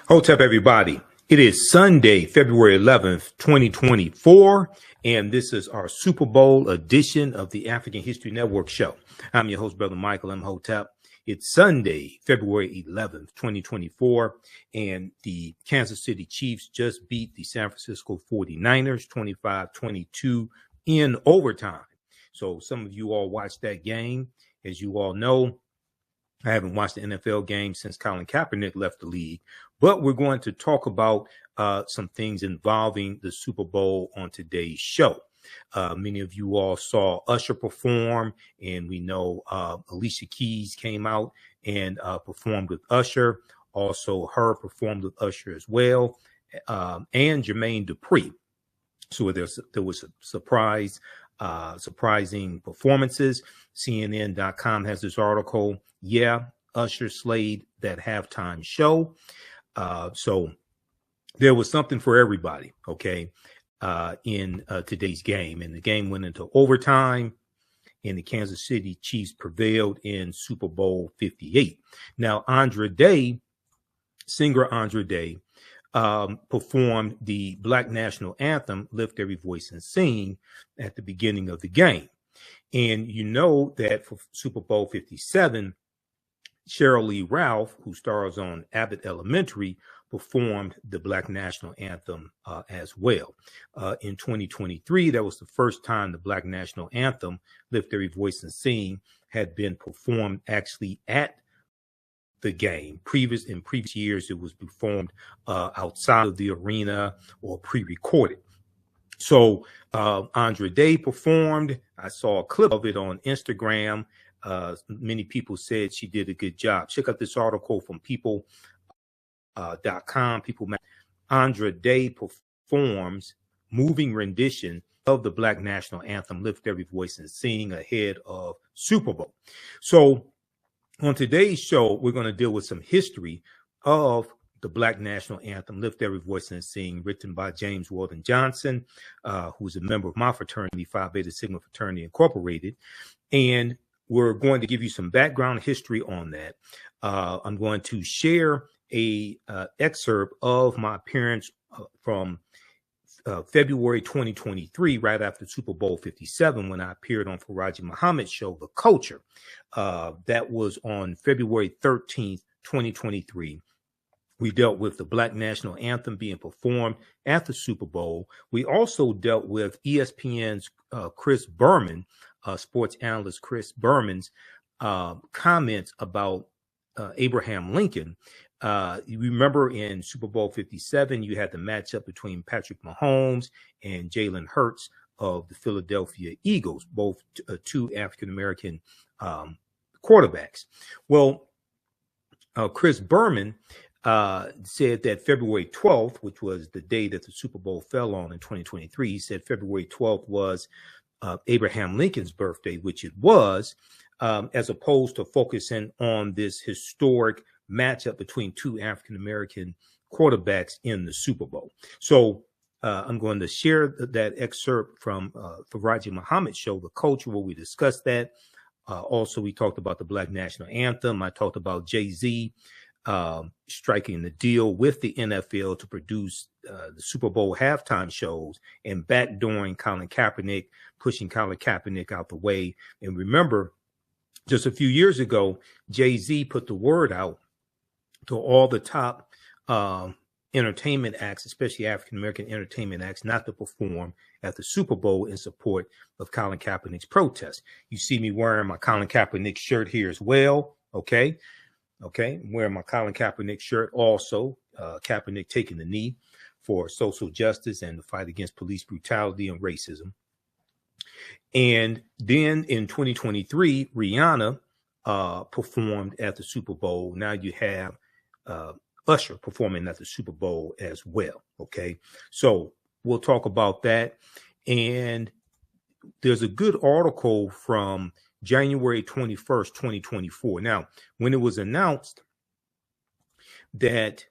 Hotep, everybody. It is Sunday, February 11th, 2024, and this is our Super Bowl edition of the African History Network show. I'm your host, Brother Michael Imhotep. It's Sunday, February 11th, 2024, and the Kansas City Chiefs just beat the San Francisco 49ers 25-22 in overtime. So some of you all watched that game. As you all know, I haven't watched the NFL game since Colin Kapernick left the league, but we're going to talk about some things involving the Super Bowl on today's show. Many of you all saw Usher perform, and we know Alicia Keys came out and performed with Usher. Also, her performed with Usher as well, and Jermaine Dupri. So there was a surprising performances. CNN.com has this article. Yeah, Usher slayed that halftime show. So there was something for everybody, okay, in today's game. And the game went into overtime, and the Kansas City Chiefs prevailed in Super Bowl LVIII. Now, singer Andra Day, performed the Black National Anthem, Lift Every Voice and Sing, at the beginning of the game. And you know that for Super Bowl LVII, Sheryl Lee Ralph, who stars on Abbott Elementary, performed the Black National Anthem as well. In 2023, that was the first time the Black National Anthem, Lift Every Voice and Sing, had been performed actually at the game. In previous years, it was performed outside of the arena or pre-recorded. So Andra Day performed. I saw a clip of it on Instagram. Many people said she did a good job. Check out this article from people.com. Andra Day performs moving rendition of the Black National Anthem, Lift Every Voice and Sing, ahead of Super Bowl. So on today's show, we're going to deal with some history of the Black National Anthem, Lift Every Voice and Sing, written by James Weldon Johnson, who's a member of my fraternity, Phi Beta Sigma Fraternity Incorporated. And we're going to give you some background history on that. I'm going to share a excerpt of my appearance from February 2023, right after Super Bowl LVII, when I appeared on Farajii Muhammad's show, The Culture. That was on February 13th, 2023. We dealt with the Black National Anthem being performed at the Super Bowl. We also dealt with ESPN's Chris Berman, sports analyst Chris Berman's comments about Abraham Lincoln. You remember in Super Bowl LVII, you had the matchup between Patrick Mahomes and Jalen Hurts of the Philadelphia Eagles, both two African-American quarterbacks. Well, Chris Berman said that February 12th, which was the day that the Super Bowl fell on in 2023, he said February 12th was Abraham Lincoln's birthday, which it was, as opposed to focusing on this historic matchup between two African-American quarterbacks in the Super Bowl. So I'm going to share that excerpt from Farajii Muhammad's show, The Culture, where we discussed that. Also, we talked about the Black National Anthem. I talked about Jay-Z striking the deal with the NFL to produce the Super Bowl halftime shows and backdooring Colin Kaepernick, pushing Colin Kaepernick out the way. And remember, just a few years ago, Jay-Z put the word out to all the top entertainment acts, especially African-American entertainment acts, not to perform at the Super Bowl in support of Colin Kaepernick's protest. You see me wearing my Colin Kaepernick shirt here as well, okay? Okay, I'm wearing my Colin Kaepernick shirt also. Kaepernick taking the knee for social justice and the fight against police brutality and racism. And then in 2023, Rihanna performed at the Super Bowl. Now you have Usher performing at the Super Bowl as well. Okay, so we'll talk about that. And there's a good article from January 21st, 2024. Now, when it was announced that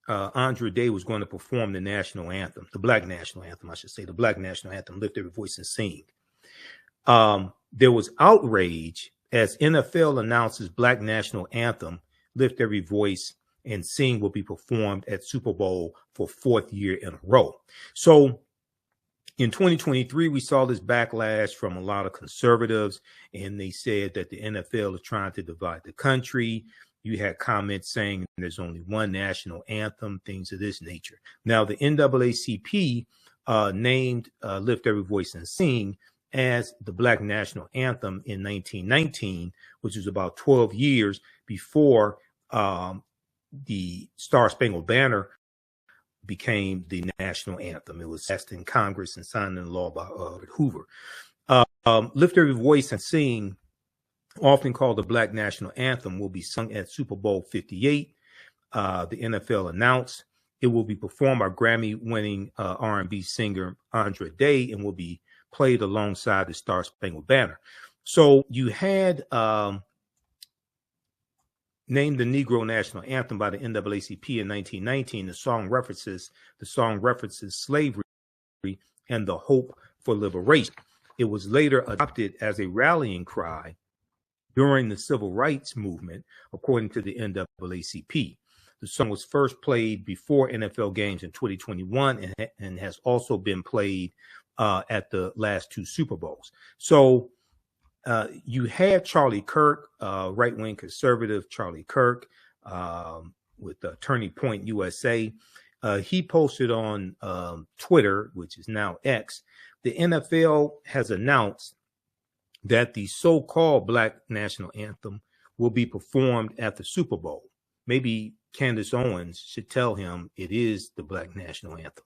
Andra Day was going to perform the national anthem, the Black National Anthem, I should say, the Black National Anthem, Lift Every Voice and Sing, there was outrage as NFL announces Black National Anthem, Lift Every Voice and Sing will be performed at Super Bowl for 4th year in a row. So in 2023, we saw this backlash from a lot of conservatives, and they said that the NFL is trying to divide the country. You had comments saying there's only one national anthem, things of this nature. Now, the NAACP named Lift Every Voice and Sing as the Black National Anthem in 1919, which was about 12 years before the Star Spangled Banner became the national anthem. It was passed in Congress and signed into law by Hoover. Lift Every Voice and Sing, often called the Black National Anthem, will be sung at Super Bowl 58. The NFL announced it will be performed by Grammy-winning R&B singer Andra Day and will be played alongside the Star Spangled Banner. So you had named the Negro National Anthem by the NAACP in 1919. The song references slavery and the hope for liberation. It was later adopted as a rallying cry during the Civil Rights Movement, according to the NAACP. The song was first played before NFL games in 2021 and has also been played at the last 2 Super Bowls. So you had Charlie Kirk, right-wing conservative Charlie Kirk, with Turning Point USA. He posted on Twitter, which is now X, the NFL has announced that the so-called Black National Anthem will be performed at the Super Bowl. Maybe Candace Owens should tell him it is the Black National Anthem.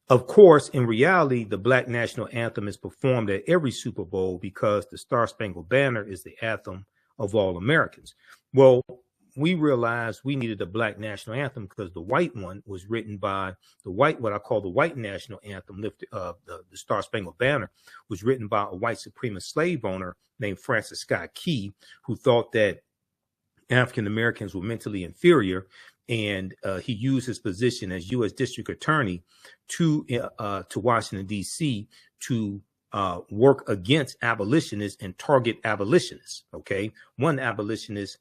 Of course, in reality, the Black National Anthem is performed at every Super Bowl because the Star Spangled Banner is the anthem of all Americans. Well, we realized we needed a Black National Anthem because the white one was written by what I call the white national anthem, the Star Spangled Banner, was written by a white supremacist slave owner named Francis Scott Key, who thought that African Americans were mentally inferior. And he used his position as U.S. District Attorney to Washington, D.C. to work against abolitionists and target abolitionists. Okay. One abolitionist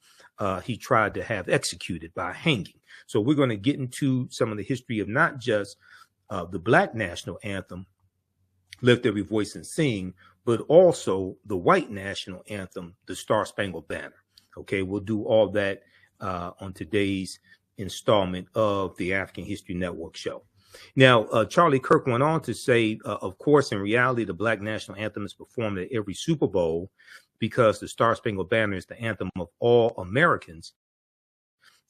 he tried to have executed by hanging. So we're going to get into some of the history of not just the Black National Anthem, Lift Every Voice and Sing, but also the white national anthem, the Star Spangled Banner. Okay. We'll do all that on today's installment of the African History Network show. Now, Charlie Kirk went on to say, of course, in reality, the Black National Anthem is performed at every Super Bowl because the Star Spangled Banner is the anthem of all Americans.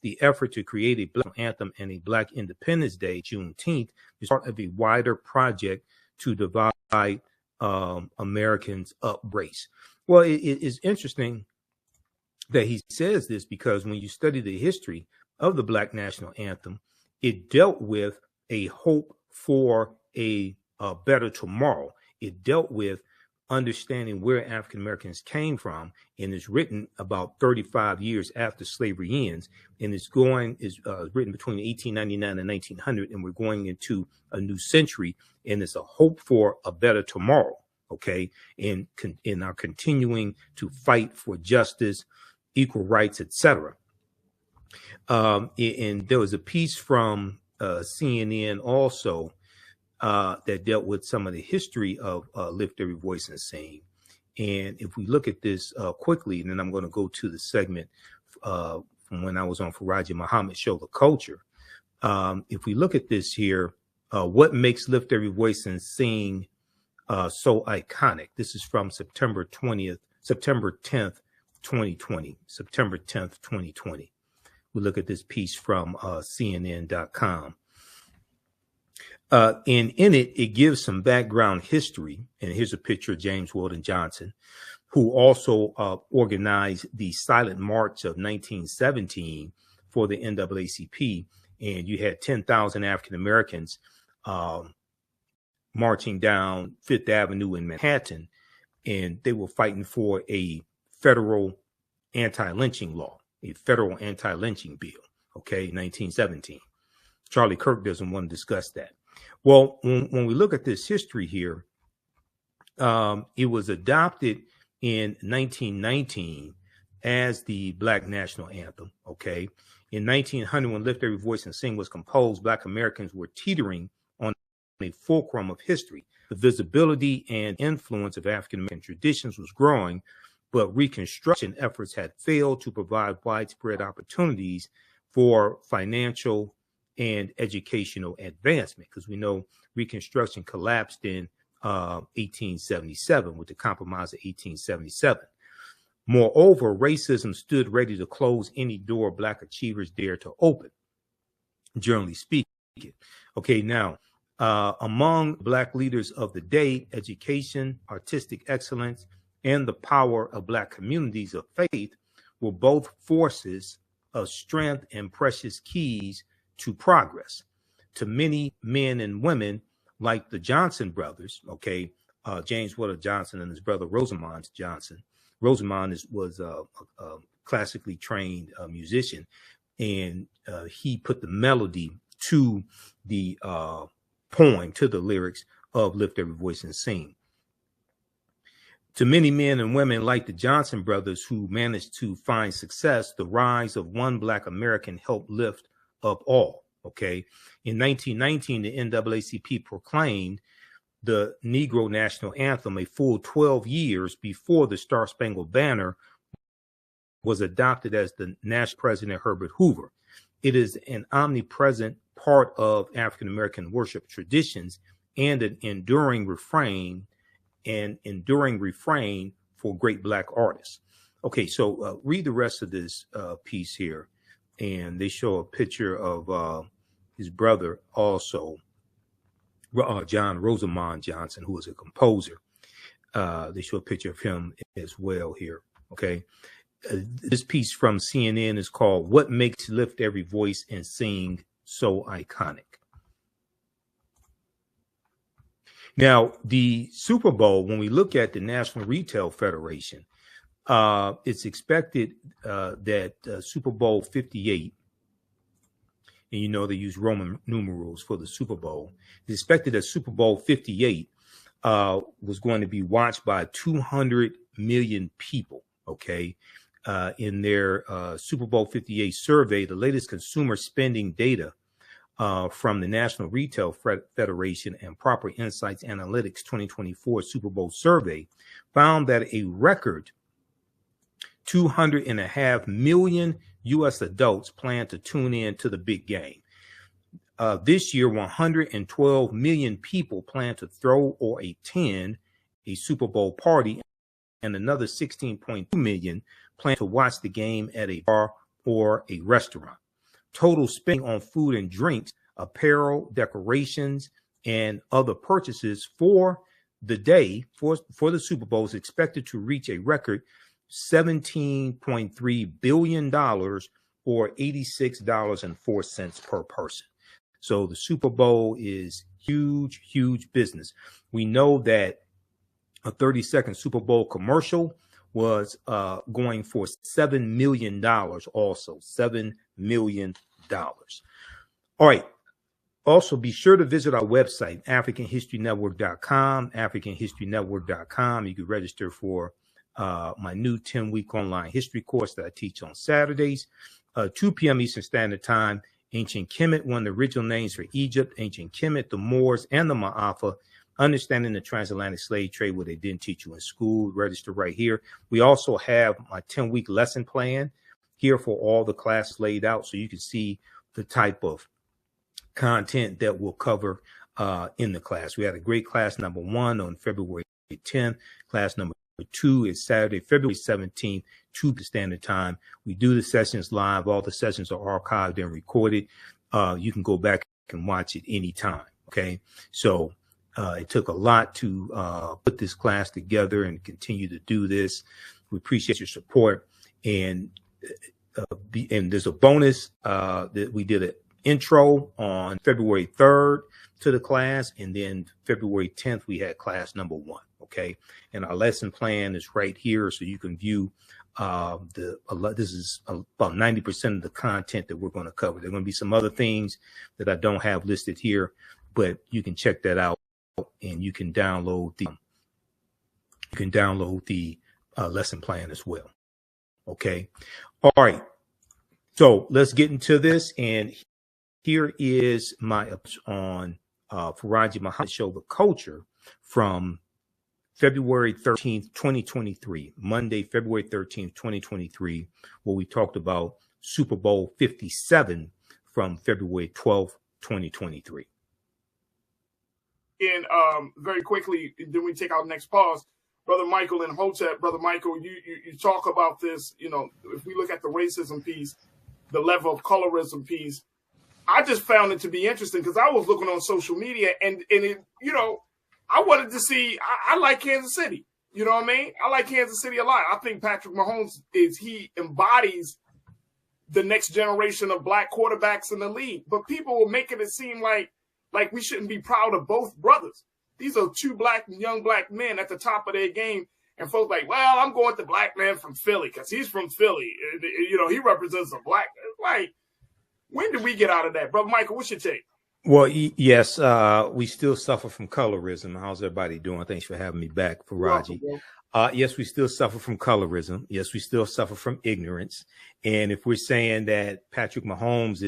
The effort to create a Black anthem and a Black Independence Day, Juneteenth, is part of a wider project to divide Americans up race. Well, it is interesting that he says this because when you study the history of the Black National Anthem, it dealt with a hope for a better tomorrow. It dealt with understanding where African Americans came from, and is written about 35 years after slavery ends, and is written between 1899 and 1900, and we're going into a new century, and it's a hope for a better tomorrow. Okay, and are continuing to fight for justice, equal rights, etc. And there was a piece from CNN also that dealt with some of the history of Lift Every Voice and Sing. And if we look at this quickly, and then I'm going to go to the segment from when I was on Farajii Muhammad show, The Culture. If we look at this here, what makes Lift Every Voice and Sing so iconic? This is from September 10th, 2020. September 10th, 2020. We look at this piece from CNN.com. And in it, it gives some background history. And here's a picture of James Weldon Johnson, who also organized the Silent March of 1917 for the NAACP. And you had 10,000 African Americans marching down Fifth Avenue in Manhattan, and they were fighting for a federal anti-lynching law, a federal anti-lynching bill, okay, 1917. Charlie Kirk doesn't want to discuss that. Well, when we look at this history here, it was adopted in 1919 as the Black National Anthem, okay? In 1900, when Lift Every Voice and Sing was composed, Black Americans were teetering on a fulcrum of history. The visibility and influence of African American traditions was growing, but Reconstruction efforts had failed to provide widespread opportunities for financial and educational advancement, because we know Reconstruction collapsed in 1877 with the Compromise of 1877. Moreover, racism stood ready to close any door Black achievers dared to open, generally speaking. Okay, now, among Black leaders of the day, education, artistic excellence, and the power of Black communities of faith were both forces of strength and precious keys to progress. To many men and women, like the Johnson brothers, okay, James Weller Johnson and his brother Rosamond Johnson. Rosamond was a classically trained musician, and he put the melody to the poem, to the lyrics of Lift Every Voice and Sing. To many men and women like the Johnson brothers who managed to find success, the rise of one Black American helped lift up all, okay? In 1919, the NAACP proclaimed the Negro National Anthem a full 12 years before the Star-Spangled Banner was adopted as the national President Herbert Hoover. It is an omnipresent part of African-American worship traditions and an enduring refrain for great Black artists. Okay, so read the rest of this piece here. And they show a picture of his brother also, John Rosamond Johnson, who was a composer. They show a picture of him as well here. Okay. This piece from CNN is called "What Makes Lift Every Voice and Sing So Iconic?" Now, the Super Bowl, when we look at the National Retail Federation, it's expected that Super Bowl 58, and you know they use Roman numerals for the Super Bowl, it's expected that Super Bowl 58 was going to be watched by 200 million people, okay? In their Super Bowl 58 survey, the latest consumer spending data from the National Retail Federation and Proper Insights Analytics 2024 Super Bowl survey found that a record 200.5 million U.S. adults plan to tune in to the big game. This year, 112 million people plan to throw or attend a Super Bowl party, and another 16.2 million plan to watch the game at a bar or a restaurant. Total spending on food and drinks, apparel, decorations, and other purchases for the day for the Super Bowl is expected to reach a record $17.3 billion or $86.04 per person. So the Super Bowl is huge, huge business. We know that a 30-second Super Bowl commercial was going for $7 million also, $7 million. All right. Also, be sure to visit our website, AfricanHistoryNetwork.com, AfricanHistoryNetwork.com. You can register for my new 10-week online history course that I teach on Saturdays, 2 p.m. Eastern Standard Time. Ancient Kemet, one of the original names for Egypt, Ancient Kemet, the Moors, and the Ma'afa, understanding the transatlantic slave trade, what they didn't teach you in school. Register right here. We also have my 10-week lesson plan here for all the classes laid out, so you can see the type of content that we'll cover in the class. We had a great class number 1 on February 10th. Class number 2 is Saturday, February 17th, 2 Standard Time. We do the sessions live. All the sessions are archived and recorded. You can go back and watch it anytime. Okay. So it took a lot to put this class together and continue to do this. We appreciate your support. And there's a bonus that we did an intro on February 3rd to the class. And then February 10th, we had class number 1. Okay. And our lesson plan is right here. So you can view this is about 90% of the content that we're going to cover. There are going to be some other things that I don't have listed here, but you can check that out and you can download the lesson plan as well. Okay. All right. So let's get into this. And here is my on Farajii Muhammad show, The Culture, from February 13th, 2023, Monday, February 13th, 2023, where we talked about Super Bowl 57 from February 12th, 2023. And very quickly, then we take our next pause. Brother Michael and Imhotep, Brother Michael, you talk about this, if we look at the racism piece, the level of colorism piece, I just found it to be interesting because I was looking on social media and it, I wanted to see, I like Kansas City. You know what I mean? I like Kansas City a lot. I think Patrick Mahomes he embodies the next generation of black quarterbacks in the league. But people were making it seem like we shouldn't be proud of both brothers. These are two young black men at the top of their game. And folks like, well, I'm going with the black man from Philly because he's from Philly. He represents a black. Like, when did we get out of that? Brother Michael, what's your take? Well, yes, we still suffer from colorism. How's everybody doing? Thanks for having me back, Farajii. Yes, we still suffer from colorism. Yes, we still suffer from ignorance. And if we're saying that Patrick Mahomes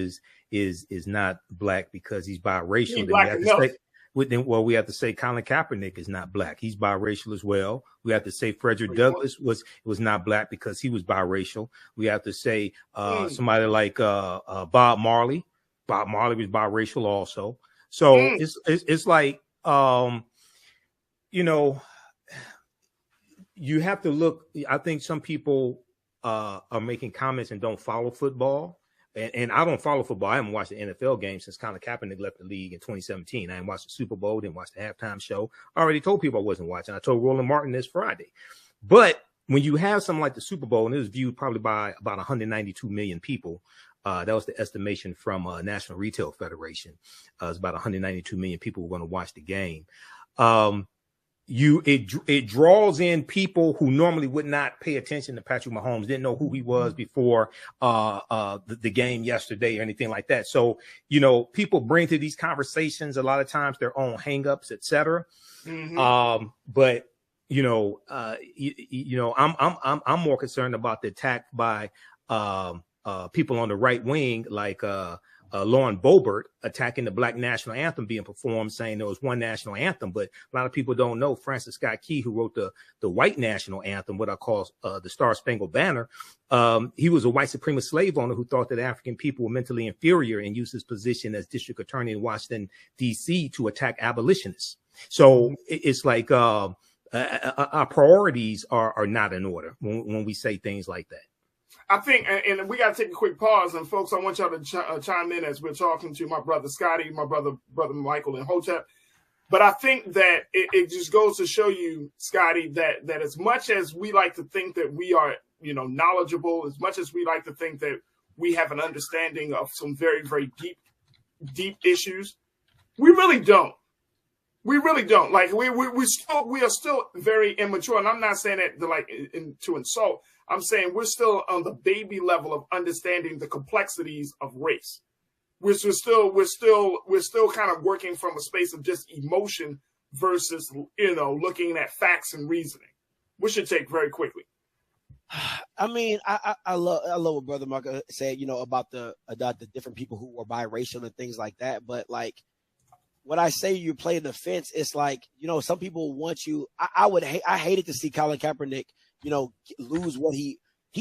is not black because he's biracial, then we have to say Colin Kaepernick is not black. He's biracial as well. We have to say Frederick Douglass was not black because he was biracial. We have to say somebody like Bob Marley. Bob Marley was biracial also. So it's like you have to look. I think some people are making comments and don't follow football. And I don't follow football. I haven't watched the NFL game since Colin Kaepernick left the league in 2017. I didn't watch the Super Bowl, didn't watch the halftime show. I already told people I wasn't watching. I told Roland Martin this Friday. But when you have something like the Super Bowl, and it was viewed probably by about 192 million people, that was the estimation from National Retail Federation. It was about 192 million people who were going to watch the game. It draws in people who normally would not pay attention to Patrick Mahomes, didn't know who he was before the game yesterday or anything like that. So, people bring to these conversations a lot of times their own hangups, et cetera. But I'm more concerned about the attack by people on the right wing, like Lauren Boebert, attacking the Black National Anthem being performed, saying there was one national anthem. But a lot of people don't know Francis Scott Key, who wrote the white national anthem, what I call the Star Spangled Banner. He was a white supremacist slave owner who thought that African people were mentally inferior and used his position as district attorney in Washington, D.C. to attack abolitionists. So it's like our priorities are not in order when we say things like that. I think, and we got to take a quick pause, and folks, I want y'all to chime in as we're talking to my brother Scotty, my brother Michael, and Imhotep. But I think that it just goes to show you, Scotty, that as much as we like to think that we are, knowledgeable, as much as we like to think that we have an understanding of some very, very deep issues, we really don't. We really don't. Like we are still very immature, and I'm not saying that to insult. I'm saying we're still on the baby level of understanding the complexities of race. We're still kind of working from a space of just emotion versus looking at facts and reasoning. What's your take very quickly? I mean, I love what Brother Mark said, about the different people who are biracial and things like that. But like, when I say you play the fence, it's like, some people want you. I hated to see Colin Kaepernick, lose what he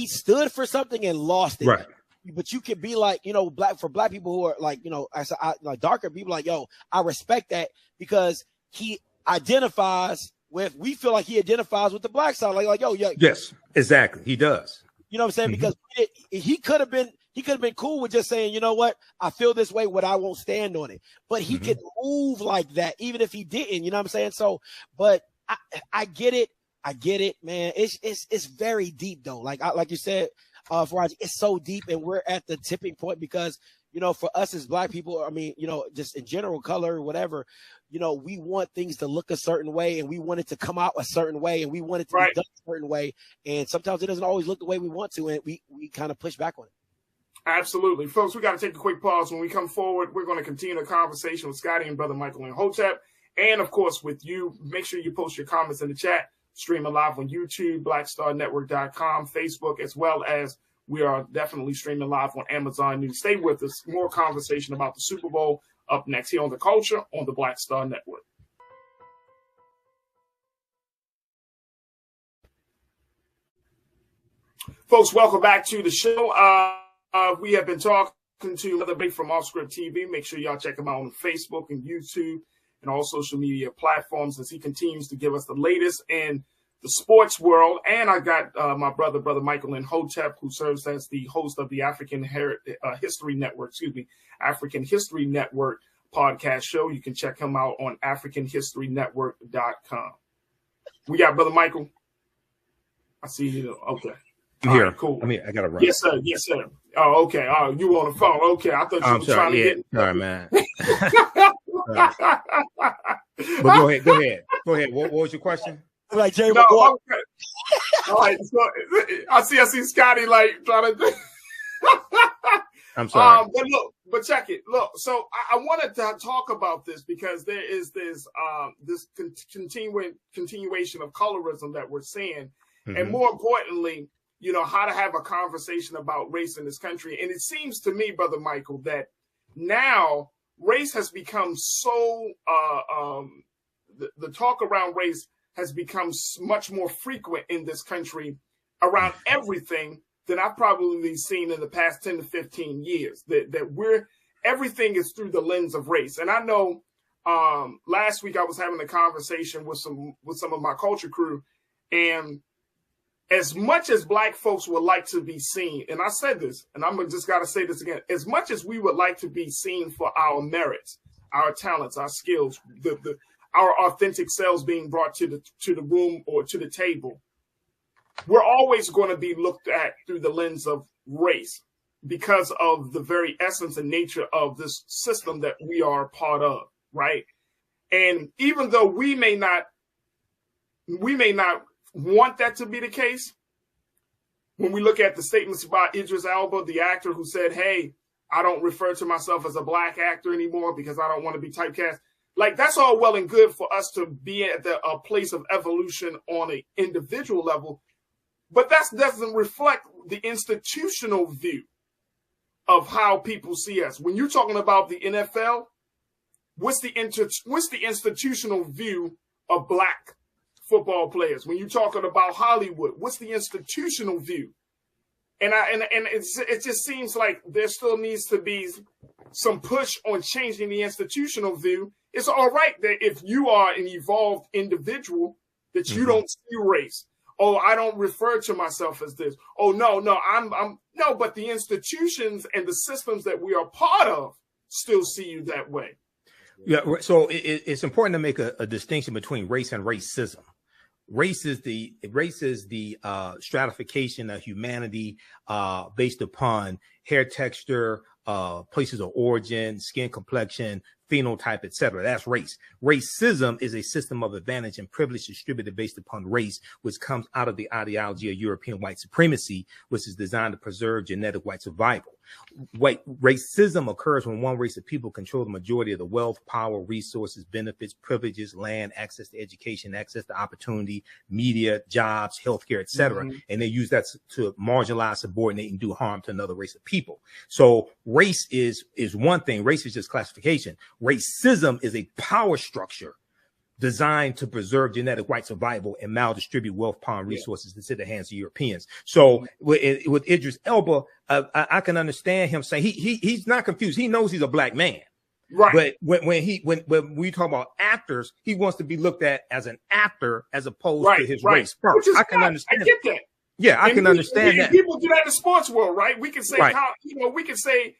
stood for something and lost it. Right. But you could be like, black people who are like, like darker people, like, I respect that because he identifies with, we feel like he identifies with the black side. Like, yes, exactly. He does. You know what I'm saying? Because he could have been cool with just saying, you know what, I feel this way, but I won't stand on it. But he could move like that, even if he didn't, you know what I'm saying? So, but I get it. I get it, man. It's very deep though. Like you said, Farajii, it's so deep, and we're at the tipping point because, for us as black people, I mean, just in general, color, whatever, we want things to look a certain way, and we want it to come out a certain way, and we want it to be done a certain way. And sometimes it doesn't always look the way we want to, and we kind of push back on it. Absolutely. Folks, we got to take a quick pause. When we come forward, we're going to continue the conversation with Scotty and Brother Michael and Imhotep. And, of course, with you, make sure you post your comments in the chat. Streaming live on YouTube, blackstarnetwork.com, Facebook, as well as We are definitely streaming live on Amazon News. Stay with us. More conversation about the Super Bowl up next here on The Culture on the Black Star Network. Folks, welcome back to the show. We have been talking to another big from Off Script TV. Make sure y'all check him out on Facebook and YouTube and all social media platforms as he continues to give us the latest in the sports world. And I got my brother Michael Imhotep, who serves as the host of the African History Network podcast show. You can check him out on AfricanHistoryNetwork.com. We got Brother Michael. I see you. Okay. I'm here. Right, cool. I gotta run. Yes, sir. Yes, sir. Oh, okay. Oh, you on the phone? Okay, I thought you were trying to get. All right, man. But go ahead. What was your question? Like Jerry. No, okay. All right. So I see Scotty like trying to. I'm sorry. But check it. Look, so I wanted to talk about this because there is this continuation of colorism that we're seeing, and more importantly, you know, how to have a conversation about race in this country. And it seems to me, Brother Michael, that now race has become so, the talk around race has become much more frequent in this country around everything than I've probably seen in the past 10 to 15 years. That everything is through the lens of race. And I know last week I was having a conversation with some of my culture crew, and as much as Black folks would like to be seen, and I said this, and I'm just got to say this again, as much as we would like to be seen for our merits, our talents, our skills, our authentic selves being brought to the room or to the table, we're always going to be looked at through the lens of race because of the very essence and nature of this system that we are a part of, right? And even though we may not want that to be the case, when we look at the statements about Idris Elba, the actor who said, hey, I don't refer to myself as a Black actor anymore because I don't want to be typecast. Like, that's all well and good for us to be at a place of evolution on an individual level, but that doesn't reflect the institutional view of how people see us. When you're talking about the NFL, what's the institutional view of Black football players? When you're talking about Hollywood, what's the institutional view? And it just seems like there still needs to be some push on changing the institutional view. It's all right that if you are an evolved individual, that you don't see race. Oh, I don't refer to myself as this. Oh, no, but the institutions and the systems that we are part of still see you that way. Yeah, so it's important to make a distinction between race and racism. Race is the stratification of humanity based upon hair texture, places of origin, skin complexion, phenotype, etc. That's race. Racism is a system of advantage and privilege distributed based upon race, which comes out of the ideology of European white supremacy, which is designed to preserve genetic white survival. Racism occurs when one race of people control the majority of the wealth, power, resources, benefits, privileges, land, access to education, access to opportunity, media, jobs, healthcare, etc. And they use that to marginalize, subordinate, and do harm to another race of people. So race is one thing. Race is just classification. Racism is a power structure designed to preserve genetic white survival and maldistribute wealth, power, and resources into the hands of Europeans. So with Idris Elba, I can understand him saying he's not confused. He knows he's a Black man. Right. But when we talk about actors, he wants to be looked at as an actor as opposed to his race first. I can understand. I get that. Yeah, I can understand that. People do that in the sports world, right? We can say we can say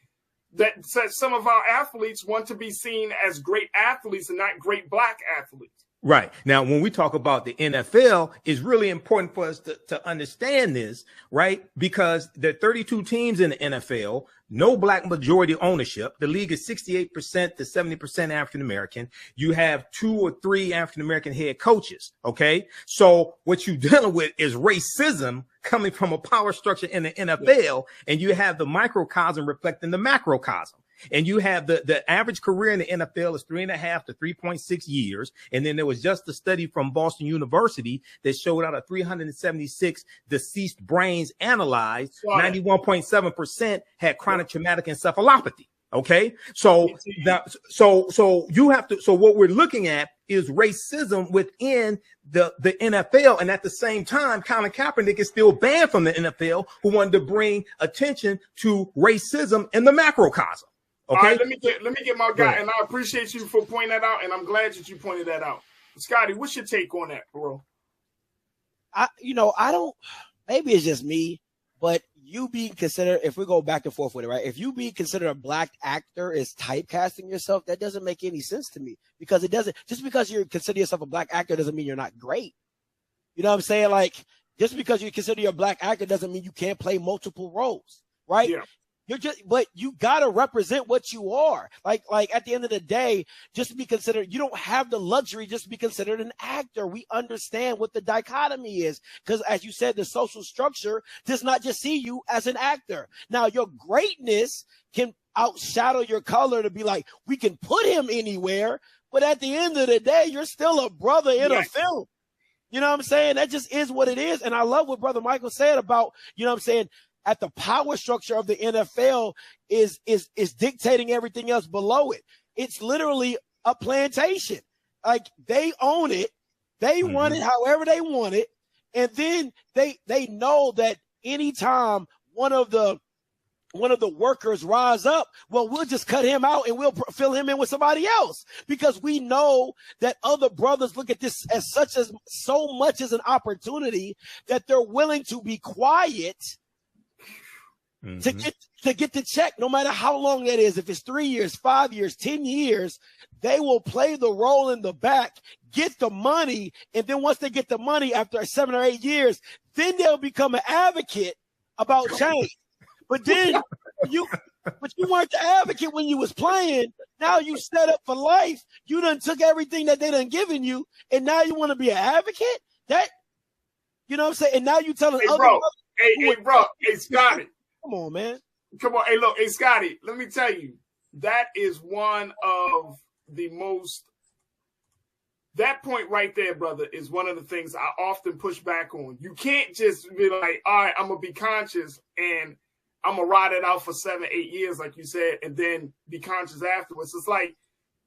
that some of our athletes want to be seen as great athletes and not great Black athletes. Right. Now, when we talk about the NFL, it's really important for us to understand this, right? Because there are 32 teams in the NFL, no Black majority ownership. The league is 68% to 70% African-American. You have 2 or 3 African-American head coaches. Okay. So what you're dealing with is racism coming from a power structure in the NFL, and you have the microcosm reflecting the macrocosm. And you have the average career in the NFL is 3.5 to 3.6 years. And then there was just a study from Boston University that showed out of 376 deceased brains analyzed, 91.7% had chronic traumatic encephalopathy. Okay. So you have to, so what we're looking at is racism within the NFL. And at the same time, Colin Kaepernick is still banned from the NFL, who wanted to bring attention to racism in the macrocosm. Okay. All right, let me get my guy. And I appreciate you for pointing that out. And I'm glad that you pointed that out. Scotty, what's your take on that, bro? I don't, maybe it's just me, but you being considered, if we go back and forth with it, right? If you being considered a black actor is typecasting yourself, that doesn't make any sense to me, because it doesn't, just because you consider yourself a black actor doesn't mean you're not great. You know what I'm saying? Like, just because you consider you're a black actor doesn't mean you can't play multiple roles, right? Yeah. But you gotta represent what you are. Like at the end of the day, just to be considered, you don't have the luxury just to be considered an actor. We understand what the dichotomy is, because as you said, the social structure does not just see you as an actor. Now, your greatness can outshadow your color to be like, we can put him anywhere, but at the end of the day, you're still a brother in a film. You know what I'm saying? That just is what it is. And I love what Brother Michael said about, you know what I'm saying, at the power structure of the NFL is dictating everything else below it. It's literally a plantation. Like, they own it. They run it however they want it. And then they know that anytime one of the workers rise up, well, we'll just cut him out and we'll fill him in with somebody else, because we know that other brothers look at this as so much as an opportunity that they're willing to be quiet to get the check, no matter how long that is. If it's 3 years, 5 years, 10 years, they will play the role in the back, get the money, and then once they get the money after 7 or 8 years, then they'll become an advocate about change. But then you weren't the advocate when you was playing. Now you set up for life. You done took everything that they done given you, and now you want to be an advocate? That, you know what I'm saying? And now you telling other bro, hey, Scotty. Come on, man. Come on. Hey, look, hey, Scotty, let me tell you, that is one of the most, that point right there, brother, is one of the things I often push back on. You can't just be like, all right, I'm going to be conscious and I'm going to ride it out for 7, 8 years, like you said, and then be conscious afterwards. It's like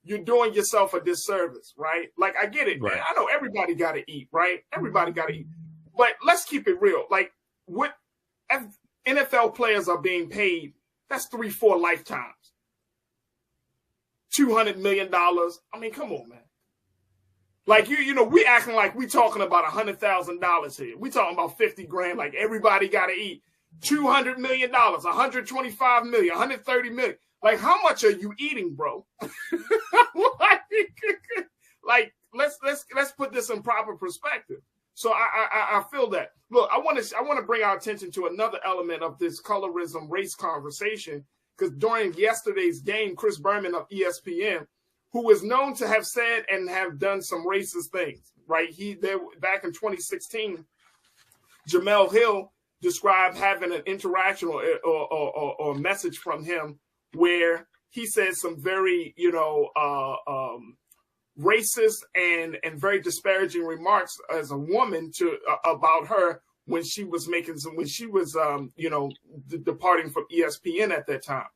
you're doing yourself a disservice, right? Like, I get it, right, man. I know everybody got to eat, right? Everybody got to eat. But let's keep it real. Like, what NFL players are being paid, that's 3-4 lifetimes. $200 million. I mean, come on, man. Like, you know, we acting like we talking about $100,000 here. We talking about 50 grand, like everybody got to eat. $200 million, $125 million, $130 million. Like, how much are you eating, bro? like, let's put this in proper perspective. So I feel that. Look, I want to bring our attention to another element of this colorism race conversation, because during yesterday's game, Chris Berman of ESPN, who is known to have said and have done some racist things, right? Back in 2016, Jamel Hill described having an interaction or a message from him where he said some very, racist and very disparaging remarks as a woman about her when she was departing from ESPN at that time.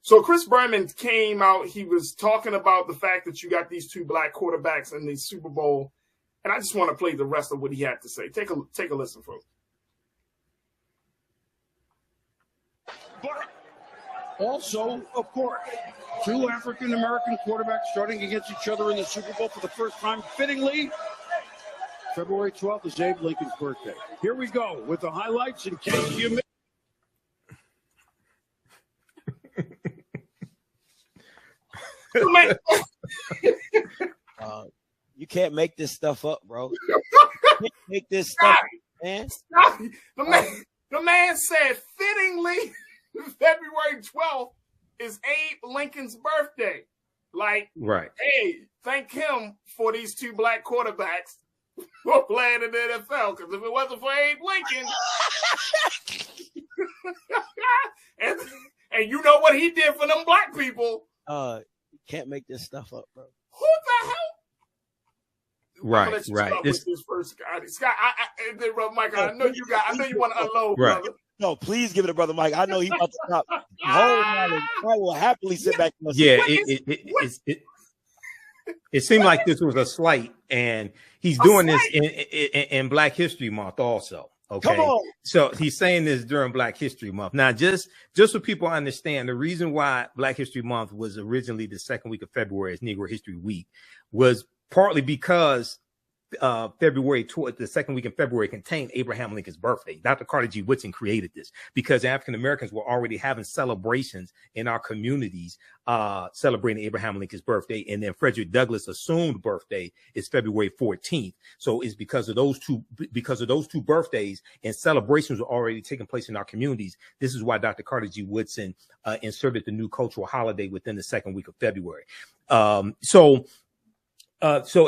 So Chris Berman came out. He was talking about the fact that you got these two black quarterbacks in the Super Bowl, and I just want to play the rest of what he had to say. Take a listen, folks. But also, of course, two African-American quarterbacks starting against each other in the Super Bowl for the first time. Fittingly, February 12th is Abe Lincoln's birthday. Here we go with the highlights in case you missed. You can't make this stuff up, bro. You can't make this stuff up, man. The man said fittingly February 12th is Abe Lincoln's birthday. Like, right. Hey, thank him for these two black quarterbacks for playing in the NFL. Because if it wasn't for Abe Lincoln, And you know what he did for them black people? Can't make this stuff up, bro. Who the hell? Right. This first, Scott. Michael, I know you want to unload, brother. No, please give it to Brother Mike. I know he's about to stop. I will happily sit back. Yeah, it seemed like this was a slight, and he's doing this in Black History Month also. Okay, come on. So he's saying this during Black History Month. Now, just so people understand, the reason why Black History Month was originally the second week of February as Negro History Week was partly because the second week in February contained Abraham Lincoln's birthday. Dr. Carter G. Woodson created this because African Americans were already having celebrations in our communities celebrating Abraham Lincoln's birthday, and then Frederick Douglass' assumed birthday is February 14th. So it's because of those two birthdays and celebrations were already taking place in our communities. This is why Dr. Carter G. Woodson inserted the new cultural holiday within the second week of February. So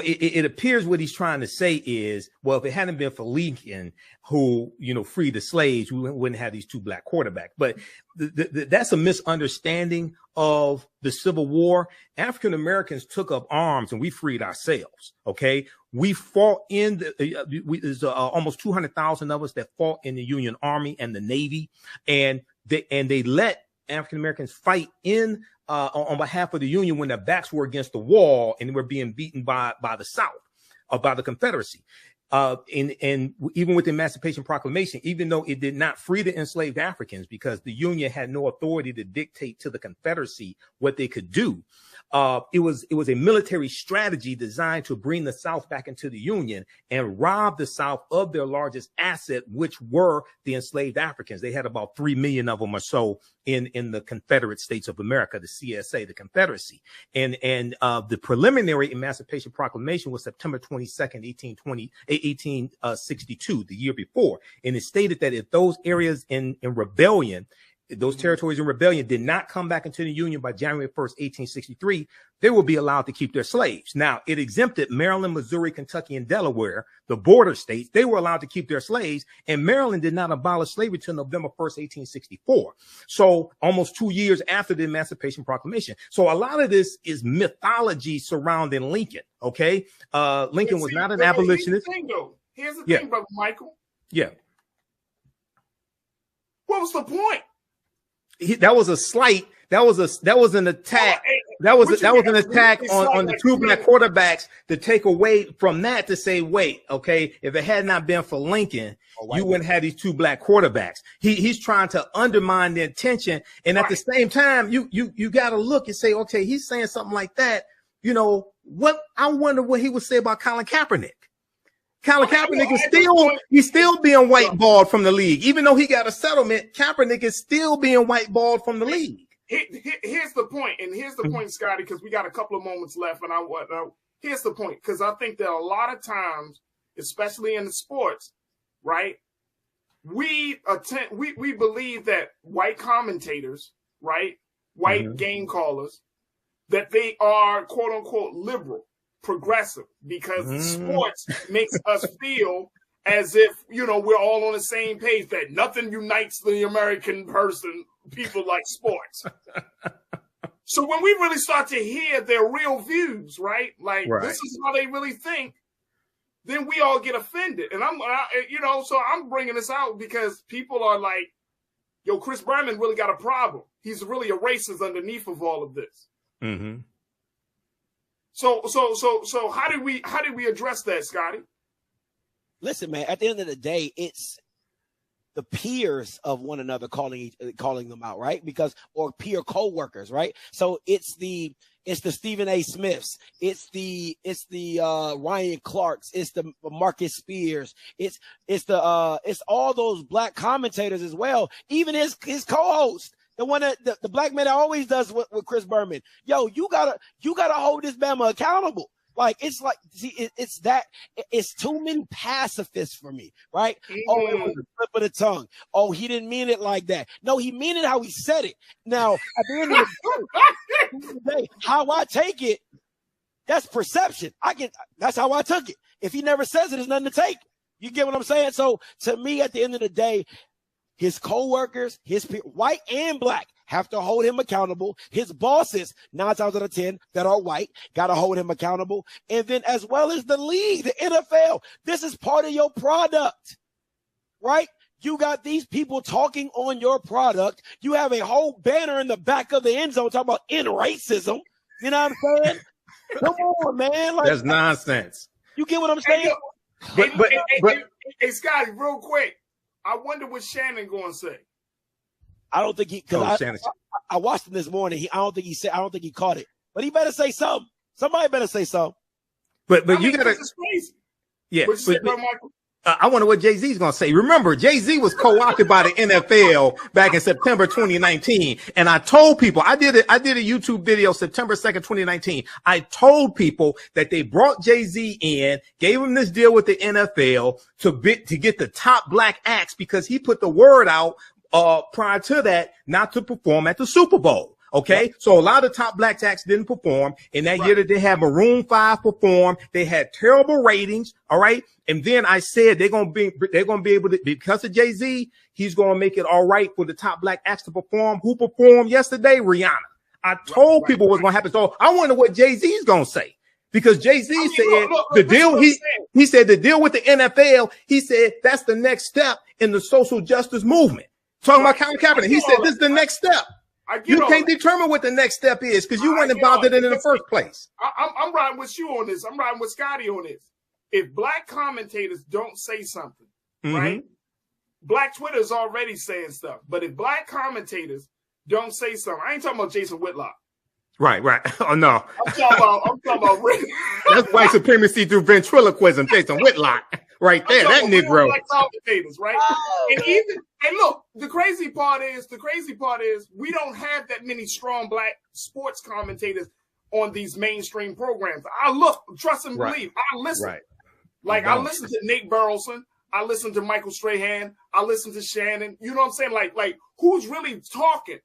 it appears what he's trying to say is, well, if it hadn't been for Lincoln, who, freed the slaves, we wouldn't have these two black quarterbacks. But that's a misunderstanding of the Civil War. African Americans took up arms and we freed ourselves. Okay. We fought there's almost 200,000 of us that fought in the Union Army and the Navy. And they let African Americans fight on behalf of the Union when their backs were against the wall and they were being beaten by the South or by the Confederacy. And even with the Emancipation Proclamation, even though it did not free the enslaved Africans because the Union had no authority to dictate to the Confederacy what they could do, it was a military strategy designed to bring the South back into the Union and rob the South of their largest asset, which were the enslaved Africans. They had about 3 million of them or so in the Confederate States of America, the CSA, the Confederacy. And the preliminary Emancipation Proclamation was September 22nd, 1862, the year before. And it stated that if those areas in rebellion, those territories in rebellion did not come back into the Union by January 1st, 1863, they will be allowed to keep their slaves. Now, it exempted Maryland, Missouri, Kentucky, and Delaware, the border states. They were allowed to keep their slaves, and Maryland did not abolish slavery until November 1st, 1864. So almost 2 years after the Emancipation Proclamation. So a lot of this is mythology surrounding Lincoln, okay? Lincoln was not an abolitionist. Here's the thing, Brother Michael. Yeah. What was the point? That was a slight. That was an attack. That was an attack on the two black quarterbacks to take away from that to say, wait, okay, if it had not been for Lincoln, you wouldn't have these two black quarterbacks. He's trying to undermine the intention, and at the same time, you got to look and say, okay, he's saying something like that. What I wonder what he would say about Colin Kaepernick. Colin Kaepernick is still being whiteballed from the league. Even though he got a settlement, Kaepernick is still being whiteballed from the league. Here's the point, and here's the point, Scotty, because we got a couple of moments left, and here's the point, because I think that a lot of times, especially in the sports, right, we believe that white commentators, right, white game callers, that they are quote unquote liberal, progressive, because sports makes us feel as if, we're all on the same page, that nothing unites the American people like sports. So when we really start to hear their real views, right? This is how they really think, then we all get offended. And so I'm bringing this out because people are like, yo, Chris Berman really got a problem. He's really a racist underneath of all of this. Mm-hmm. So how do we address that, Scotty? Listen, man, at the end of the day, it's the peers of one another calling them out, right? Or peer co-workers, right? So it's the Stephen A. Smiths, it's the Ryan Clarks, it's the Marcus Spears, it's all those black commentators as well, even his co-host. The one that the black man that always does with Chris Berman. Yo, you gotta hold this Bama accountable. It's too many pacifists for me, right? Oh, it was a slip of the tongue. Oh, he didn't mean it like that. No, he meant it how he said it. Now, at the end of the day, how I take it, that's perception. That's how I took it. If he never says it, there's nothing to take. You get what I'm saying? So to me, at the end of the day, his co-workers, his white and black, have to hold him accountable. His bosses, 9 times out of 10 that are white, got to hold him accountable. And then as well as the league, the NFL, this is part of your product, right? You got these people talking on your product. You have a whole banner in the back of the end zone talking about end racism. You know what I'm saying? Come on, man. Like, that's nonsense. You get what I'm saying? Hey, Scotty, real quick. I wonder what Shannon going to say. I don't think he, because I watched him this morning. I don't think he caught it, but he better say something. Somebody better say something. But you gotta. This is crazy. Yeah. What you say, bro, Michael? I wonder what Jay-Z's going to say. Remember, Jay-Z was co-opted by the NFL back in September 2019. And I told people, I did a YouTube video September 2nd, 2019. I told people that they brought Jay-Z in, gave him this deal with the NFL to get the top black acts because he put the word out prior to that not to perform at the Super Bowl. Okay, right. So a lot of top black acts didn't perform. In that year that they had Maroon 5 perform, they had terrible ratings. All right. And then I said they're gonna be able to, because of Jay-Z, he's gonna make it all right for the top black acts to perform. Who performed yesterday? Rihanna. I told people what's gonna happen. So I wonder what Jay-Z's gonna say. Because Jay-Z said the deal, he said the deal with the NFL, he said that's the next step in the social justice movement. Talking about Colin Kapernick, he said this is the next step. You can't determine what the next step is because you weren't involved in it in the first place. I'm riding with you on this. I'm riding with Scotty on this. If black commentators don't say something, right? Black Twitter is already saying stuff. But if black commentators don't say something, I ain't talking about Jason Whitlock. Right. Oh, no. I'm talking about that's white supremacy through ventriloquism, Jason Whitlock. Right there, that Negro. Black commentators, right? And look, the crazy part is we don't have that many strong black sports commentators on these mainstream programs. I look, trust and believe, I listen. Right. Like I listen to Nate Burleson, I listen to Michael Strahan, I listen to Shannon. You know what I'm saying? Like who's really talking?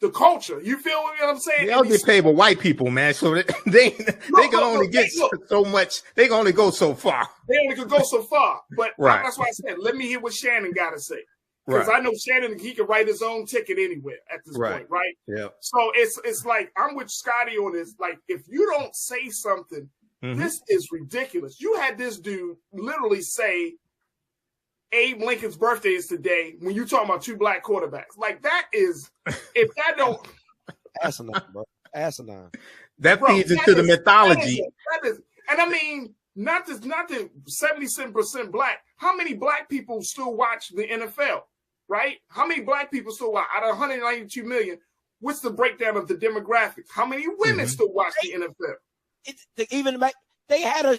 The culture. You feel what I'm saying? They all get paid by white people, man. So they can only get so much. They can only go so far. They only could go so far. But that's why I said, let me hear what Shannon got to say. Because I know Shannon, he can write his own ticket anywhere at this point, right? Yeah. So it's like, I'm with Scotty on this. Like, if you don't say something, this is ridiculous. You had this dude literally say, Abe Lincoln's birthday is today when you're talking about 2 black quarterbacks. Like, that is, if that don't. Asinine, bro. Asinine. That feeds into the mythology. That is, and I mean, not the 77% black. How many black people still watch the NFL, right? How many black people still watch? Out of 192 million, what's the breakdown of the demographics? How many women still watch the NFL?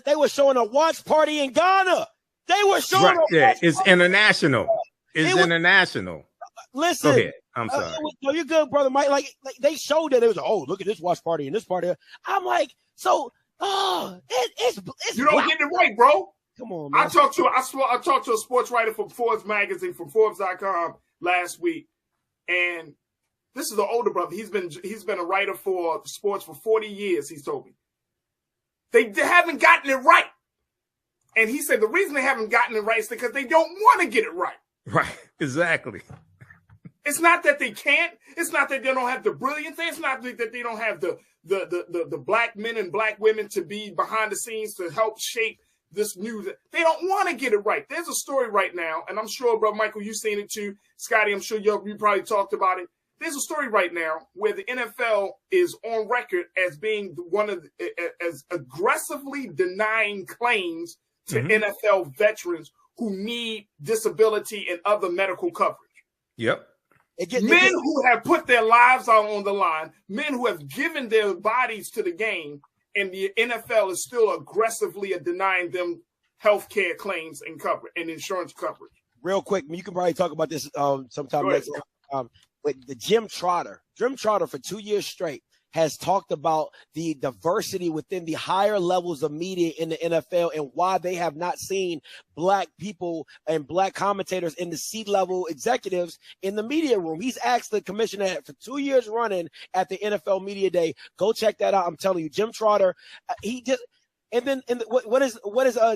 They were showing a watch party in Ghana. They were showing it's international. It's international. Listen. Go ahead. I'm sorry. No, you're good, brother Mike. Like they showed that it was, look at this watch party and this party. I'm like, so it's you don't get it right, bro. Come on, man. I talked to a sports writer from Forbes magazine, from Forbes.com last week, and this is an older brother. He's been a writer for sports for 40 years, he's told me. They haven't gotten it right. And he said the reason they haven't gotten it right is because they don't want to get it right. Right, exactly. It's not that they can't. It's not that they don't have the brilliance. It's not that they don't have the black men and black women to be behind the scenes to help shape this new. They don't want to get it right. There's a story right now, and I'm sure, Brother Michael, you've seen it too. Scotty, I'm sure you probably talked about it. There's a story right now where the NFL is on record as being as aggressively denying claims to NFL veterans who need disability and other medical coverage. Yep. Men who have put their lives out on the line, men who have given their bodies to the game, and the NFL is still aggressively denying them health care claims and coverage and insurance coverage. Real quick, you can probably talk about this sometime next time. But the Jim Trotter for 2 years straight has talked about the diversity within the higher levels of media in the NFL and why they have not seen black people and black commentators in the C-level executives in the media room. He's asked the commissioner for 2 years running at the NFL Media Day. Go check that out. I'm telling you, Jim Trotter, And then what is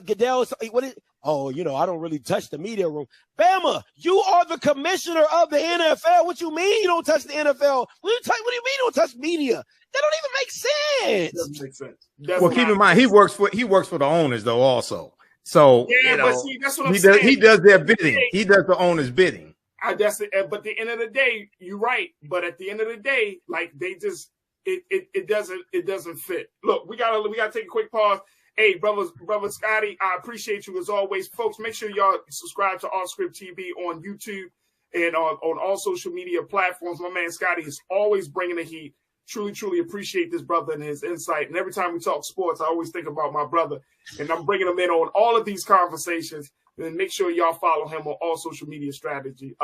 Goodell? What is? Oh, you know, I don't really touch the media room. Bama, you are the commissioner of the NFL. What you mean you don't touch the NFL? What do you mean you don't touch media? That don't even make sense. Doesn't make sense. Well, keep in mind he works for the owners though also. So yeah, you know, but see, that's what I'm saying. He does their bidding. He does the owner's bidding. That's it. But at the end of the day, you're right. But at the end of the day, like they just it doesn't fit. Look, we gotta take a quick pause. Hey, brother Scotty, I appreciate you as always, folks. Make sure y'all subscribe to Off Script TV on YouTube and on all social media platforms. My man Scotty is always bringing the heat. Truly appreciate this brother and his insight. And every time we talk sports, I always think about my brother, and I'm bringing him in on all of these conversations. And make sure y'all follow him on all social media strategy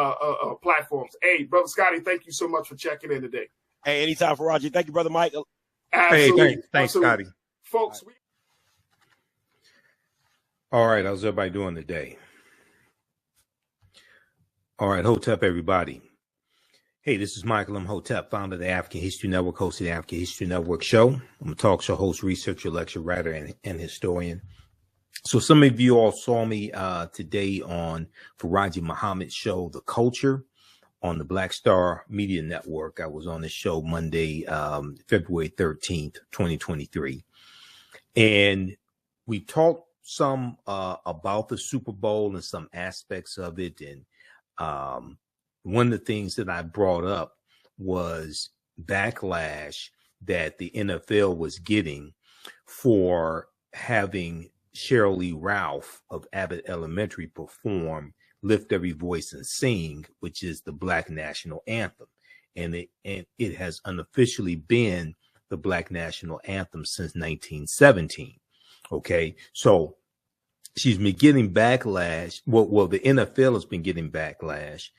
platforms. Hey, brother Scotty, thank you so much for checking in today. Hey, anytime, Farajii. Thank you, brother Mike. Absolutely. Hey, thanks, Scotty. Folks. All right, how's everybody doing today? All right, Hotep, everybody. Hey, this is Michael Imhotep, founder of the African History Network, host of the African History Network show. I'm a talk show host, researcher, lecturer, writer, and historian. So some of you all saw me today on Farajii Muhammad's show, The Culture, on the Black Star Media Network. I was on this show Monday, February 13th, 2023. And we talked some about the Super Bowl and some aspects of it. And one of the things that I brought up was backlash that the NFL was getting for having Sheryl Ralph of Abbott Elementary perform Lift Every Voice and Sing, which is the Black National Anthem. And it has unofficially been the Black National Anthem since 1917. Okay, so she's been getting backlash. Well, the NFL has been getting backlash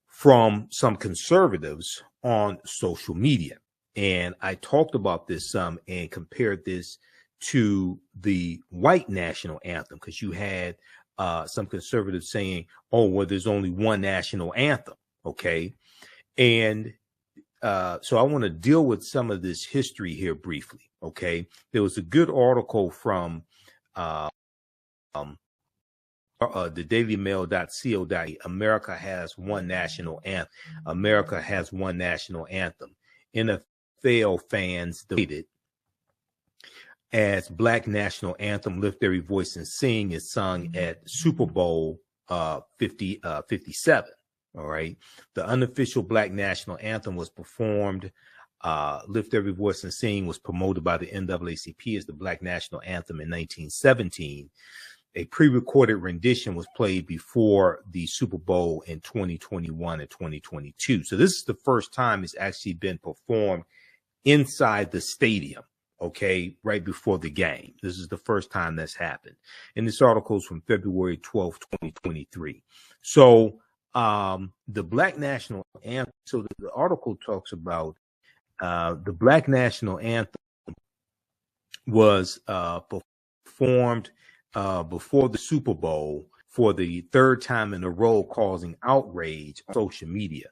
from some conservatives on social media. And I talked about this some and compared this to the white national anthem, because you had some conservatives saying, oh, well, there's only one national anthem. Okay. And so I want to deal with some of this history here briefly. Okay. There was a good article from the dailymail.co.uk. America has one national anthem. America has one national anthem. NFL fans debated as Black National Anthem Lift Every Voice and Sing is sung at Super Bowl 57. All right. The unofficial Black National Anthem was performed. Lift Every Voice and Sing was promoted by the NAACP as the Black National Anthem in 1917. A pre-recorded rendition was played before the Super Bowl in 2021 and 2022. So this is the first time it's actually been performed inside the stadium. Okay, right before the game. This is the first time that's happened. And this article is from February 12th, 2023. So the Black National Anthem, so the article talks about the Black National Anthem was performed before the Super Bowl for the third time in a row, causing outrage on social media.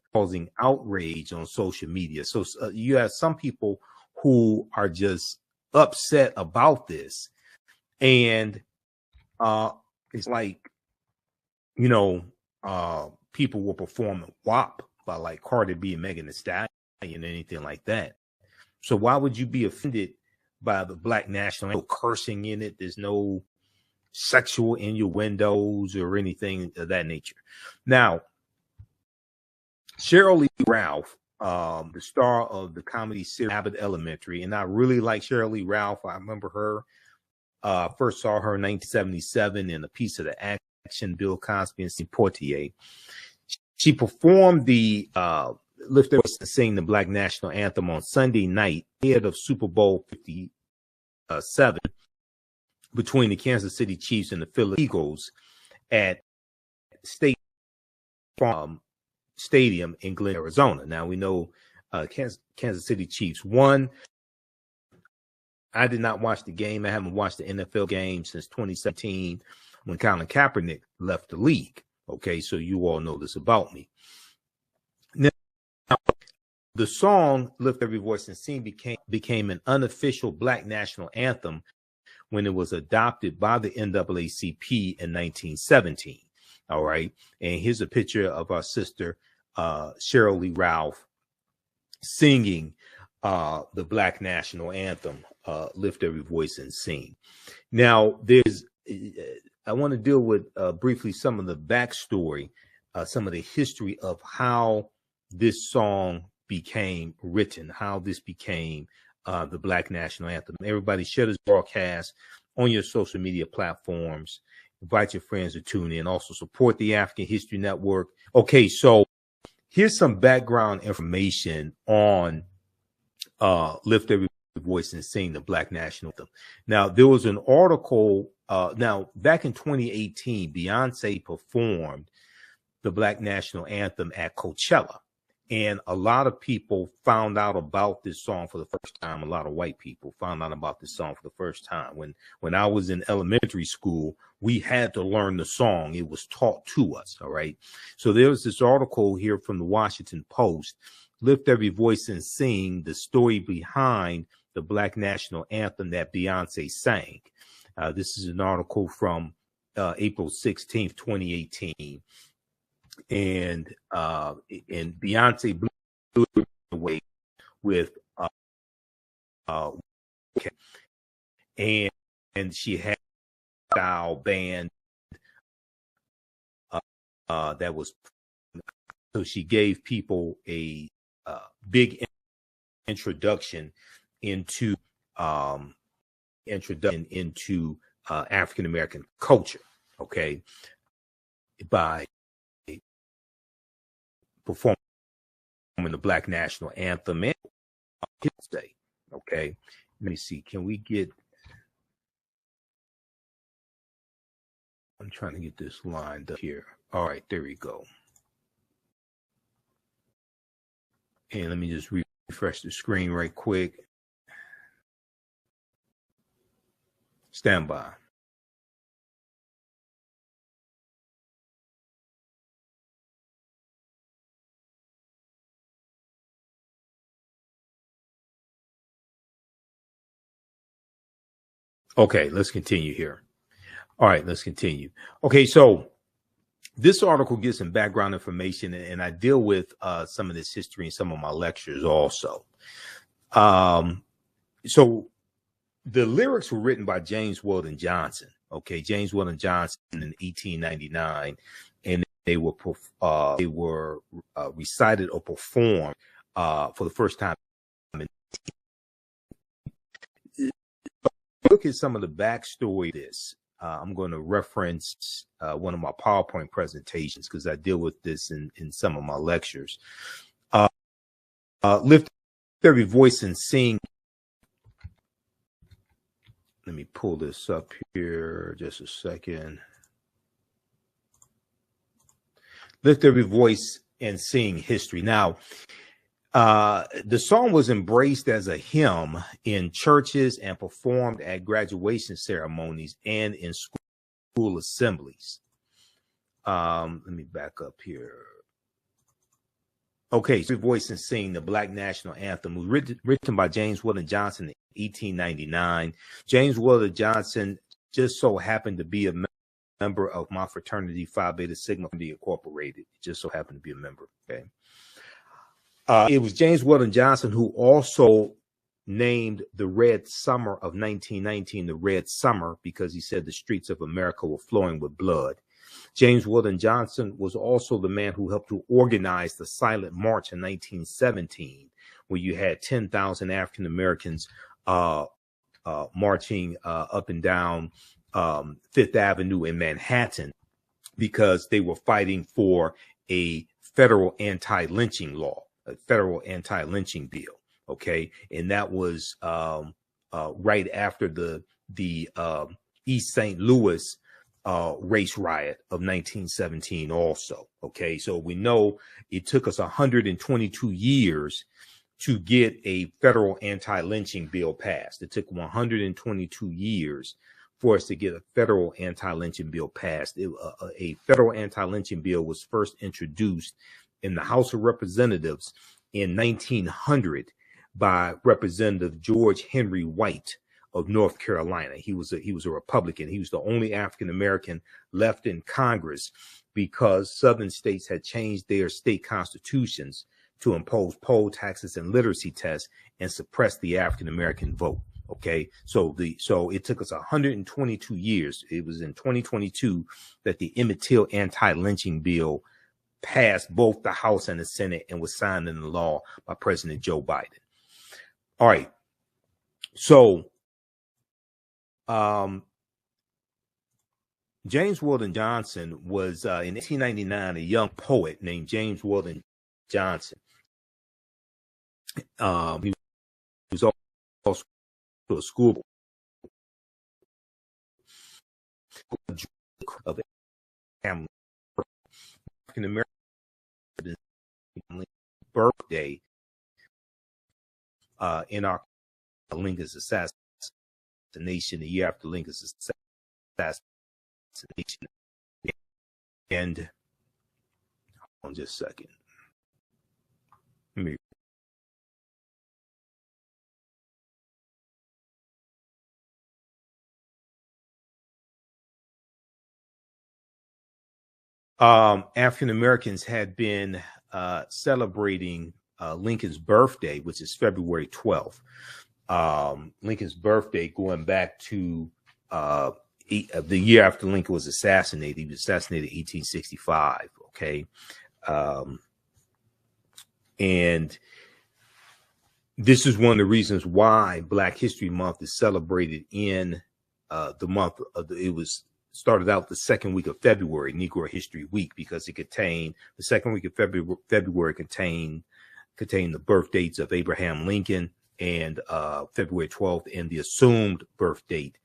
So you have some people who are just upset about this. And it's like, you know, people were performing WAP by like Cardi B and Megan Thee Stallion and anything like that. So why would you be offended by the Black National Anthem? No cursing in it. There's no sexual innuendos or anything of that nature. Now, Sheryl Ralph, the star of the comedy series Abbott Elementary, and I really like Sheryl Ralph. I remember her, first saw her in 1977 in A Piece of the Action, Bill Cosby and Steve Portier. She performed the Lift Every Voice and Sing the Black National Anthem on Sunday night ahead of Super Bowl 57 between the Kansas City Chiefs and the Philadelphia Eagles at State Farm Stadium in Glen, Arizona. Now we know Kansas City Chiefs won. I did not watch the game. I haven't watched the NFL game since 2017 when Colin Kapernick left the league. Okay, so you all know this about me. Now, the song Lift Every Voice and Sing became an unofficial Black national anthem when it was adopted by the NAACP in 1917. All right. And here's a picture of our sister, Sheryl Lee Ralph, singing the Black National Anthem, Lift Every Voice and Sing. Now, I want to deal with briefly some of the backstory, some of the history of how this song became written, how this became the Black National Anthem. Everybody share this broadcast on your social media platforms. Invite your friends to tune in. Also support the African History Network. Okay, so here's some background information on Lift Every Voice and Sing, the Black National Anthem. Now, there was an article, now back in 2018, Beyonce performed the Black National Anthem at Coachella. And a lot of people found out about this song for the first time. A lot of white people found out about this song for the first time. When I was in elementary school, we had to learn the song. It was taught to us. All right. So there was this article here from the Washington Post, Lift Every Voice and Sing, the story behind the Black National Anthem that Beyonce sang. This is an article from April 16th, 2018. And Beyonce blew it away with and she had a style band that was, so she gave people a big introduction into African American culture, okay, by performing the Black National Anthem and Kids Day. Okay, let me see. Can we get? I'm trying to get this lined up here. All right, there we go. And let me just refresh the screen right quick. Stand by. Okay, let's continue here. All right, let's continue. Okay, so this article gives some background information, and I deal with some of this history in some of my lectures also. So the lyrics were written by James Weldon Johnson. Okay, James Weldon Johnson in 1899, and they were recited or performed for the first time. Look at some of the backstory of this. I'm going to reference one of my PowerPoint presentations because I deal with this in some of my lectures. Lift Every Voice and Sing. Let me pull this up here just a second. Lift Every Voice and Sing History. Now, the song was embraced as a hymn in churches and performed at graduation ceremonies and in school assemblies. Let me back up here. Okay, so Voice and Sing, the Black National Anthem, was written by James Weldon Johnson in 1899. James Weldon Johnson just so happened to be a member of my fraternity, Phi Beta Sigma Incorporated. Just so happened to be a member. Okay. It was James Weldon Johnson who also named the Red Summer of 1919 the Red Summer because he said the streets of America were flowing with blood. James Weldon Johnson was also the man who helped to organize the Silent March in 1917, where you had 10,000 African Americans marching up and down Fifth Avenue in Manhattan because they were fighting for a federal anti-lynching law, a federal anti-lynching bill. Okay. And that was right after the East St. Louis race riot of 1917 also. Okay. So we know it took us 122 years to get a federal anti-lynching bill passed. It took 122 years for us to get a federal anti-lynching bill passed. A federal anti-lynching bill was first introduced in the House of Representatives in 1900 by Representative George Henry White of North Carolina. He was a Republican. He was the only African American left in Congress because Southern states had changed their state constitutions to impose poll taxes and literacy tests and suppress the African American vote. Okay, so it took us 122 years. It was in 2022 that the Imhotep anti-lynching bill passed both the House and the Senate and was signed into law by President Joe Biden. All right, so James Weldon Johnson was in 1899 a young poet named James Weldon Johnson. He was also a school of African American birthday in our Lincoln's assassination, the year after Lincoln's assassination. And hold on just a second. Let me African Americans had been celebrating Lincoln's birthday, which is February 12th. Lincoln's birthday going back to the year after Lincoln was assassinated. He was assassinated in 1865. Okay. And this is one of the reasons why Black History Month is celebrated in the month of it was started out the second week of February, Negro History Week, because it contained the second week of February contained the birth dates of Abraham Lincoln and February 12th, and the assumed birth date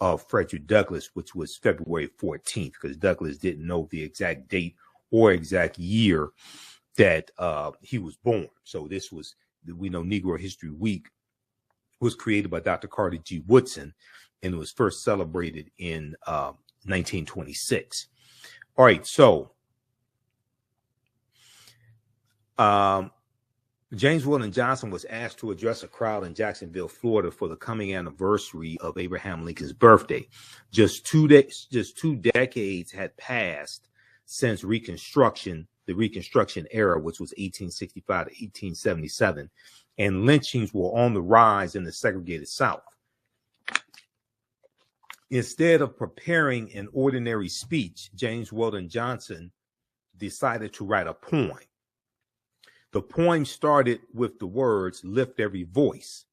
of Frederick Douglass, which was February 14th, because Douglass didn't know the exact date or exact year that he was born. So this was, we know Negro History Week was created by Dr. Carter G. Woodson, and it was first celebrated in 1926. All right, so James Weldon Johnson was asked to address a crowd in Jacksonville, Florida, for the coming anniversary of Abraham Lincoln's birthday. Just two decades had passed since the Reconstruction era, which was 1865 to 1877, and lynchings were on the rise in the segregated South. Instead of preparing an ordinary speech, James Weldon Johnson decided to write a poem. The poem started with the words, "Lift every voice,"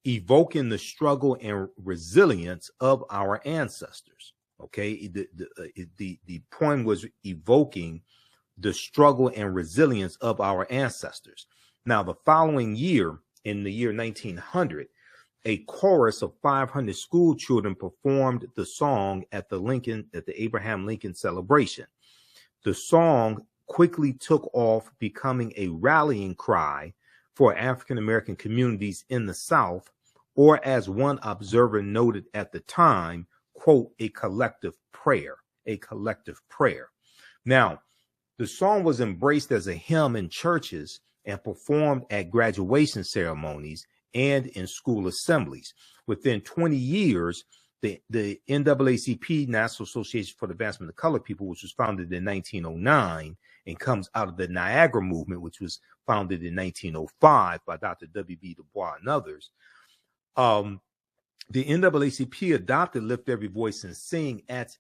evoking the struggle and resilience of our ancestors. Okay, the poem was evoking the struggle and resilience of our ancestors. Now, the following year, in the year 1900, a chorus of 500 school children performed the song at the Abraham Lincoln celebration. The song quickly took off, becoming a rallying cry for African American communities in the South, or as one observer noted at the time, quote, a collective prayer. Now, the song was embraced as a hymn in churches and performed at graduation ceremonies and in school assemblies. Within 20 years, the NAACP, National Association for the Advancement of Colored People, which was founded in 1909 and comes out of the Niagara Movement, which was founded in 1905 by Dr. W.B. Du Bois and others. The NAACP adopted "Lift Every Voice and Sing" as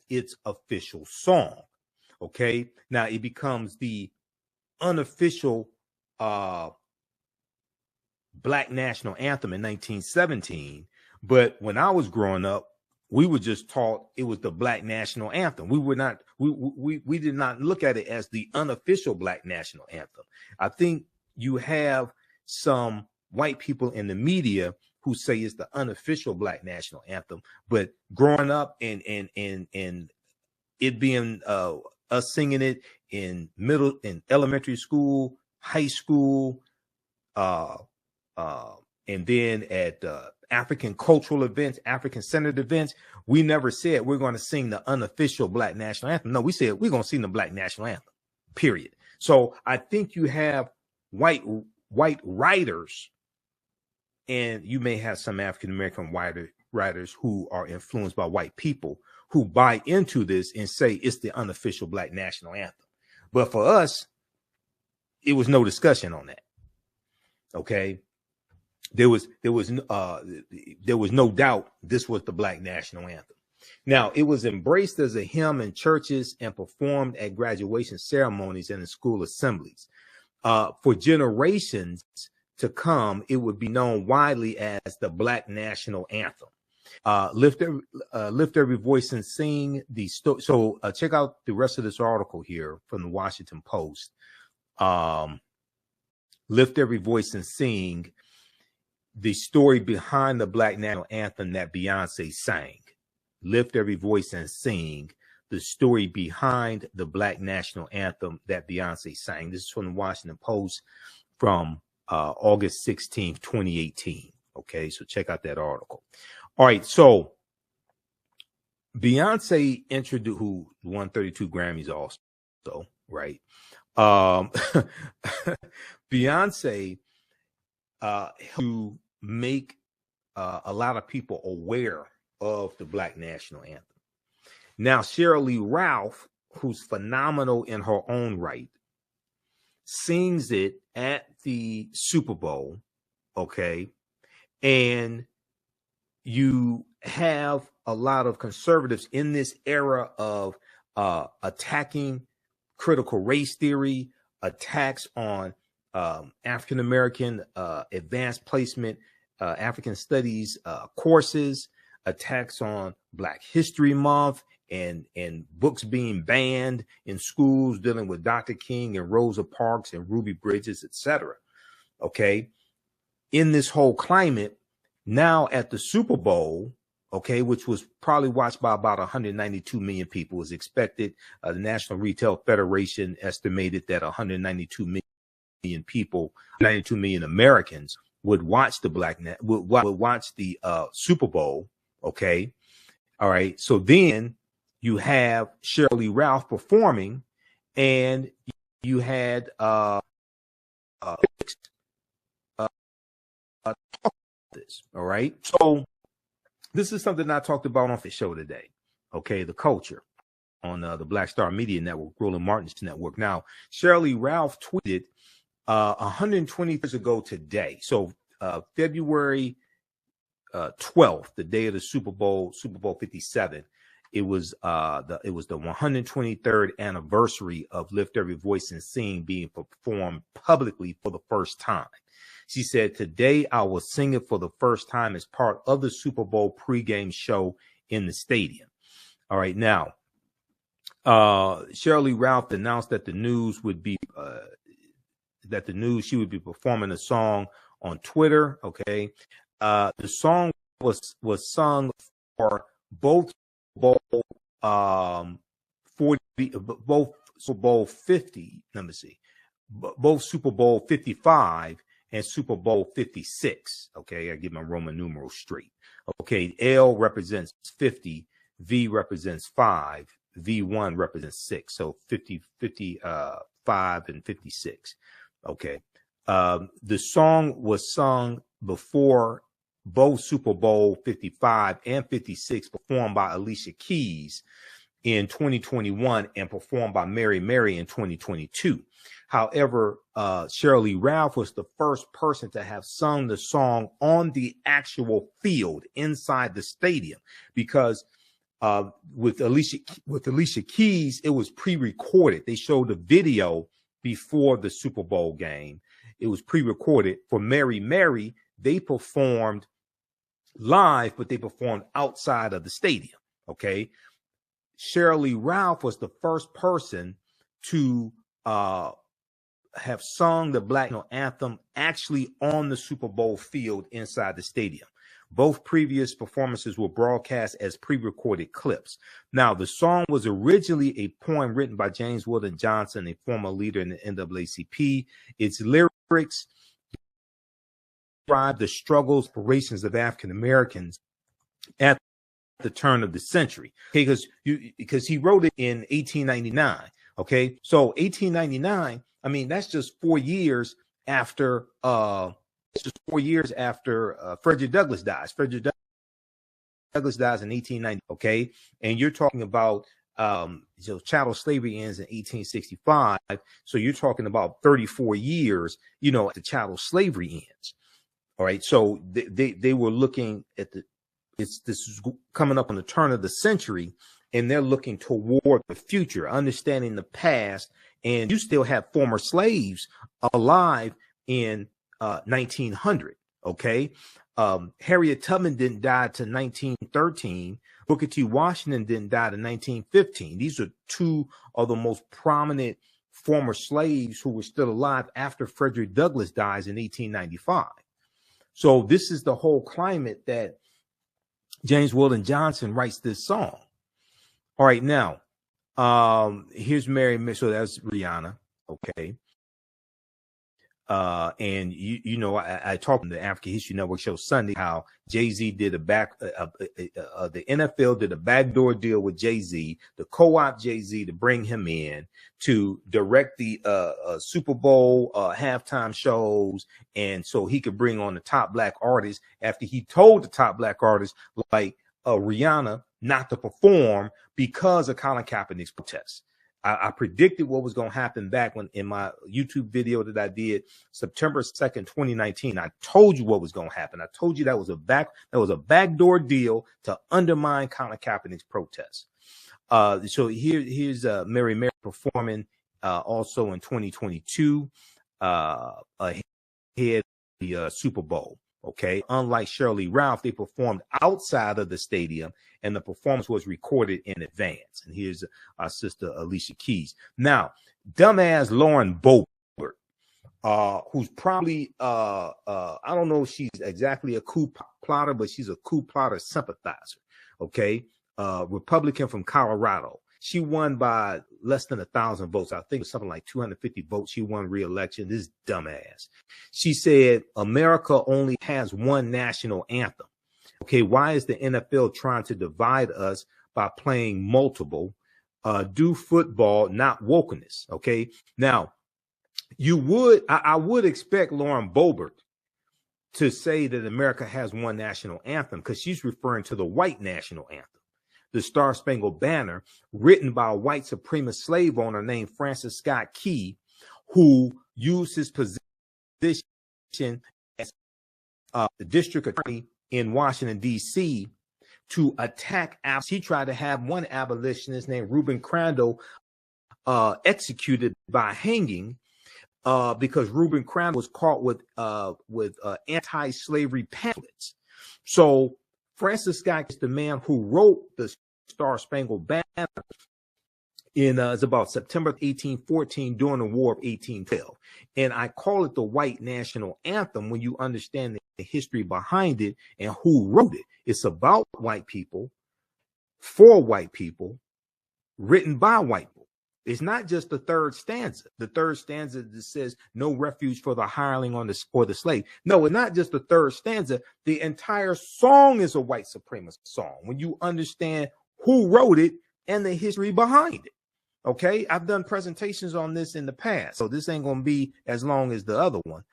its official song. Okay, now it becomes the unofficial Black national anthem in 1917. But when I was growing up, we were just taught it was the Black national anthem. We did not look at it as the unofficial Black national anthem. I think you have some white people in the media who say it's the unofficial Black national anthem, but growing up and it being us singing it in elementary school, high school, and then at African cultural events, African centered events, we never said we're going to sing the unofficial Black national anthem. No, we said we're going to sing the Black national anthem, period. So I think you have white writers and you may have some African-American writers who are influenced by white people who buy into this and say it's the unofficial Black national anthem. But for us, it was no discussion on that. Okay. There was no doubt this was the Black national anthem. Now, it was embraced as a hymn in churches and performed at graduation ceremonies and in school assemblies. For generations to come, it would be known widely as the Black national anthem. Lift every voice and sing the story. So check out the rest of this article here from the Washington Post. Lift every voice and sing the story behind the Black national anthem that Beyonce sang. Lift every voice and sing the story behind the Black national anthem that Beyonce sang. This is from the Washington Post from August 16th, 2018. Okay, so check out that article. All right, so Beyonce introduced, who won 32 Grammys also, right? Beyonce to make a lot of people aware of the Black national anthem. Now, Sheryl Ralph, who's phenomenal in her own right, sings it at the Super Bowl, okay? And you have a lot of conservatives in this era of attacking critical race theory, attacks on African-American advanced placement, African studies courses, attacks on Black History Month, and books being banned in schools dealing with Dr. King and Rosa Parks and Ruby Bridges, etc. Okay. In this whole climate, now at the Super Bowl, okay, which was probably watched by about 192 million people, was expected. The National Retail Federation estimated that 192 million people, 92 million Americans would watch the would watch the Super Bowl. Okay. All right. So then you have Sheryl Ralph performing, and you had this. All right. So this is something I talked about on the show today. Okay. The culture on the Black Star Media Network, Roland Martin's network. Now, Sheryl Ralph tweeted 120 years ago today. So February 12th, the day of the Super Bowl, Super Bowl 57. It was the 123rd anniversary of Lift Every Voice and Sing being performed publicly for the first time. She said, "Today I will sing it for the first time as part of the Super Bowl pregame show in the stadium." All right, now Sheryl Ralph announced that she would be performing a song on Twitter. Okay, the song was sung for both both Super Bowl 50. Let me see, both Super Bowl 55 and Super Bowl 56. Okay, I get my Roman numerals straight. Okay, L represents 50, V represents 5, V1 represents 6. So 50, 55, and 56. Okay. The song was sung before both Super Bowl 55 and 56, performed by Alicia Keys in 2021 and performed by Mary Mary in 2022. However, Sheryl Ralph was the first person to have sung the song on the actual field inside the stadium, because with Alicia Keys, it was pre-recorded. They showed the video before the Super Bowl game. It was pre-recorded. For Mary Mary, they performed live, but they performed outside of the stadium. Okay. Sheryl Ralph was the first person to have sung the Black national anthem actually on the Super Bowl field inside the stadium. Both previous performances were broadcast as pre-recorded clips. Now, the song was originally a poem written by James Weldon Johnson, a former leader in the NAACP. Its lyrics describe the struggles, aspirations of African Americans at the turn of the century. Okay, because he wrote it in 1899. Okay, so 1899. I mean, that's just 4 years after just 4 years after Frederick Douglass dies. Frederick Douglass dies in 1890. Okay, and you're talking about so chattel slavery ends in 1865. So you're talking about 34 years, you know, the chattel slavery ends. All right. So they were looking at this is coming up on the turn of the century, and they're looking toward the future, understanding the past. And you still have former slaves alive in 1900. Okay. Harriet Tubman didn't die till 1913. Booker T. Washington didn't die till 1915. These are two of the most prominent former slaves who were still alive after Frederick Douglass dies in 1895. So this is the whole climate that James Weldon Johnson writes this song. All right, now, here's Mary. So that's Rihanna. Okay. And you know, I talked on the African History Network show Sunday how Jay-Z did the NFL did a backdoor deal with Jay-Z, the co-op Jay-Z to bring him in to direct the Super Bowl halftime shows, and so he could bring on the top black artists after he told the top black artists like Rihanna not to perform because of Colin Kaepernick's protests. I predicted what was going to happen back when in my YouTube video that I did September 2nd, 2019. I told you what was going to happen. I told you that was a backdoor deal to undermine Colin Kaepernick's protests. So here's Mary performing also in 2022 ahead of the Super Bowl. Okay, unlike Sheryl Ralph, they performed outside of the stadium, and the performance was recorded in advance. And here's our sister Alicia Keys. Now, dumbass Lauren Boebert, who's probably I don't know if she's exactly a coup plotter, but she's a coup plotter sympathizer. Okay, Republican from Colorado. She won by less than 1,000 votes. I think it was something like 250 votes. She won re-election. This dumbass. She said America only has one national anthem. Okay, why is the NFL trying to divide us by playing multiple? Do football, not wokeness. Okay, now I would expect Lauren Boebert to say that America has one national anthem because she's referring to the white national anthem. The Star Spangled Banner, written by a white supremacist slave owner named Francis Scott Key, who used his position as the district attorney in Washington, D.C. to attack. He tried to have one abolitionist named Reuben Crandall executed by hanging because Reuben Crandall was caught with anti-slavery pamphlets. So Francis Scott is the man who wrote the Star Spangled Banner in it's about September 1814 during the War of 1812. And I call it the white national anthem when you understand the history behind it and who wrote it. It's about white people, for white people, written by white people. It's not just the third stanza. The third stanza that says no refuge for the hireling or the slave. No, it's not just the third stanza. The entire song is a white supremacist song when you understand who wrote it and the history behind it. Okay, I've done presentations on this in the past, so this ain't gonna be as long as the other ones.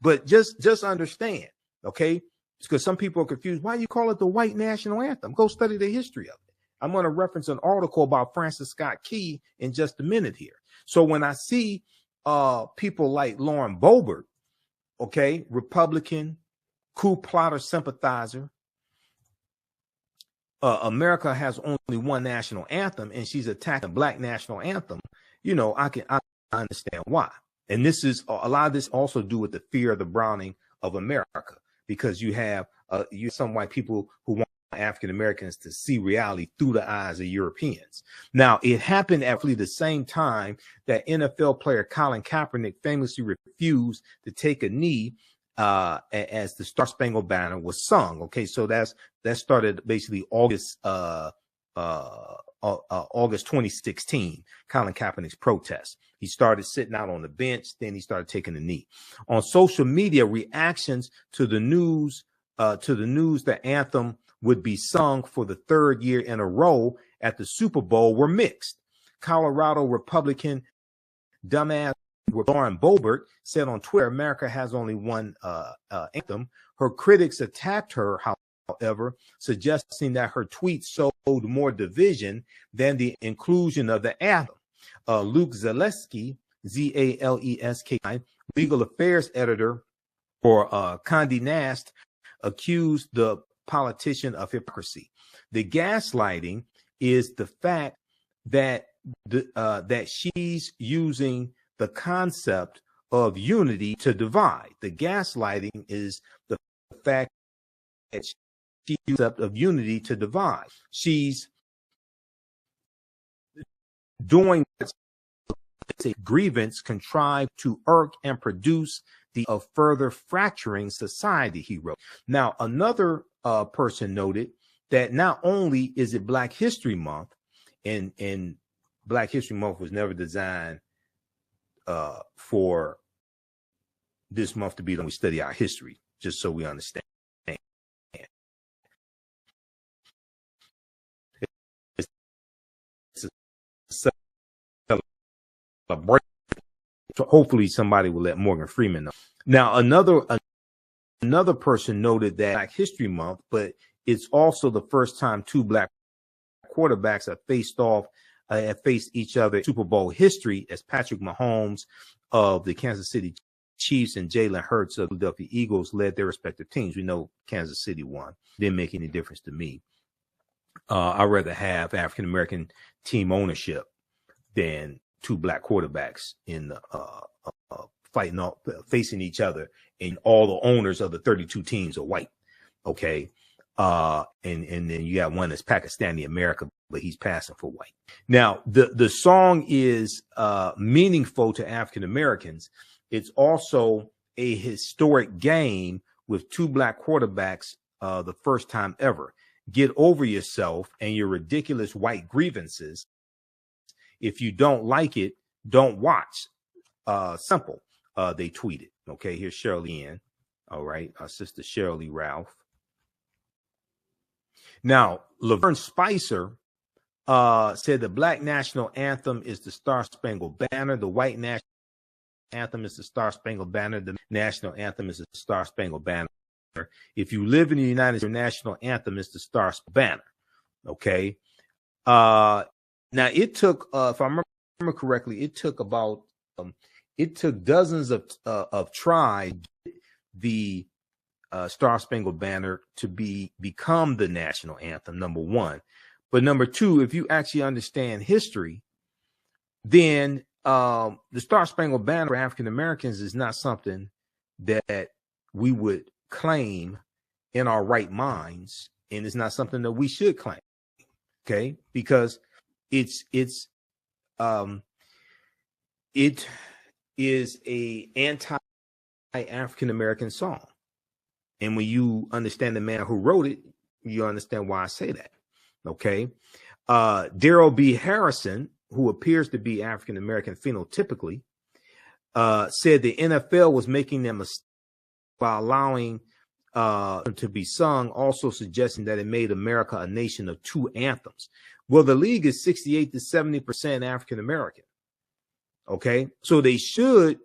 But just understand, okay? Because some people are confused. Why you call it the white national anthem? Go study the history of it. I'm going to reference an article about Francis Scott Key in just a minute here. So when I see people like Lauren Boebert, okay, Republican, coup plotter sympathizer, America has only one national anthem, and she's attacking Black national anthem. You know, I understand why. And this is a lot of this also do with the fear of the browning of America, because you have some white people who want African Americans to see reality through the eyes of Europeans. Now, it happened at the same time that NFL player Colin Kaepernick famously refused to take a knee as the Star Spangled Banner was sung. Okay, so that started basically August 2016, Colin Kaepernick's protest. He started sitting out on the bench, then he started taking a knee. On social media, reactions to the news that Anthem would be sung for the third year in a row at the Super Bowl were mixed. Colorado Republican dumbass where Lauren Boebert said on Twitter, America has only one anthem. Her critics attacked her, however, suggesting that her tweet sowed more division than the inclusion of the anthem. Luke Zaleski, Zaleski, legal affairs editor for Condé Nast, accused the politician of hypocrisy. The gaslighting is the fact that that she's using the concept of unity to divide. The gaslighting is the fact that she's using the concept of unity to divide. She's doing a grievance contrived to irk and produce the of further fracturing society, he wrote. Now, another person noted that not only is it Black History Month, and Black History Month was never designed for this month to be when we study our history, just so we understand. So hopefully somebody will let Morgan Freeman know. Now, another person noted that Black History Month, but it's also the first time two Black quarterbacks have faced each other in Super Bowl history, as Patrick Mahomes of the Kansas City Chiefs and Jalen Hurts of the Philadelphia Eagles led their respective teams. We know Kansas City won. Didn't make any difference to me. I'd rather have African-American team ownership than two Black quarterbacks in facing each other, and all the owners of the 32 teams are white. Okay. And then you got one that's Pakistani American, but he's passing for white. Now, the song is meaningful to African Americans. It's also a historic game with two Black quarterbacks, the first time ever. Get over yourself and your ridiculous white grievances. If you don't like it, don't watch. Simple. They tweeted. Okay, here's Shirley Ann. All right, our sister Shirley Ralph. Now, Laverne Spicer said the Black national anthem is the Star Spangled Banner. The white national anthem is the Star Spangled Banner. The national anthem is the Star Spangled Banner. If you live in the United States, your national anthem is the Star Spangled Banner. Okay. Now it took, if I remember correctly, it took about it took dozens of tries to get the Star Spangled Banner to become the national anthem, number one. But number two, if you actually understand history, then the Star Spangled Banner for African Americans is not something that we would claim in our right minds, and it's not something that we should claim. Okay, because it is a anti-African American song. And when you understand the man who wrote it, you understand why I say that. Okay. Daryl B. Harrison, who appears to be African American phenotypically, said the NFL was making them by allowing to be sung, also suggesting that it made America a nation of two anthems. Well, the league is 68 to 70% African American. Okay. So they should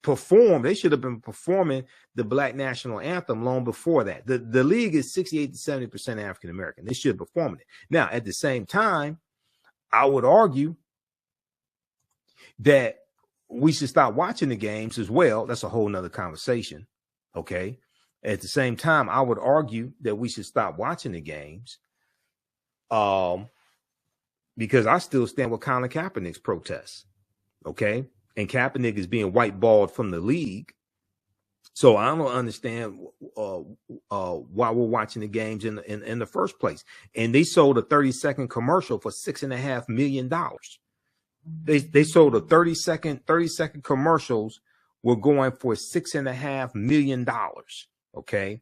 perform. They should have been performing the Black national anthem long before that. The league is 68 to 70% African American. They should perform it. Now, at the same time, I would argue that we should stop watching the games as well. That's a whole nother conversation. Okay. At the same time, I would argue that we should stop watching the games. Because I still stand with Colin Kaepernick's protests. Okay. And Kaepernick is being whiteballed from the league. So I don't understand why we're watching the games in the first place. And they sold a 30-second commercial for $6.5 million. They sold a 30-second commercials were going for $6.5 million. Okay.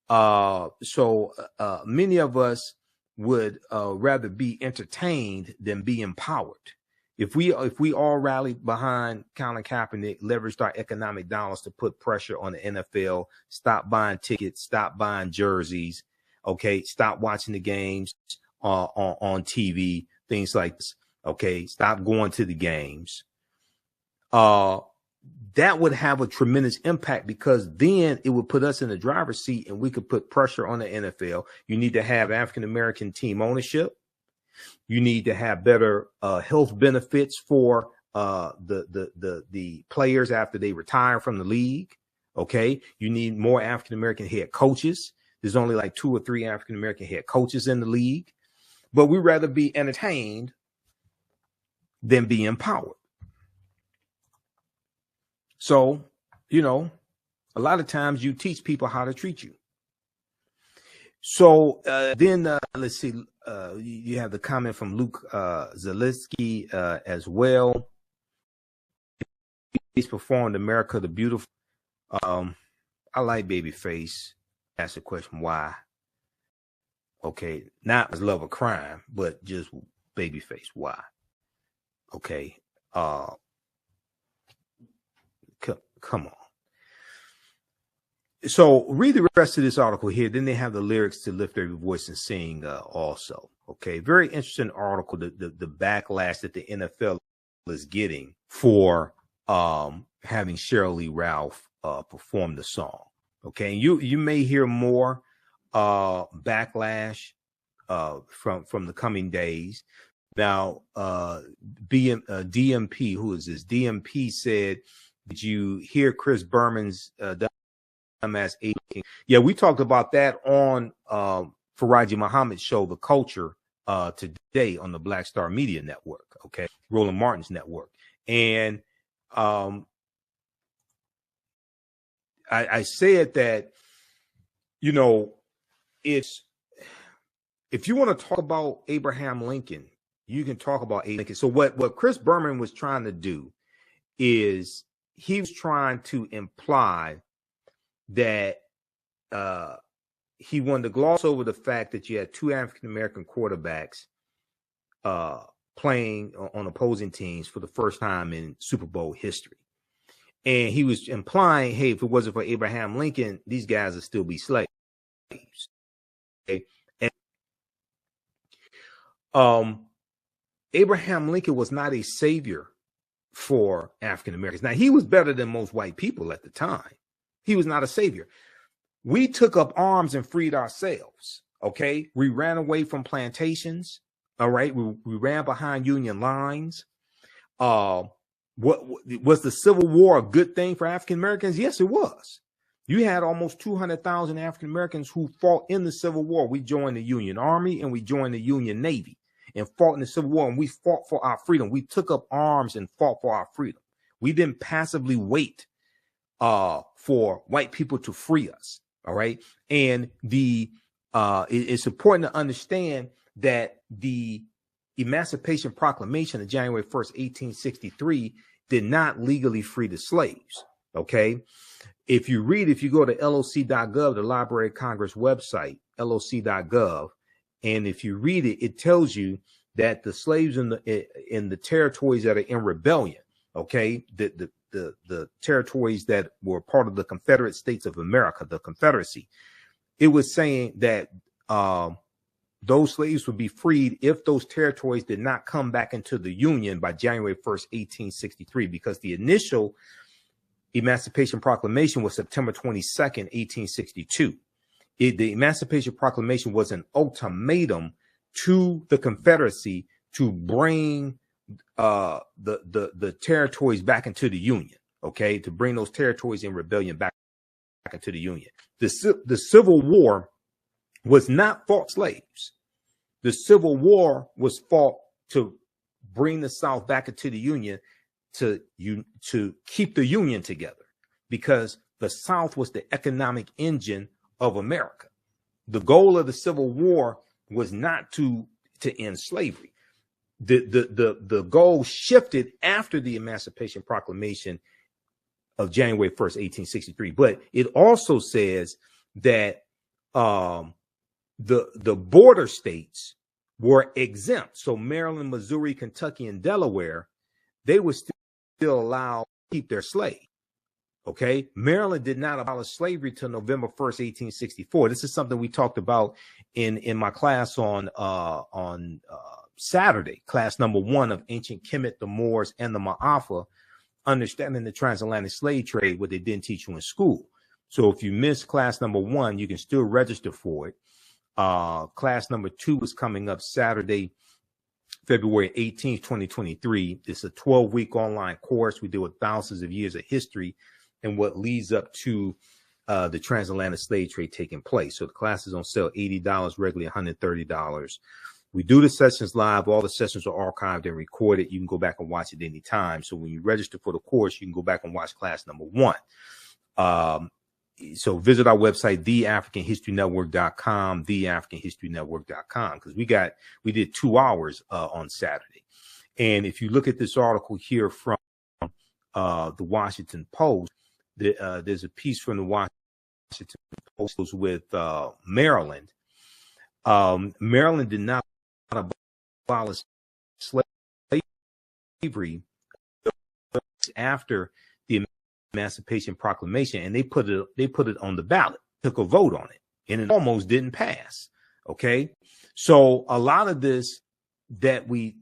So many of us would rather be entertained than be empowered. If we all rallied behind Colin Kaepernick, leveraged our economic dollars to put pressure on the NFL, stop buying tickets, stop buying jerseys, okay, stop watching the games on TV, things like this, okay, stop going to the games. that would have a tremendous impact, because then it would put us in the driver's seat and we could put pressure on the NFL. You need to have African-American team ownership. You need to have better health benefits for the players after they retire from the league. Okay. You need more African-American head coaches. There's only like 2 or 3 African-American head coaches in the league, but we'd rather be entertained than be empowered. So, you know, a lot of times you teach people how to treat you. So then let's see, you have the comment from Luke Zaleski as well. He's performed America the Beautiful. I like Babyface. Ask the question, why? Okay, not as love of crime, but just Babyface, why? Okay, come on. So read the rest of this article here. Then they have the lyrics to Lift Every Voice and Sing also. Okay, very interesting article. The backlash that the NFL is getting for having Sheryl Lee Ralph perform the song. Okay, you may hear more backlash from the coming days. Now, DMP, who is this? DMP said, did you hear Chris Berman's dumbass 18? Yeah, we talked about that on Farajii Muhammad's show, The Culture, today on the Black Star Media Network, okay, Roland Martin's network. And I said that, you know, if you want to talk about Abraham Lincoln, you can talk about Abraham Lincoln. So what Chris Berman was trying to do is he was trying to imply that he wanted to gloss over the fact that you had 2 African-American quarterbacks playing on opposing teams for the first time in Super Bowl history. And he was implying, hey, if it wasn't for Abraham Lincoln, these guys would still be slaves. Okay? And Abraham Lincoln was not a savior for African Americans. Now, he was better than most white people at the time. He was not a savior. We took up arms and freed ourselves. Okay. We ran away from plantations. All right. We ran behind Union lines. What was the Civil War a good thing for African Americans? Yes, it was. You had almost 200,000 African Americans who fought in the Civil War. We joined the Union Army and we joined the Union Navy and fought in the Civil War, and we fought for our freedom. We took up arms and fought for our freedom. We didn't passively wait for white people to free us. All right. And it's important to understand that the Emancipation Proclamation of January 1st, 1863 did not legally free the slaves. Okay. If you go to loc.gov, the Library of Congress website, loc.gov, and if you read it, it tells you that the slaves in the territories that are in rebellion, okay, the territories that were part of the Confederate States of America, the Confederacy, it was saying that those slaves would be freed if those territories did not come back into the Union by January 1st, 1863, because the initial Emancipation Proclamation was September 22nd, 1862. The Emancipation Proclamation was an ultimatum to the Confederacy to bring the territories back into the Union, okay, to bring those territories in rebellion back into the Union. The Civil War was not fought slaves. The Civil War was fought to bring the South back into the Union, to keep the Union together, because the South was the economic engine of America. The goal of the Civil War was not to end slavery. The goal shifted after the Emancipation Proclamation of January 1st, 1863. But it also says that the border states were exempt. So Maryland, Missouri, Kentucky, and Delaware, they were still allowed to keep their slaves. Okay, Maryland did not abolish slavery till November 1st, 1864. This is something we talked about in my class on Saturday, class number 1 of Ancient Kemet, the Moors, and the Ma'afa. understanding the transatlantic slave trade, what they didn't teach you in school. So if you missed class number 1, you can still register for it. Class number 2 is coming up Saturday, February 18th, 2023. It's a 12-week online course. We deal with thousands of years of history and what leads up to the transatlantic slave trade taking place. So the class is on sale, $80, regularly $130. We do the sessions live. All the sessions are archived and recorded. You can go back and watch it anytime. So when you register for the course, you can go back and watch class number 1. So visit our website, theafricanhistorynetwork.com, theafricanhistorynetwork.com, because we did 2 hours on Saturday. And if you look at this article here from the Washington Post, there's a piece from the Washington Post with Maryland. Maryland did not abolish slavery after the Emancipation Proclamation, and they put it on the ballot, took a vote on it, and it almost didn't pass. Okay, so a lot of this that we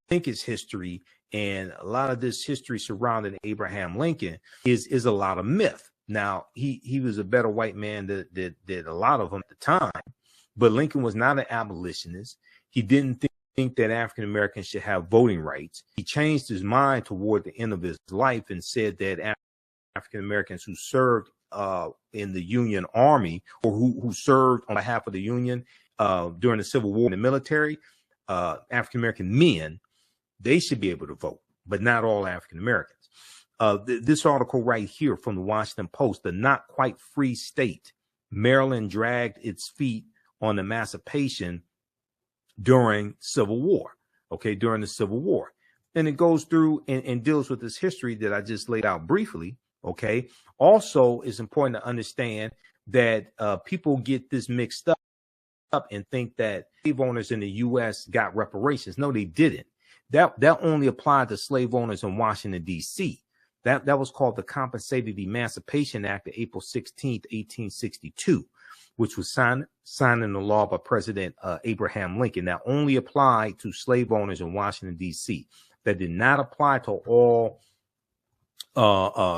think is history, and a lot of this history surrounding Abraham Lincoln is a lot of myth. Now he was a better white man than a lot of them at the time, but Lincoln was not an abolitionist. He didn't think that African Americans should have voting rights. He changed his mind toward the end of his life and said that African Americans who served in the Union Army, or who served on behalf of the Union during the Civil War in the military, African American men, they should be able to vote, but not all African Americans. This article right here from the Washington Post, the not quite free state, Maryland dragged its feet on emancipation during Civil War. Okay, during the Civil War. And it goes through and deals with this history that I just laid out briefly. Okay. Also, it's important to understand that people get this mixed up and think that slave owners in the U.S. got reparations. No, they didn't. That only applied to slave owners in Washington, D.C. That was called the Compensated Emancipation Act of April 16th, 1862, which was signed into law by President Abraham Lincoln. That only applied to slave owners in Washington, D.C. That did not apply to all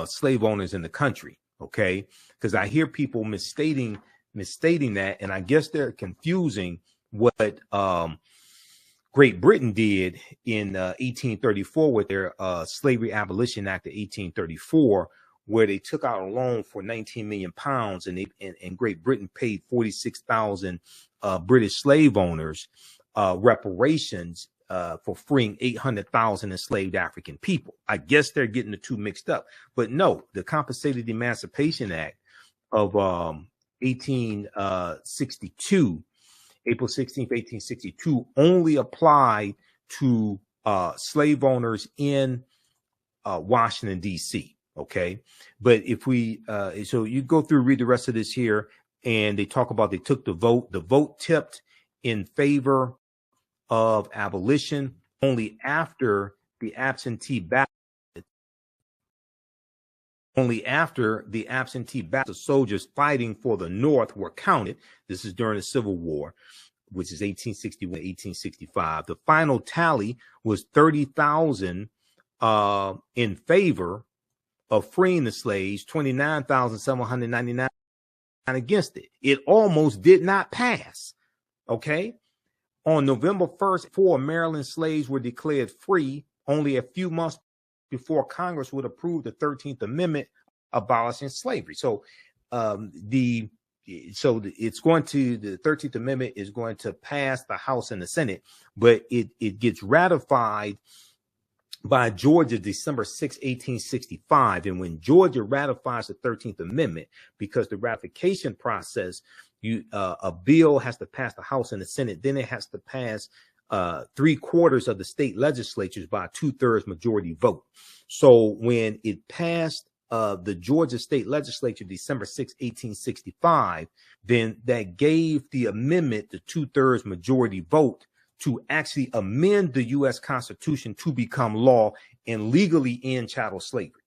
slave owners in the country. Okay, because I hear people misstating that, and I guess they're confusing what Great Britain did in 1834 with their Slavery Abolition Act of 1834, where they took out a loan for 19 million pounds, and Great Britain paid 46,000 British slave owners reparations for freeing 800,000 enslaved African people. I guess they're getting the two mixed up. But no, the Compensated Emancipation Act of 1862, April 16th, 1862, only applied to slave owners in Washington, D.C. Okay. But if we so you go through, read the rest of this here, and they talk about they took the vote tipped in favor of abolition only after the absentee ballot. Only after the absentee ballot of soldiers fighting for the North were counted. This is during the Civil War, which is 1861, 1865. The final tally was 30,000 in favor of freeing the slaves, 29,799 against it. It almost did not pass. Okay. On November 1st, 4 Maryland slaves were declared free only a few months before Congress would approve the 13th Amendment abolishing slavery. So the 13th Amendment is going to pass the House and the Senate, but it gets ratified by Georgia December 6, 1865. And when Georgia ratifies the 13th Amendment, because the ratification process, a bill has to pass the House and the Senate, then it has to pass 3/4 of the state legislatures by a 2/3 majority vote. So when it passed the Georgia state legislature December 6, 1865, then that gave the amendment the 2/3 majority vote to actually amend the U.S. Constitution to become law and legally end chattel slavery.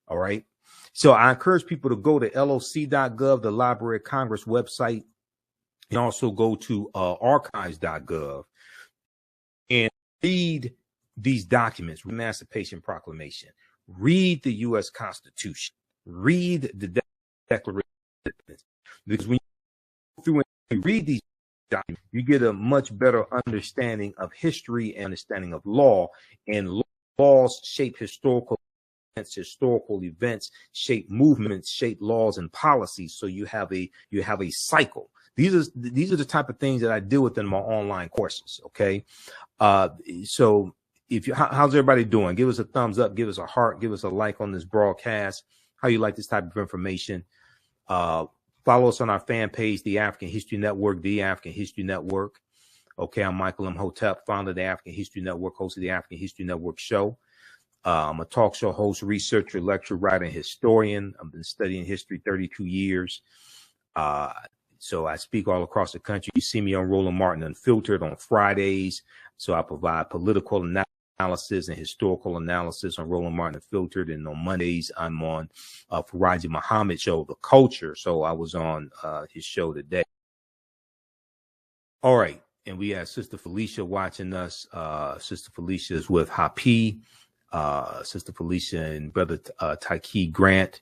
All right. So I encourage people to go to loc.gov, the Library of Congress website, and also go to archives.gov and read these documents, Emancipation Proclamation, read the U.S. Constitution, read the Declaration of Independence, because when you go through and read these documents, you get a much better understanding of history and understanding of law, and laws shape historical events shape movements, shape laws and policies. So you have a cycle. These are the type of things that I deal with in my online courses. Okay, so if you, how's everybody doing? Give us a thumbs up, give us a heart, give us a like on this broadcast. How you like this type of information? Follow us on our fan page, the African History Network, the African History Network. Okay, I'm Michael Imhotep, founder of the African History Network, host of the African History Network show. I'm a talk show host, researcher, lecturer, writer, and historian. I've been studying history 32 years. So I speak all across the country. You see me on Roland Martin Unfiltered on Fridays. So I provide political analysis and historical analysis on Roland Martin Unfiltered. And on Mondays, I'm on Farajii Muhammad show, The Culture. So I was on his show today. All right. And we have Sister Felicia watching us. Sister Felicia is with Hapi. Sister Felicia and Brother Taiki Grant,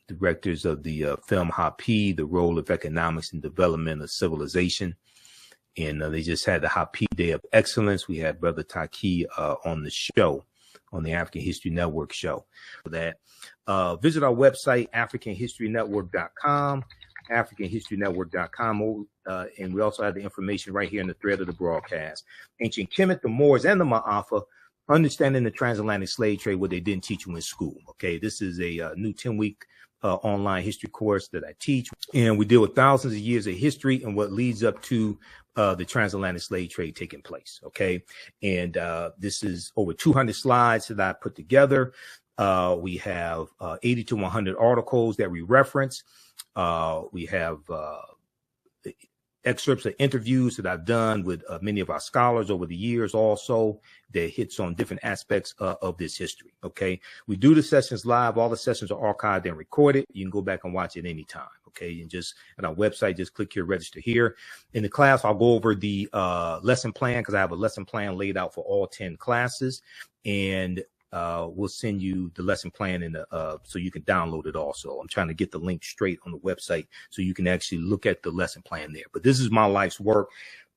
directors of the film Hapi, The Role of Economics and Development of Civilization. And they just had the Hapi Day of Excellence. We had Brother Taiki on the show, on the African History Network show. For that, visit our website, AfricanHistoryNetwork.com, AfricanHistoryNetwork.com. And we also have the information right here in the thread of the broadcast. Ancient Kemet, the Moors, and the Ma'afa. Understanding the transatlantic slave trade, what they didn't teach you in school. Okay, this is a new 10-week online history course that I teach, and we deal with thousands of years of history and what leads up to the transatlantic slave trade taking place. Okay, and this is over 200 slides that I put together. We have 80 to 100 articles that we reference. We have excerpts of interviews that I've done with many of our scholars over the years also that hits on different aspects of this history. Okay. We do the sessions live. All the sessions are archived and recorded. You can go back and watch it anytime. Okay. And just at our website, just click here, register here. In the class, I'll go over the lesson plan because I have a lesson plan laid out for all 10 classes. And we'll send you the lesson plan in the, so you can download it also. I'm trying to get the link straight on the website so you can actually look at the lesson plan there. But this is my life's work.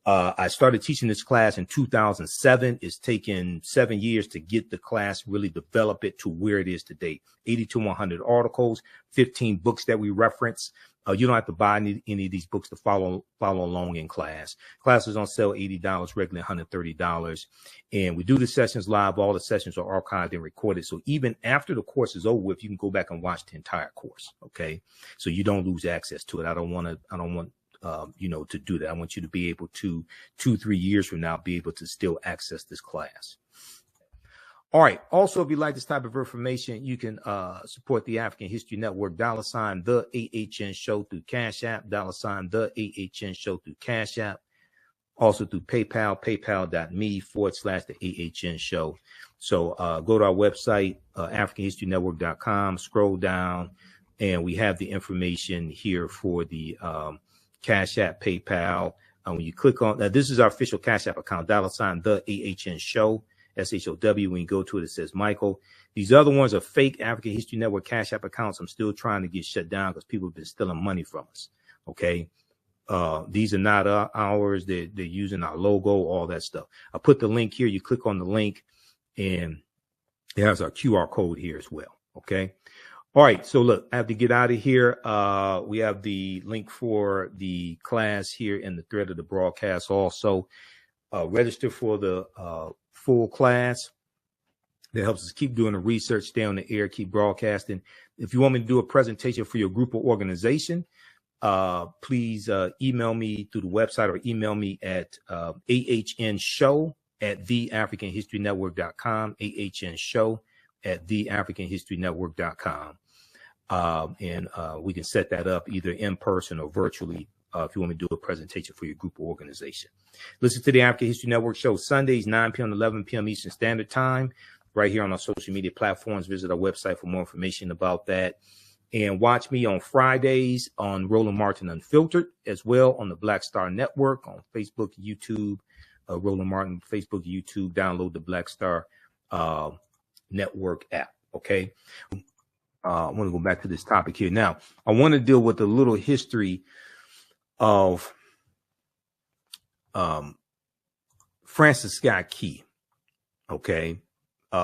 I started teaching this class in 2007. It's taken 7 years to get the class, really develop it to where it is today. 80 to 100 articles, 15 books that we reference. You don't have to buy any of these books to follow along in class. Classes on sale $80, regularly $130. And we do the sessions live. All the sessions are archived and recorded. So even after the course is over with, you can go back and watch the entire course. Okay. So you don't lose access to it. I don't want to do that. I want you to be able to 2-3 years from now, be able to still access this class. All right. Also, if you like this type of information, you can support the African History Network, $ the AHN show through Cash App, $ the AHN show through Cash App. Also through PayPal, paypal.me/the AHN show. So go to our website, AfricanHistoryNetwork.com, scroll down, and we have the information here for the Cash App, PayPal. When you click on that, this is our official Cash App account, $ the AHN show. SHOW. When you go to it, it says Michael. These other ones are fake African History Network Cash App accounts. I'm still trying to get shut down because people have been stealing money from us. Okay. These are not ours. They're using our logo, all that stuff. I put the link here. You click on the link and it has our QR code here as well. Okay. All right. So look, I have to get out of here. We have the link for the class here in the thread of the broadcast. Also, register for the full class. That helps us keep doing the research, stay on the air, keep broadcasting. If you want me to do a presentation for your group or organization, please email me through the website or email me at ahnshow@theafricanhistorynetwork.com, ahnshow@theafricanhistorynetwork.com. And we can set that up either in person or virtually if you want me to do a presentation for your group or organization. Listen to the African History Network show Sundays, 9 p.m. to 11 p.m. Eastern Standard Time, right here on our social media platforms. Visit our website for more information about that. And watch me on Fridays on Roland Martin Unfiltered, as well on the Black Star Network on Facebook, YouTube, Roland Martin, Facebook, YouTube. Download the Black Star Network app. Okay. I want to go back to this topic here. Now, I want to deal with a little history of Francis Scott Key. Okay.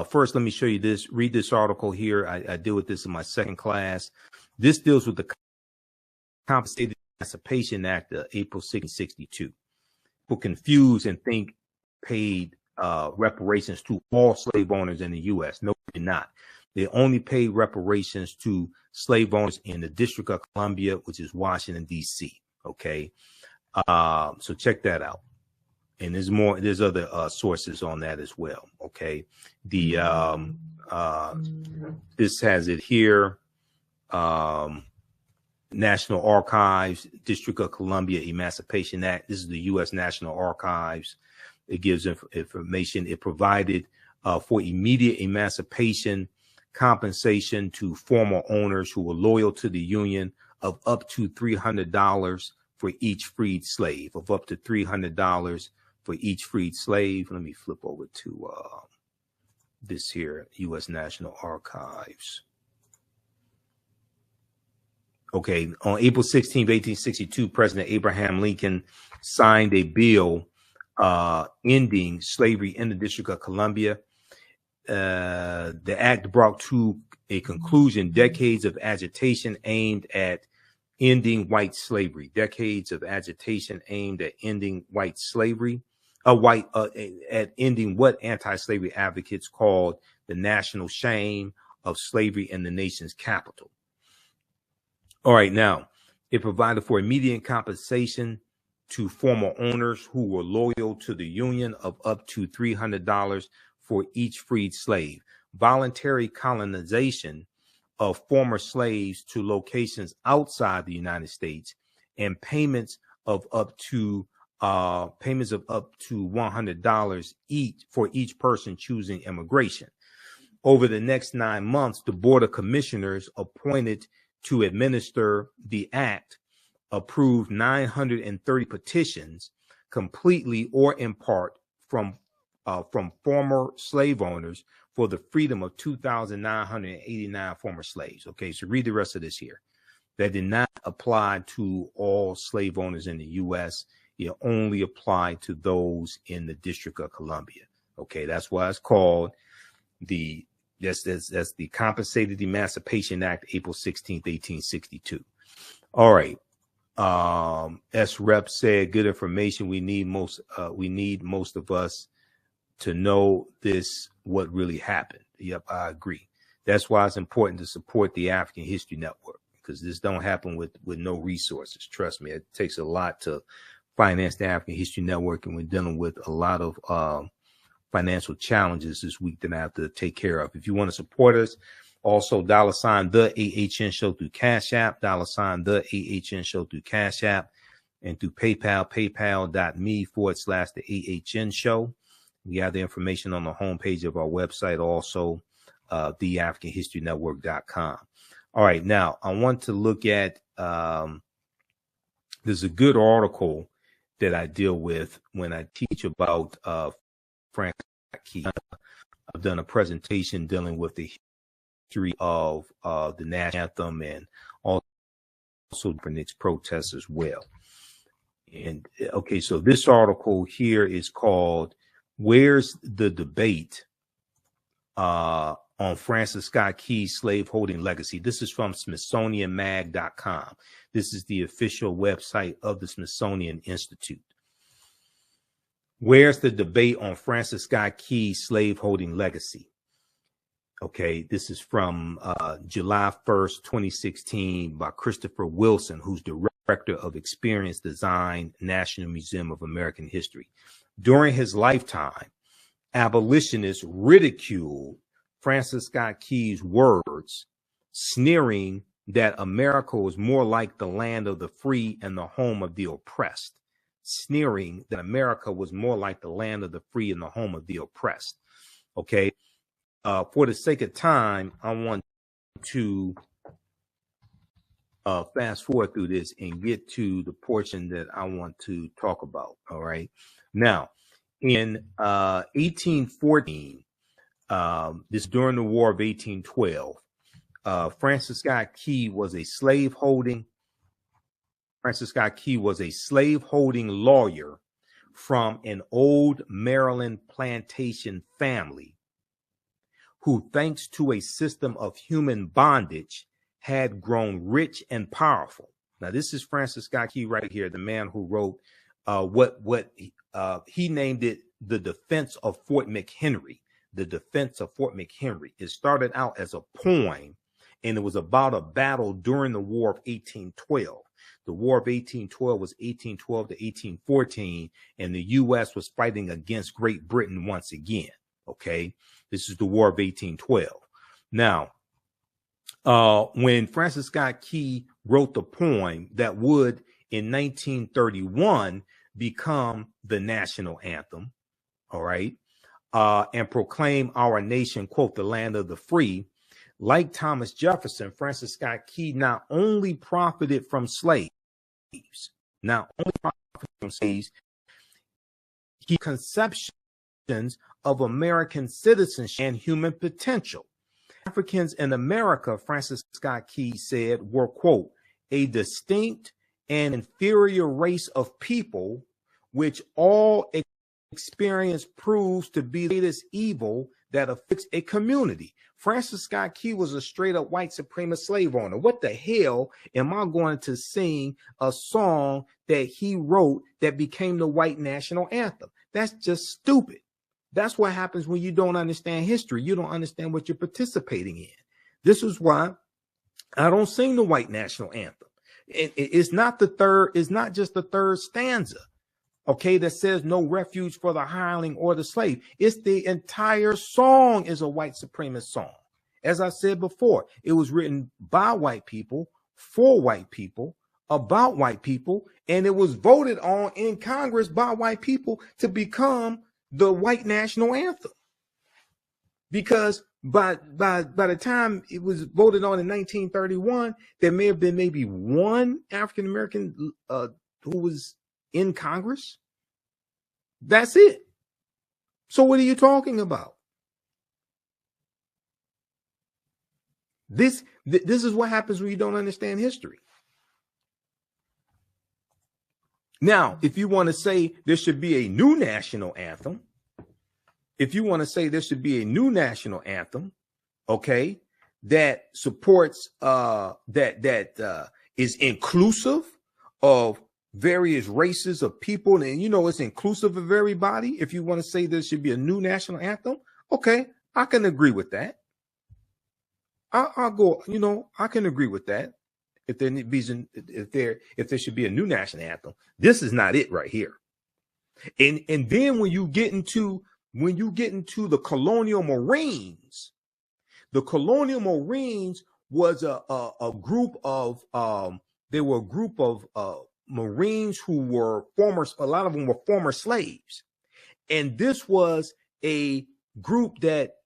First, let me show you this. Read this article here. I deal with this in my second class. This deals with the Compensated Emancipation Act of April 1662. People confuse and think paid reparations to all slave owners in the U.S. No, they did not. They only paid reparations to slave owners in the District of Columbia, which is Washington, D.C. Okay. So check that out. And there's other sources on that as well. Okay. This has it here. National Archives, District of Columbia Emancipation Act. This is the U.S. National Archives. It gives information. It provided for immediate emancipation, compensation to former owners who were loyal to the Union of up to $300 for each freed slave, of up to $300 for each freed slave. Let me flip over to this here, U.S. National Archives. Okay, on April 16, 1862, President Abraham Lincoln signed a bill ending slavery in the District of Columbia. The act brought to a conclusion decades of agitation aimed at ending white slavery. Decades of agitation aimed at ending white slavery. At ending what anti-slavery advocates called the national shame of slavery in the nation's capital. All right, now, it provided for immediate compensation to former owners who were loyal to the Union of up to $300 for each freed slave. Voluntary colonization of former slaves to locations outside the United States, and payments of up to $100 each for each person choosing immigration. Over the next 9 months, the Board of Commissioners appointed to administer the act approved 930 petitions, completely or in part from former slave owners, for the freedom of 2,989 former slaves. Okay, so read the rest of this here. That did not apply to all slave owners in the U.S. It only applied to those in the District of Columbia. Okay, that's why it's called that's the Compensated Emancipation Act, April 16th, 1862. All right. S. Rep said, good information. We need most of us to know what really happened. Yep, I agree. That's why it's important to support the African History Network, because this don't happen with no resources. Trust me, it takes a lot to finance the African History Network, and we're dealing with a lot of financial challenges this week that I have to take care of. If you want to support us, also $ the AHN Show through Cash App, $ the AHN Show through Cash App, and through PayPal, paypal.me/the AHN Show. We have the information on the homepage of our website, also theafricanhistorynetwork.com. All right, now I want to look at there's a good article that I deal with when I teach about Frank Key. I've done a presentation dealing with the history of the national anthem and also Kaepernick's protests as well. And okay, so this article here is called "Where's the Debate on Francis Scott Key's Slaveholding Legacy?" This is from SmithsonianMag.com. This is the official website of the Smithsonian Institute. Where's the debate on Francis Scott Key's slaveholding legacy? Okay, this is from July 1st, 2016 by Christopher Wilson, who's Director of Experience Design, National Museum of American History. During his lifetime, abolitionists ridiculed Francis Scott Key's words, sneering that America was more like the land of the free and the home of the oppressed. Sneering that America was more like the land of the free and the home of the oppressed. Okay. For the sake of time, I want to fast forward through this and get to the portion that I want to talk about. All right. Now, in 1814, This during the War of 1812. Francis Scott Key was a slave-holding lawyer from an old Maryland plantation family who, thanks to a system of human bondage, had grown rich and powerful. Now, this is Francis Scott Key right here, the man who wrote he named it The Defense of Fort McHenry. The Defense of Fort McHenry. It started out as a poem, and it was about a battle during the War of 1812. The War of 1812 was 1812 to 1814, and the U.S. was fighting against Great Britain once again. Okay, this is the War of 1812. Now, when Francis Scott Key wrote the poem that would, in 1931, become the national anthem, all right, and proclaim our nation, quote, the land of the free, like Thomas Jefferson, Francis Scott Key not only profited from slaves, he conceptions of American citizenship and human potential. Africans in America, Francis Scott Key said, were, quote, a distinct and inferior race of people, which all experience proves to be the greatest evil that afflicts a community. Francis Scott Key was a straight up white supremacist slave owner. What the hell am I going to sing a song that he wrote that became the white national anthem? That's just stupid. That's what happens when you don't understand history. You don't understand what you're participating in. This is why I don't sing the white national anthem. It's not just the third stanza, okay, that says no refuge for the hireling or the slave. It's the entire song is a white supremacist song. As I said before, it was written by white people, for white people, about white people, and it was voted on in Congress by white people to become the white national anthem. Because by the time it was voted on in 1931, there may have been maybe one African American who was in Congress. That's it. So what are you talking about? This is what happens when you don't understand history. Now, if you want to say there should be a new national anthem, okay, that supports that is inclusive of various races of people, and it's inclusive of everybody. If you want to say there should be a new national anthem, okay, I can agree with that. I'll go, I can agree with that. If there should be a new national anthem, this is not it right here. And then when you get into the Colonial Marines was a group of Marines who were a lot of them were former slaves. And this was a group that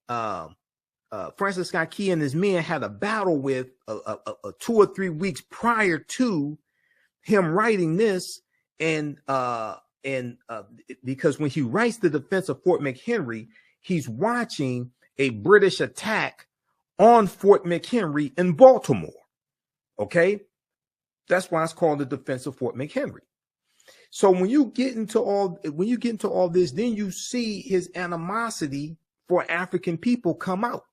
Francis Scott Key and his men had a battle with 2 or 3 weeks prior to him writing this. And because when he writes The Defense of Fort McHenry, he's watching a British attack on Fort McHenry in Baltimore. Okay. That's why it's called The Defense of Fort McHenry. So when you get into all this, then you see his animosity for African people come out.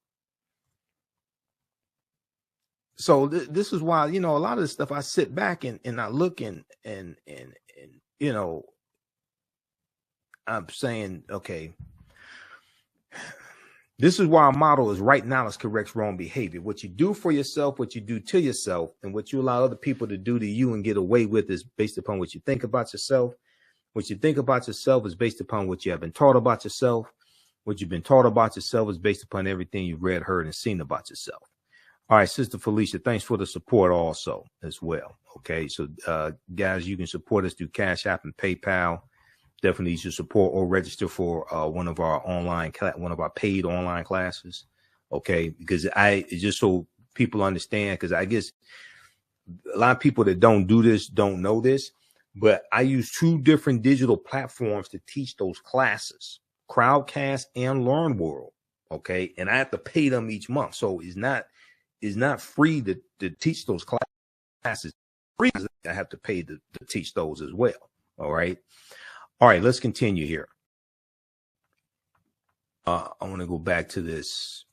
So this is why, a lot of this stuff I sit back and I look and I'm saying, okay, this is why our motto is right knowledge corrects wrong behavior. What you do for yourself, what you do to yourself, and what you allow other people to do to you and get away with is based upon what you think about yourself. What you think about yourself is based upon what you have been taught about yourself. What you've been taught about yourself is based upon everything you've read, heard, and seen about yourself. All right, Sister Felicia, thanks for the support also as well. Okay, so guys, you can support us through Cash App and PayPal. Definitely you should support or register for one of our paid online classes. Okay, because just so people understand, because I guess a lot of people that don't do this don't know this, but I use 2 different digital platforms to teach those classes, Crowdcast and LearnWorld. Okay. And I have to pay them each month. So it's not free to teach those classes. Free. I have to pay to teach those as well. All right. All right. Let's continue here. I want to go back to this.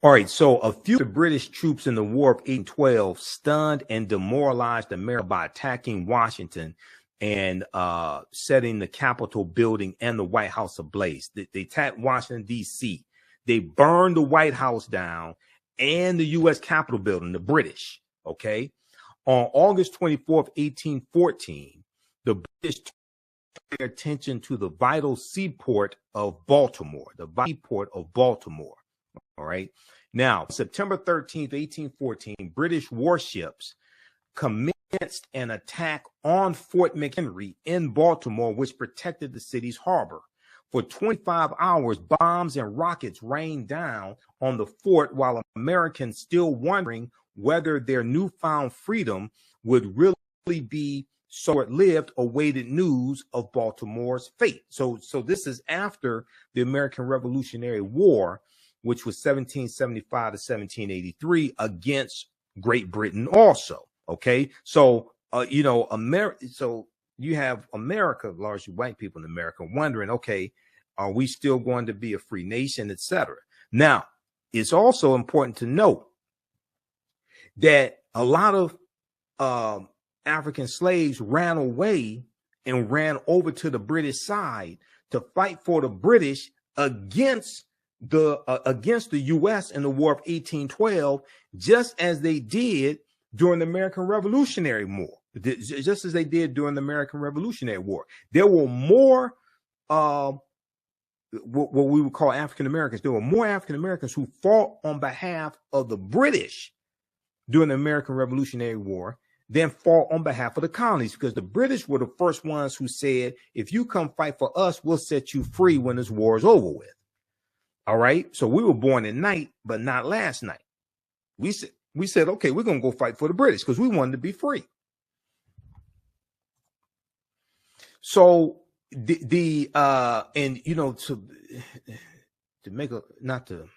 All right, so a few of the British troops in the War of 1812 stunned and demoralized America by attacking Washington and setting the Capitol building and the White House ablaze. They attacked Washington, D.C. They burned the White House down and the U.S. Capitol building, the British, okay? On August 24th, 1814, the British turned their attention to the vital seaport of Baltimore, all right? Now, September 13th, 1814, British warships commenced an attack on Fort McHenry in Baltimore, which protected the city's harbor. For 25 hours, bombs and rockets rained down on the fort while Americans, still wondering whether their newfound freedom would really be short-lived, awaited news of Baltimore's fate. So this is after the American Revolutionary War, which was 1775 to 1783 against Great Britain also. Okay. So, so you have America, largely white people in America, wondering, okay, are we still going to be a free nation, etc.? Now, it's also important to note that a lot of African slaves ran away and ran over to the British side to fight for the British against the U.S. in the War of 1812, just as they did during the American Revolutionary War. Just as they did during the American Revolutionary War, there were more what we would call African Americans. There were more African Americans who fought on behalf of the British during the American Revolutionary War than fought on behalf of the colonies, because the British were the first ones who said, if you come fight for us, we'll set you free when this war is over with. All right. So we were born at night, but not last night. We said, okay, we're going to go fight for the British because we wanted to be free. So and you know, to make a, not to,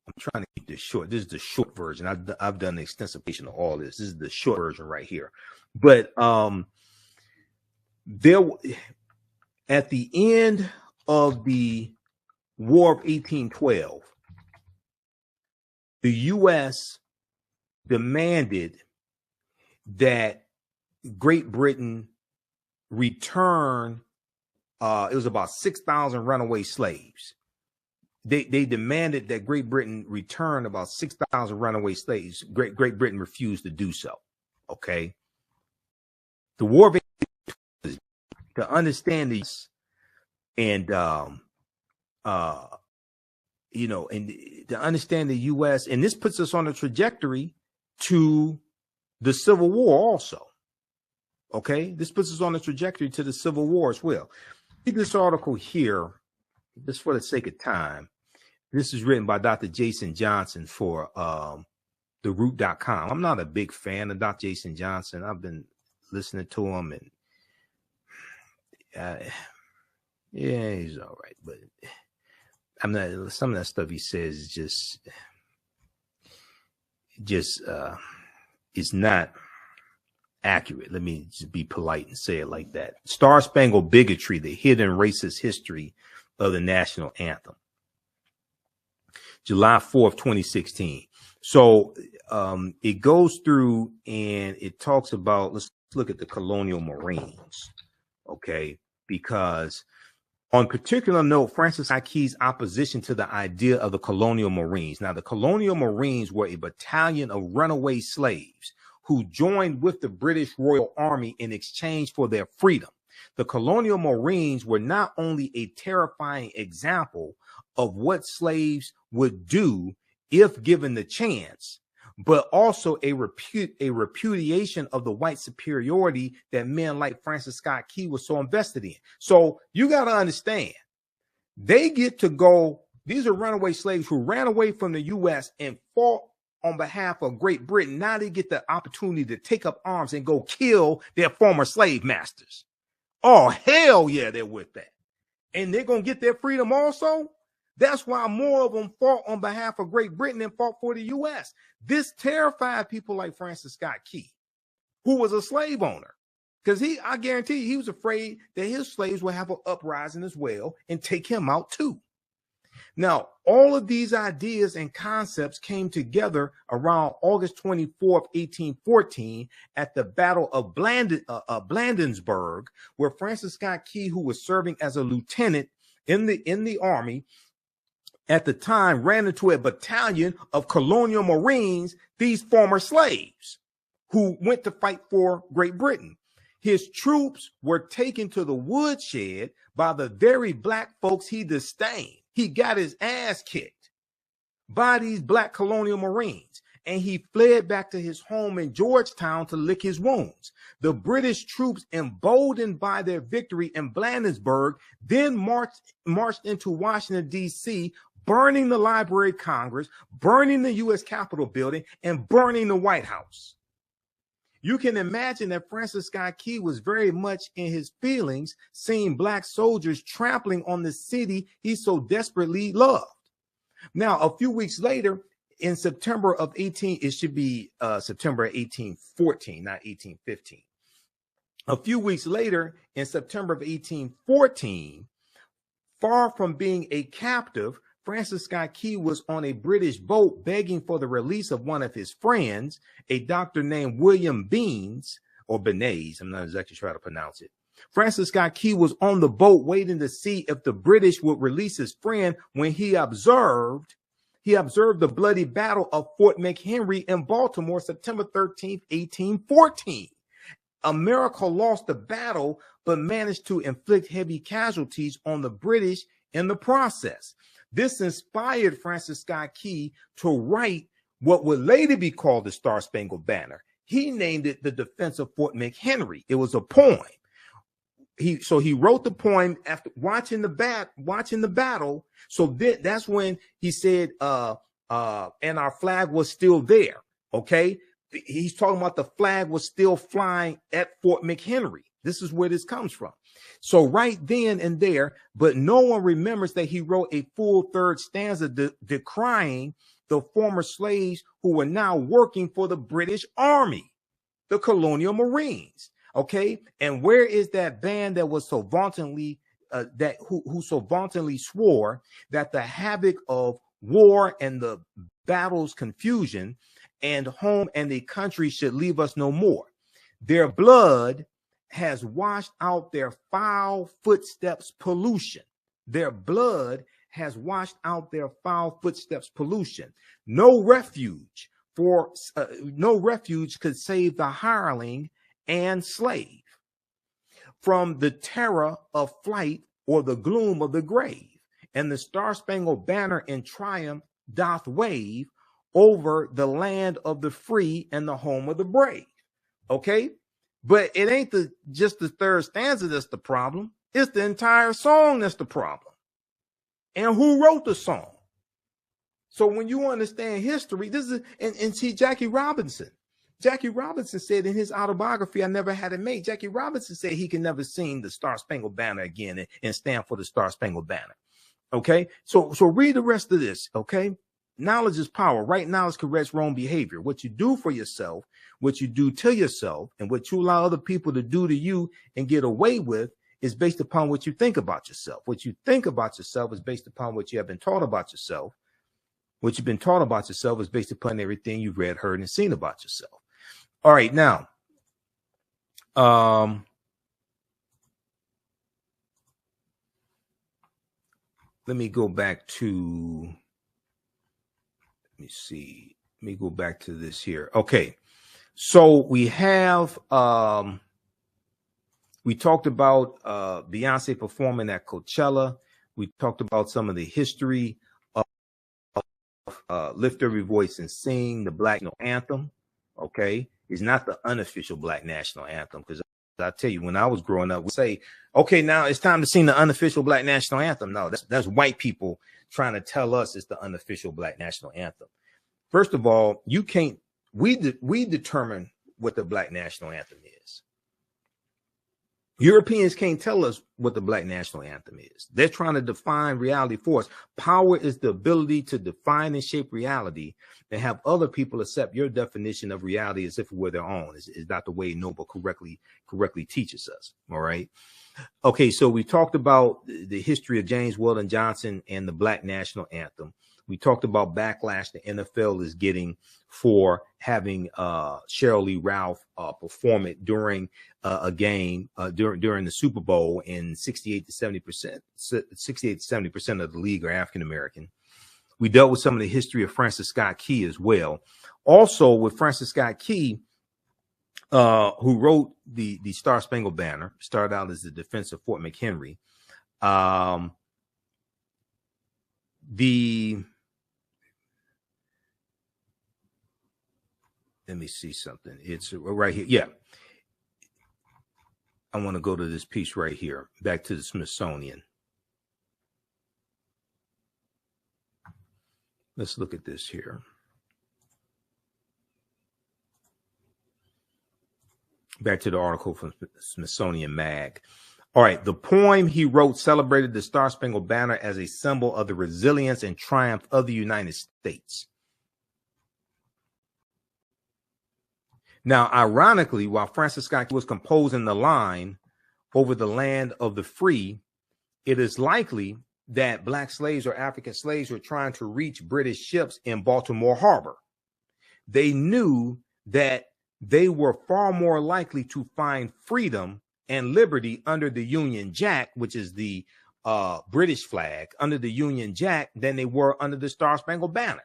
I'm trying to keep this short. This is the short version. I've done an extensive version of all this. This is the short version right here. But there, at the end of the War of 1812, the U.S. demanded that Great Britain return. It was about 6,000 runaway slaves. They demanded that Great Britain return about 6,000 runaway slaves. Great Britain refused to do so. Okay. The War of 1812, to understand these, and you know, and to understand the U.S., and this puts us on a trajectory to the Civil War also. Okay, this puts us on a trajectory to the Civil War as well. Read this article here, just for the sake of time. This is written by Dr. Jason Johnson for TheRoot.com. I'm not a big fan of Dr. Jason Johnson. I've been listening to him, and yeah, he's all right, but I'm not. Some of that stuff he says is just it's not accurate. Let me just be polite and say it like that. Star-Spangled Bigotry: The Hidden Racist History of the National Anthem. July 4th, 2016. So it goes through and it talks about, let's look at the Colonial Marines, okay? Because on particular note, Francis Key's opposition to the idea of the Colonial Marines. Now, the Colonial Marines were a battalion of runaway slaves who joined with the British Royal Army in exchange for their freedom. The Colonial Marines were not only a terrifying example of what slaves would do if given the chance, but also a repudiation of the white superiority that men like Francis Scott Key was so invested in. So you got to understand, they get to go, these are runaway slaves who ran away from the U.S. and fought on behalf of Great Britain. Now they get the opportunity to take up arms and go kill their former slave masters. Oh, hell yeah, they're with that. And they're going to get their freedom also. That's why more of them fought on behalf of Great Britain than fought for the U.S. This terrified people like Francis Scott Key, who was a slave owner. Because I guarantee you, he was afraid that his slaves would have an uprising as well and take him out too. Now, all of these ideas and concepts came together around August 24th, 1814 at the Battle of Bladensburg, where Francis Scott Key, who was serving as a lieutenant in the army at the time, ran into a battalion of colonial Marines, these former slaves who went to fight for Great Britain. His troops were taken to the woodshed by the very black folks he disdained. He got his ass kicked by these black colonial Marines, and he fled back to his home in Georgetown to lick his wounds. The British troops, emboldened by their victory in Bladensburg, then marched into Washington, D.C., burning the Library of Congress, burning the U.S. Capitol building, and burning the White House. You can imagine that Francis Scott Key was very much in his feelings, seeing black soldiers trampling on the city he so desperately loved. Now, a few weeks later, in September of 1814, not 1815. A few weeks later, in September of 1814, far from being a captive, Francis Scott Key was on a British boat begging for the release of one of his friends, a doctor named William Beans, or Benes, I'm not exactly sure how to pronounce it. Francis Scott Key was on the boat waiting to see if the British would release his friend when he observed the bloody battle of Fort McHenry in Baltimore, September 13th, 1814. America lost the battle, but managed to inflict heavy casualties on the British in the process. This inspired Francis Scott Key to write what would later be called the Star-Spangled Banner. He named it The Defense of Fort McHenry. It was a poem. So he wrote the poem after watching the battle. So that's when he said, and our flag was still there. Okay. He's talking about the flag was still flying at Fort McHenry. This is where this comes from. So right then and there, but no one remembers that he wrote a full third stanza decrying the former slaves who were now working for the British Army, the colonial Marines. Okay. And where is that band that was so vauntingly, who so vauntingly swore that the havoc of war and the battle's confusion and home and the country should leave us no more? Their blood has washed out their foul footsteps pollution. Their blood has washed out their foul footsteps pollution. No refuge could save the hireling and slave from the terror of flight or the gloom of the grave. And the Star-Spangled Banner in triumph doth wave over the land of the free and the home of the brave. Okay. But it ain't just the third stanza that's the problem. It's the entire song that's the problem. And who wrote the song? So when you understand history, this is, and see, Jackie Robinson said in his autobiography, I Never Had It Made, Jackie Robinson said he can never sing the Star-Spangled Banner again and stand for the Star-Spangled Banner. Okay. So read the rest of this. Okay. Knowledge is power. Right knowledge corrects wrong behavior. What you do for yourself, what you do to yourself, and what you allow other people to do to you and get away with is based upon what you think about yourself. What you think about yourself is based upon what you have been taught about yourself. What you've been taught about yourself is based upon everything you've read, heard, and seen about yourself. All right, now, let me go back to, let me see. Let me go back to this here. Okay. So we have, we talked about Beyonce performing at Coachella. We talked about some of the history of Lift Every Voice and Sing, the Black National Anthem. Okay. It's not the unofficial Black National Anthem, because I tell you, when I was growing up, we say, okay, now it's time to sing the unofficial Black National Anthem. No, that's white people trying to tell us it's the unofficial Black National Anthem. First of all, you can't, we determine what the Black National Anthem is. Europeans can't tell us what the Black national anthem is. They're trying to define reality for us. Power is the ability to define and shape reality and have other people accept your definition of reality as if it were their own. Is not the way Noble correctly teaches us. All right. Okay, so we talked about the history of James Weldon Johnson and the Black national anthem. We talked about backlash the NFL is getting for having Sheryl Lee Ralph perform it during a game during the Super Bowl, and 68 to 70% of the league are African American. We dealt with some of the history of Francis Scott Key as well. Also with Francis Scott Key, who wrote the Star Spangled Banner, started out as the defense of Fort McHenry. Let me see something. It's right here. Yeah. I want to go to this piece right here, back to the Smithsonian. Let's look at this here. Back to the article from Smithsonian Mag. All right. The poem he wrote celebrated the Star Spangled Banner as a symbol of the resilience and triumph of the United States. Now, ironically, while Francis Scott was composing the line over the land of the free, it is likely that Black slaves or African slaves were trying to reach British ships in Baltimore Harbor. They knew that they were far more likely to find freedom and liberty under the Union Jack, which is the British flag, under the Union Jack, than they were under the Star Spangled Banner.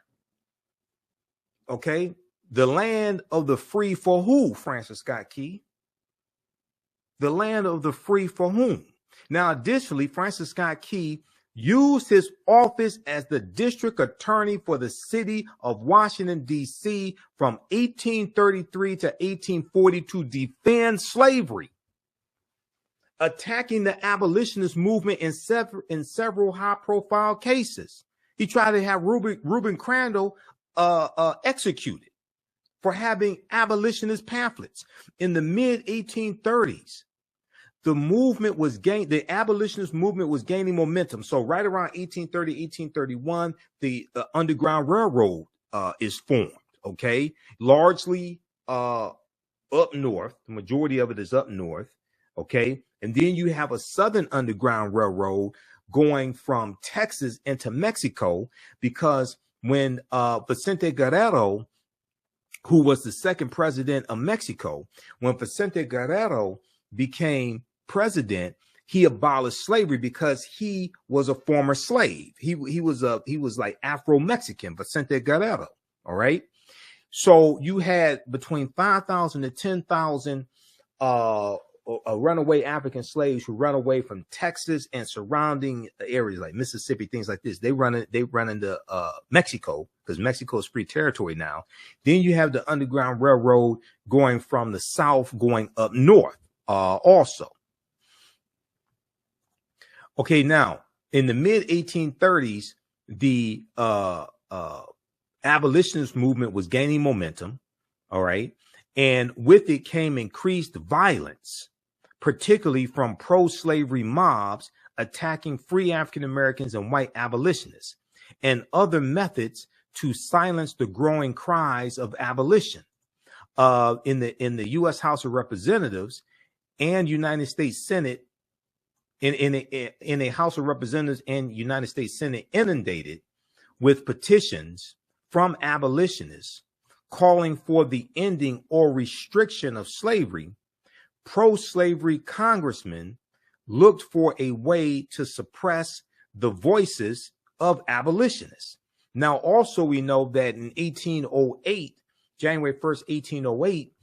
Okay. The land of the free for who, Francis Scott Key? The land of the free for whom? Now, additionally, Francis Scott Key used his office as the district attorney for the city of Washington, D.C. from 1833 to 1840 to defend slavery, attacking the abolitionist movement in several high-profile cases. He tried to have Reuben Crandall executed for having abolitionist pamphlets. In the mid-1830s, the abolitionist movement was gaining momentum. So right around 1830, 1831, the Underground Railroad is formed, okay? Largely up north. The majority of it is up north, okay? And then you have a Southern Underground Railroad going from Texas into Mexico, because when Vicente Guerrero, who was the second president of Mexico, when Vicente Guerrero became president, he abolished slavery because he was a former slave. He was like Afro-Mexican, Vicente Guerrero. All right. So you had between 5,000 to 10,000 runaway African slaves who run away from Texas and surrounding areas like Mississippi, things like this. They run into Mexico, because Mexico is free territory now. Then you have the Underground Railroad going from the south, going up north also. Okay, now in the mid 1830s, the abolitionist movement was gaining momentum. All right. And with it came increased violence, particularly from pro-slavery mobs attacking free African Americans and white abolitionists, and other methods to silence the growing cries of abolition. In the U.S. House of Representatives and United States Senate, in a House of Representatives and United States Senate inundated with petitions from abolitionists calling for the ending or restriction of slavery, pro-slavery congressmen looked for a way to suppress the voices of abolitionists. Now, also, we know that in 1808, January 1st, 1808,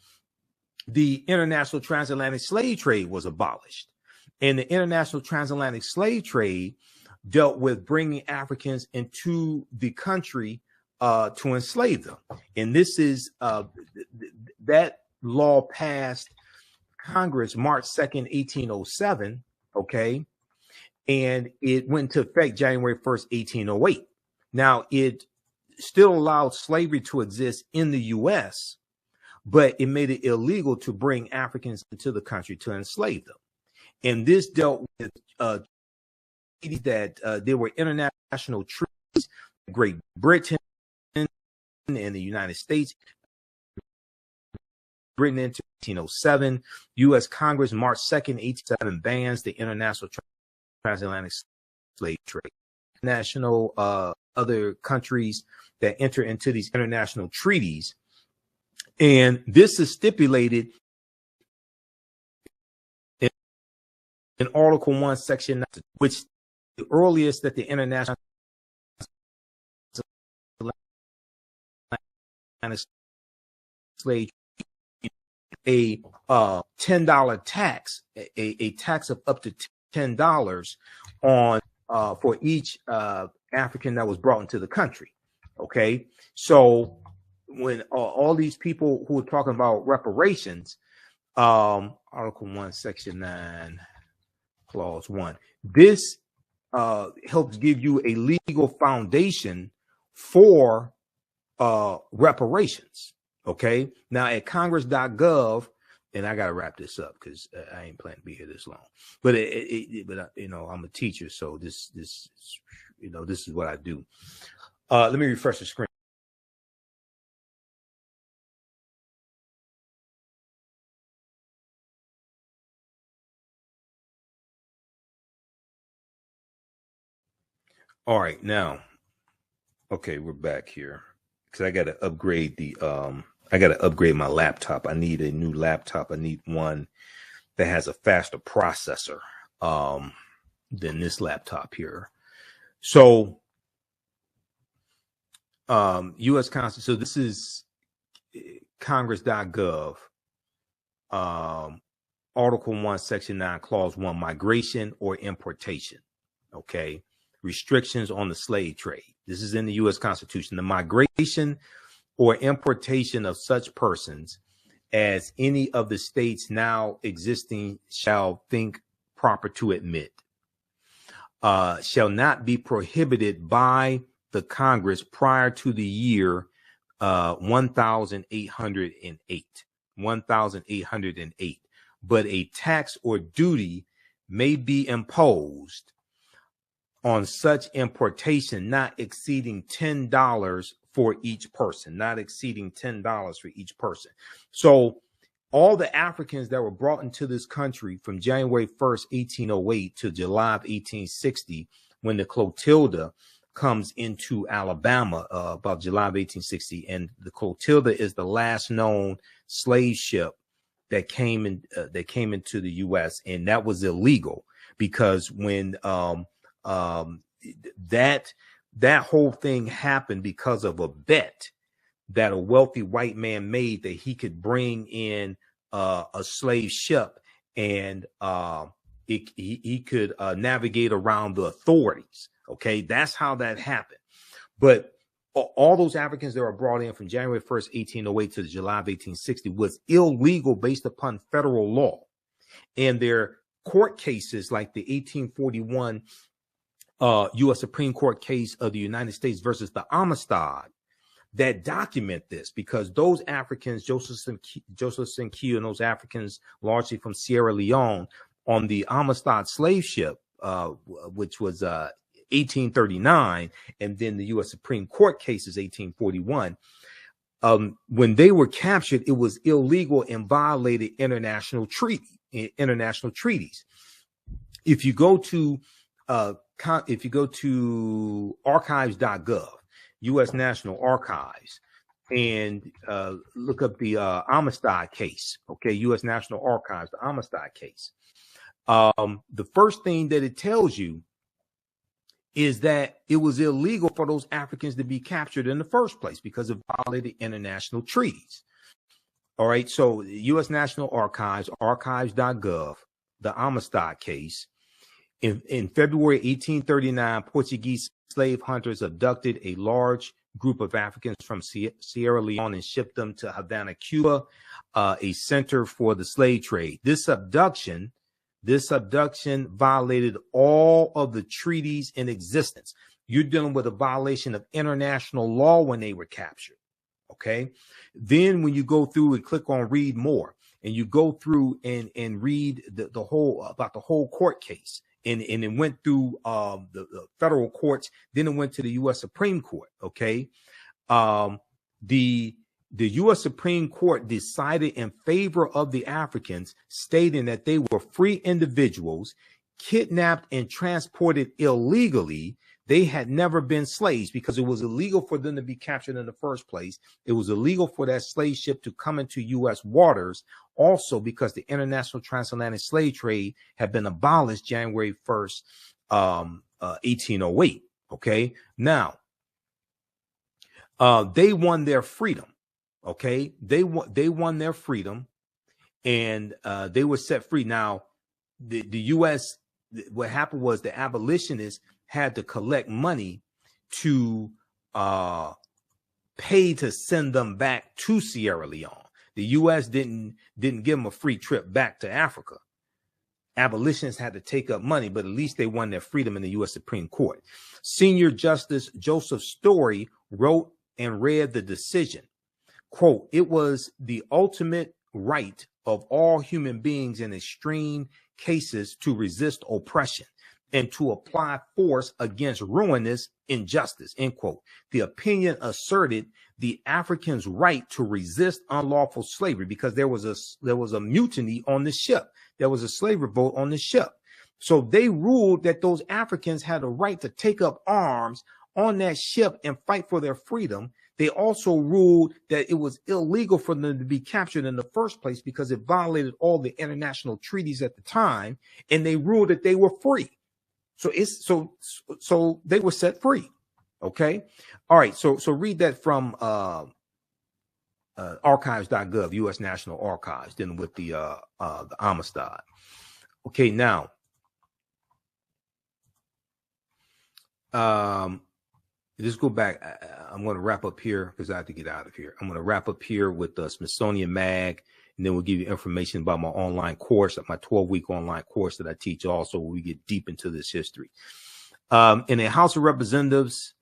the international transatlantic slave trade was abolished. And the international transatlantic slave trade dealt with bringing Africans into the country to enslave them. And this is that law passed Congress March 2nd, 1807. Okay. And it went into effect January 1st, 1808. Now, it still allowed slavery to exist in the U.S., but it made it illegal to bring Africans into the country to enslave them. And this dealt with treaties that there were international treaties, Great Britain and the United States. Britain into 1807, U.S. Congress March 2nd, 1807 bans the international transatlantic slave trade. National other countries that enter into these international treaties, and this is stipulated in Article 1, Section 9, which the earliest that the international slave a $10 tax, a tax of up to $10 on for each African that was brought into the country. Okay, so when all these people who are talking about reparations, Article 1, Section 9, Clause 1, this helps give you a legal foundation for reparations. Okay, now at congress.gov, and I got to wrap this up because I ain't planning to be here this long, but you know, I'm a teacher, so this you know, this is what I do. Let me refresh the screen. All right, now, okay, we're back here because I got to upgrade the I got to upgrade my laptop. I need a new laptop. I need one that has a faster processor than this laptop here. So, U.S. Constitution. So this is Congress.gov, Article 1, Section 9, Clause 1, migration or importation. Okay, restrictions on the slave trade. This is in the U.S. Constitution. The migration or importation of such persons as any of the states now existing shall think proper to admit, shall not be prohibited by the Congress prior to the year 1808, but a tax or duty may be imposed on such importation not exceeding $10 for each person, not exceeding $10 for each person. So all the Africans that were brought into this country from January 1st, 1808 to July of 1860, when the Clotilda comes into Alabama, about July of 1860, and the Clotilda is the last known slave ship that came into the U.S., and that was illegal because when that whole thing happened because of a bet that a wealthy white man made that he could bring in a slave ship and he could navigate around the authorities. Okay, that's how that happened. But all those Africans that were brought in from January 1st, 1808 to July of 1860 was illegal based upon federal law. And their court cases like the 1841 U.S. Supreme Court case of the United States versus the Amistad that document this, because those Africans, Joseph Sinkio and those Africans largely from Sierra Leone on the Amistad slave ship, which was 1839, and then the U.S. Supreme Court cases 1841, when they were captured, it was illegal and violated international treaties. If you go to archives.gov, U.S. National Archives, and look up the Amistad case, okay, U.S. National Archives, the Amistad case, the first thing that it tells you is that it was illegal for those Africans to be captured in the first place because it violated international treaties. All right, so U.S. National Archives, archives.gov, the Amistad case. In February 1839, Portuguese slave hunters abducted a large group of Africans from Sierra Leone and shipped them to Havana, Cuba, a center for the slave trade. This abduction violated all of the treaties in existence. You're dealing with a violation of international law when they were captured. Okay. Then when you go through and click on read more, and you go through and read the whole about the whole court case, and it went through the federal courts, then it went to the U.S. Supreme Court. Okay, the U.S. Supreme Court decided in favor of the Africans, stating that they were free individuals kidnapped and transported illegally. They had never been slaves because it was illegal for them to be captured in the first place. It was illegal for that slave ship to come into U.S. waters. Also, because the international transatlantic slave trade had been abolished January 1st, 1808. Okay. Now, they won their freedom. Okay. They won their freedom, and they were set free. Now, the U.S., what happened was the abolitionists had to collect money to pay to send them back to Sierra Leone. The U.S. didn't give them a free trip back to Africa. Abolitionists had to take up money, but at least they won their freedom in the U.S. Supreme Court. Senior Justice Joseph Story wrote and read the decision. Quote, "It was the ultimate right of all human beings in extreme cases to resist oppression and to apply force against ruinous injustice," end quote. The opinion asserted the Africans' right to resist unlawful slavery because there was a mutiny on the ship. There was a slave revolt on the ship. So they ruled that those Africans had a right to take up arms on that ship and fight for their freedom. They also ruled that it was illegal for them to be captured in the first place because it violated all the international treaties at the time, and they ruled that they were free. So they were set free. Okay. All right. So read that from archives.gov, U.S. National Archives, dealing with the Amistad. Okay. Now, let's go back. I'm going to wrap up here because I have to get out of here. I'm going to wrap up here with the Smithsonian Mag, and then we'll give you information about my online course, my 12-week online course that I teach also, where we get deep into this history. In the House of Representatives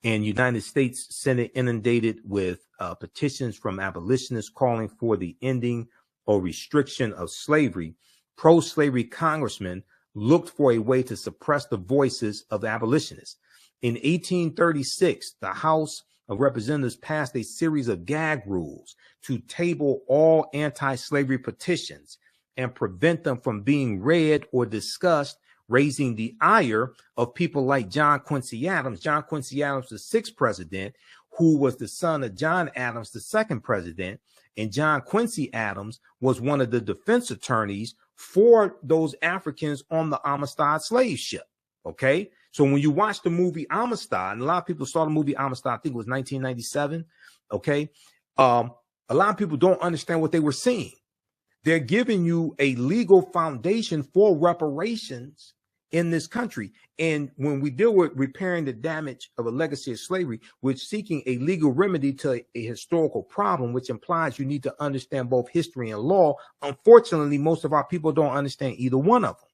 and United States Senate inundated with petitions from abolitionists calling for the ending or restriction of slavery, pro-slavery congressmen looked for a way to suppress the voices of abolitionists. In 1836, the House of Representatives passed a series of gag rules to table all anti-slavery petitions and prevent them from being read or discussed, raising the ire of people like John Quincy Adams. John Quincy Adams, the sixth president, who was the son of John Adams, the second president, and John Quincy Adams was one of the defense attorneys for those Africans on the Amistad slave ship. Okay. So when you watch the movie Amistad, and a lot of people saw the movie Amistad, I think it was 1997. Okay. A lot of people don't understand what they were seeing. They're giving you a legal foundation for reparations in this country. And when we deal with repairing the damage of a legacy of slavery, we're seeking a legal remedy to a historical problem, which implies you need to understand both history and law. Unfortunately, most of our people don't understand either one of them.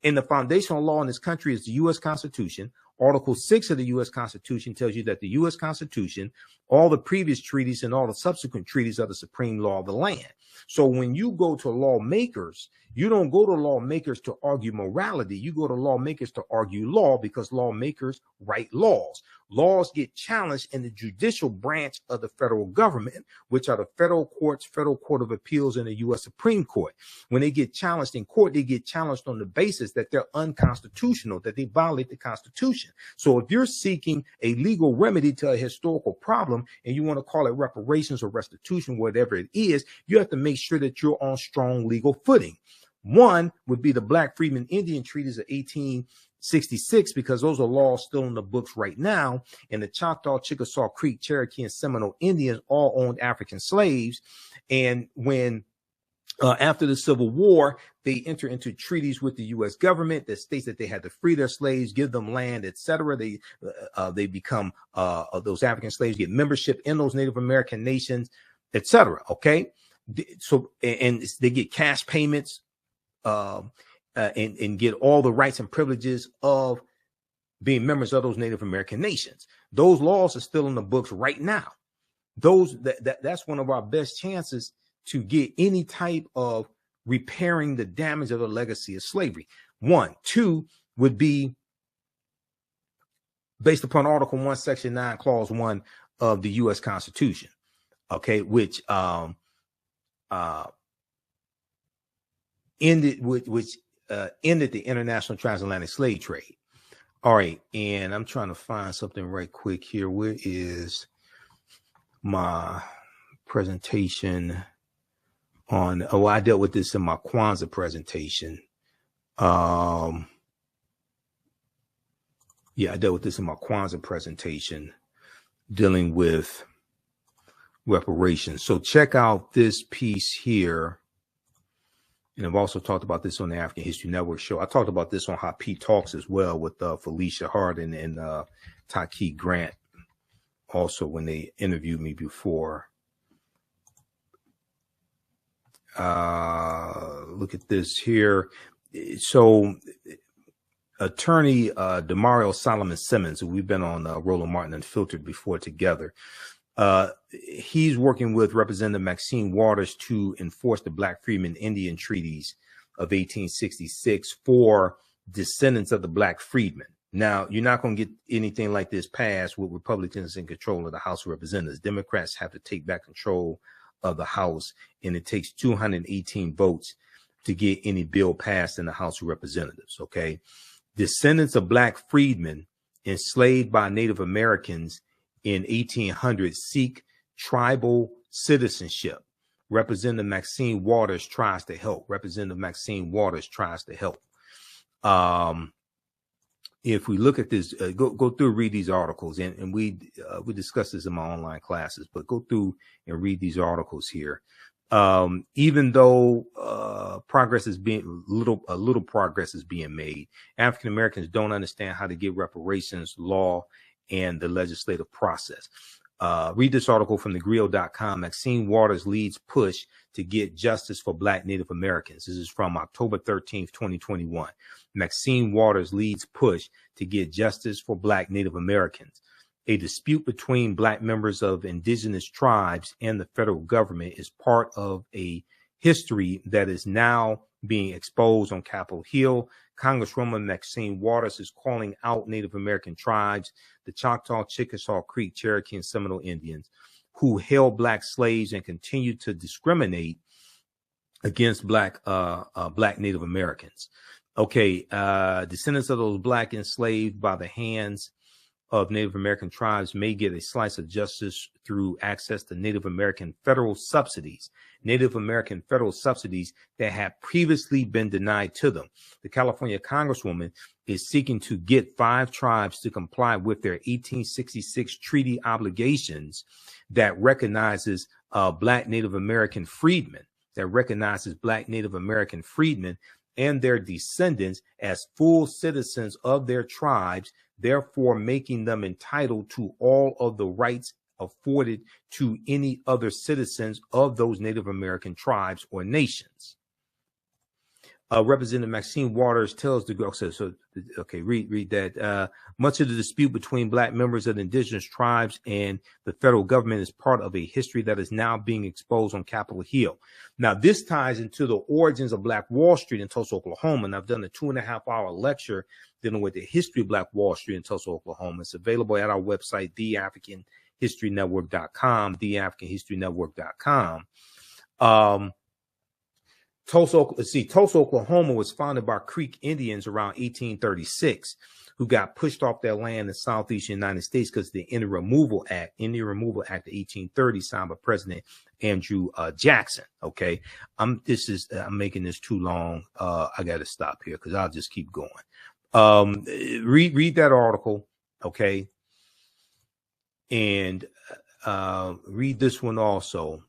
And the foundational law in this country is the U.S. Constitution. Article 6 of the U.S. Constitution tells you that the U.S. Constitution, all the previous treaties and all the subsequent treaties are the supreme law of the land. So when you go to lawmakers, you don't go to lawmakers to argue morality. You go to lawmakers to argue law, because lawmakers write laws. Laws get challenged in the judicial branch of the federal government, which are the federal courts, Federal Court of Appeals, and the U.S. Supreme Court. When they get challenged in court, they get challenged on the basis that they're unconstitutional, that they violate the Constitution. So if you're seeking a legal remedy to a historical problem and you want to call it reparations or restitution, whatever it is, you have to make sure that you're on strong legal footing. One would be the Black Freedmen Indian Treaties of 1866, because those are laws still in the books right now. And the Choctaw, Chickasaw, Creek, Cherokee, and Seminole Indians all owned African slaves. And when after the Civil War, they enter into treaties with the U.S. government that states that they had to free their slaves, give them land, etc. They become those African slaves get membership in those Native American nations, etc. Okay, so and they get cash payments. And get all the rights and privileges of being members of those Native American nations. Those laws are still in the books right now. That's one of our best chances to get any type of repairing the damage of the legacy of slavery. 1. 2 would be based upon Article 1, Section 9, Clause 1 of the U.S. Constitution, okay, which ended the international transatlantic slave trade. All right, and I'm trying to find something right quick here. Where is my presentation on? Oh, I dealt with this in my Kwanzaa presentation. Yeah, I dealt with this in my Kwanzaa presentation, dealing with reparations. So check out this piece here. And I've also talked about this on the African History Network show. I talked about this on Hot Pete Talks as well with Felicia Hardin and Taki Grant, also when they interviewed me before. Look at this here. So attorney Demario Solomon Simmons, who we've been on Roland Martin Unfiltered before together, he's working with Representative Maxine Waters to enforce the Black Freedmen Indian treaties of 1866 for descendants of the Black freedmen. Now, you're not going to get anything like this passed with Republicans in control of the House of Representatives. Democrats have to take back control of the House, and it takes 218 votes to get any bill passed in the House of Representatives, okay? Descendants of Black freedmen enslaved by Native Americans in 1800 seek tribal citizenship. Representative Maxine Waters tries to help. If we look at this, go through, read these articles, and we discuss this in my online classes, but go through and read these articles here. Even though progress is being a little progress is being made, African Americans don't understand how to get reparations, law, and the legislative process. Read this article from thegrio.com. Maxine Waters leads push to get justice for Black Native Americans. This is from October 13th, 2021. Maxine Waters leads push to get justice for Black Native Americans. A dispute between Black members of indigenous tribes and the federal government is part of a history that is now being exposed on Capitol Hill. Congresswoman Maxine Waters is calling out Native American tribes, the Choctaw, Chickasaw, Creek, Cherokee, and Seminole Indians, who held Black slaves and continue to discriminate against Black Native Americans. Okay, descendants of those Black enslaved by the hands of Native American tribes may get a slice of justice through access to Native American federal subsidies that have previously been denied to them. The California Congresswoman is seeking to get 5 tribes to comply with their 1866 treaty obligations that recognizes Black Native American freedmen, and their descendants as full citizens of their tribes, therefore making them entitled to all of the rights afforded to any other citizens of those Native American tribes or nations. Representative Maxine Waters tells the read that. Much of the dispute between Black members of the indigenous tribes and the federal government is part of a history that is now being exposed on Capitol Hill. Now, this ties into the origins of Black Wall Street in Tulsa, Oklahoma, and I've done a 2.5-hour lecture dealing with the history of Black Wall Street in Tulsa, Oklahoma. It's available at our website, theafricanhistorynetwork.com, theafricanhistorynetwork.com. Tulsa, Oklahoma was founded by Creek Indians around 1836, who got pushed off their land in the southeastern United States because of the Indian Removal Act of 1830, signed by President Andrew Jackson. Okay, I'm making this too long. I got to stop here because I'll just keep going. Read that article, okay, and read this one also.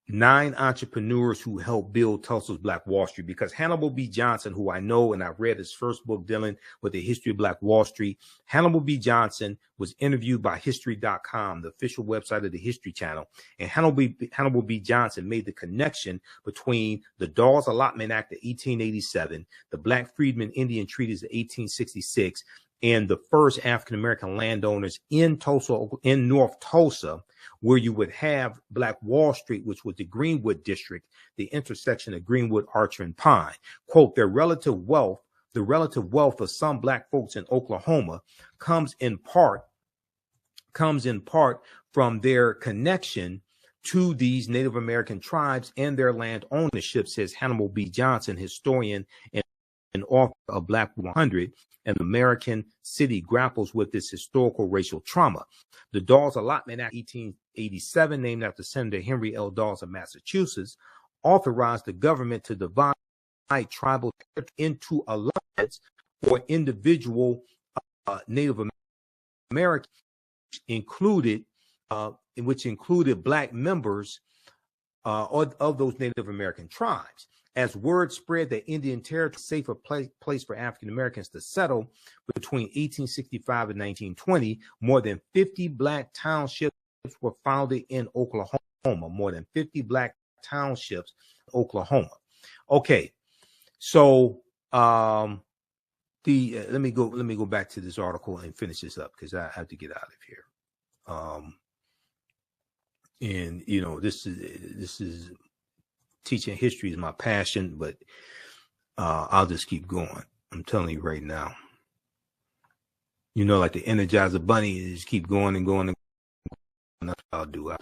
9 entrepreneurs who helped build Tulsa's Black Wall Street, because Hannibal B. Johnson, who I know and I've read his first book dealing with the history of Black Wall Street, Hannibal B. Johnson was interviewed by History.com, the official website of the History Channel, and Hannibal B. Johnson made the connection between the Dawes Allotment Act of 1887, the Black Freedmen Indian Treaties of 1866, and the first African-American landowners in Tulsa, in North Tulsa, where you would have Black Wall Street, which was the Greenwood district, the intersection of Greenwood, Archer, and Pine. Quote, the relative wealth of some Black folks in Oklahoma comes in part from their connection to these Native American tribes and their land ownership, says Hannibal B. Johnson, historian and author of Black 100, an American city grapples with this historical racial trauma. The Dawes Allotment Act 1887, named after Senator Henry L. Dawes of Massachusetts, authorized the government to divide tribal territory into allotments for individual Native Americans, which included Black members of those Native American tribes. As word spread that Indian Territory was a safer place for African Americans to settle between 1865 and 1920, more than 50 Black townships were founded in Oklahoma. More than 50 Black townships in Oklahoma. Okay, so let me go back to this article and finish this up because I have to get out of here. And you know, this is teaching history is my passion, but I'll just keep going. I'm telling you right now. You know, like the Energizer Bunny, you just keep going and going and going. That's what I'll do.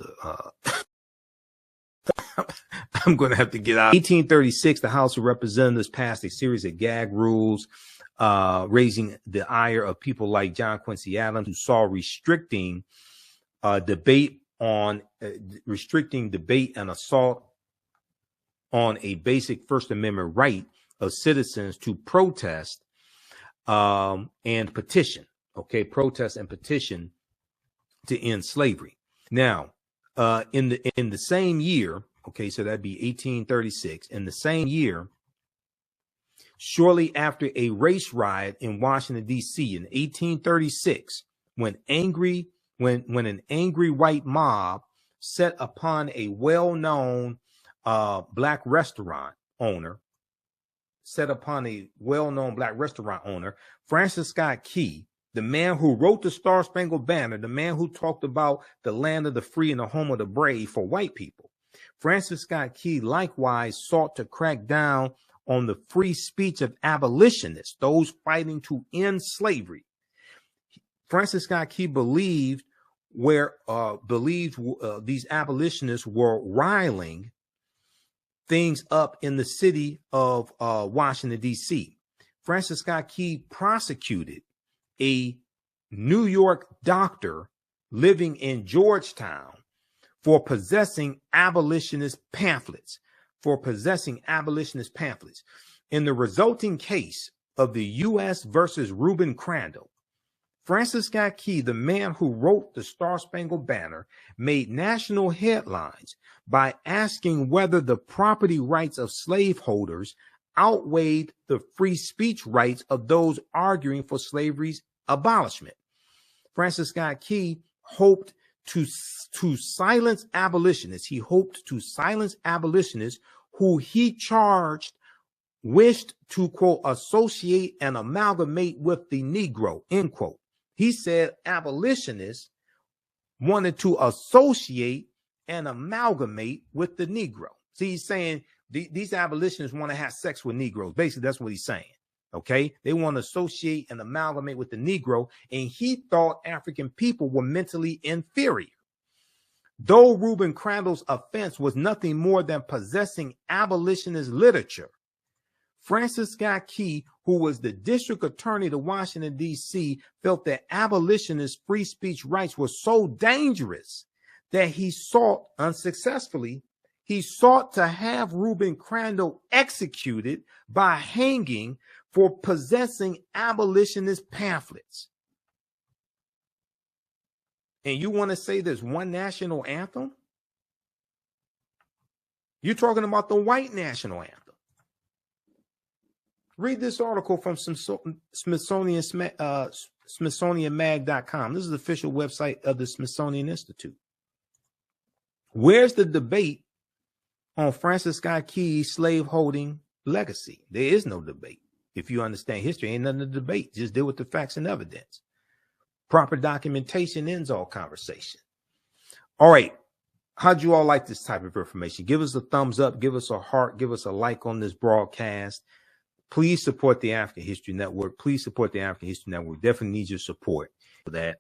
I'm going to have to get out. 1836, the House of Representatives passed a series of gag rules, raising the ire of people like John Quincy Adams, who saw restricting debate and assault on a basic First Amendment right of citizens to protest and petition. Okay, protest and petition to end slavery. Now, in the same year, okay, so that'd be 1836. In the same year, shortly after a race riot in Washington, D.C. in 1836, when an angry white mob set upon a well-known black restaurant owner, Francis Scott Key, the man who wrote the Star Spangled Banner, the man who talked about the land of the free and the home of the brave for white people. Francis Scott Key likewise sought to crack down on the free speech of abolitionists, those fighting to end slavery. Francis Scott Key believed these abolitionists were riling things up in the city of Washington, D.C. Francis Scott Key prosecuted a New York doctor living in Georgetown for possessing abolitionist pamphlets. In the resulting case of the U.S. versus Reuben Crandall, Francis Scott Key, the man who wrote the Star Spangled Banner, made national headlines by asking whether the property rights of slaveholders outweighed the free speech rights of those arguing for slavery's abolishment. Francis Scott Key hoped to silence abolitionists. He hoped to silence abolitionists who he charged wished to, quote, associate and amalgamate with the Negro, end quote. He said abolitionists wanted to associate and amalgamate with the Negro. See, he's saying these abolitionists want to have sex with Negroes. Basically, that's what he's saying. Okay, they want to associate and amalgamate with the Negro, and he thought African people were mentally inferior. Though Reuben Crandall's offense was nothing more than possessing abolitionist literature, Francis Scott Key, who was the district attorney to Washington, D.C., felt that abolitionist free speech rights were so dangerous that he sought to have Reuben Crandall executed by hanging for possessing abolitionist pamphlets. And you want to say there's one national anthem? You're talking about the white national anthem. Read this article from SmithsonianMag.com. This is the official website of the Smithsonian Institute. Where's the debate on Francis Scott Key's slaveholding legacy? There is no debate. If you understand history, ain't nothing to debate. Just deal with the facts and evidence. Proper documentation ends all conversation. All right. How'd you all like this type of information? Give us a thumbs up. Give us a heart. Give us a like on this broadcast. Please support the African History Network. Please support the African History Network. Definitely need your support for that.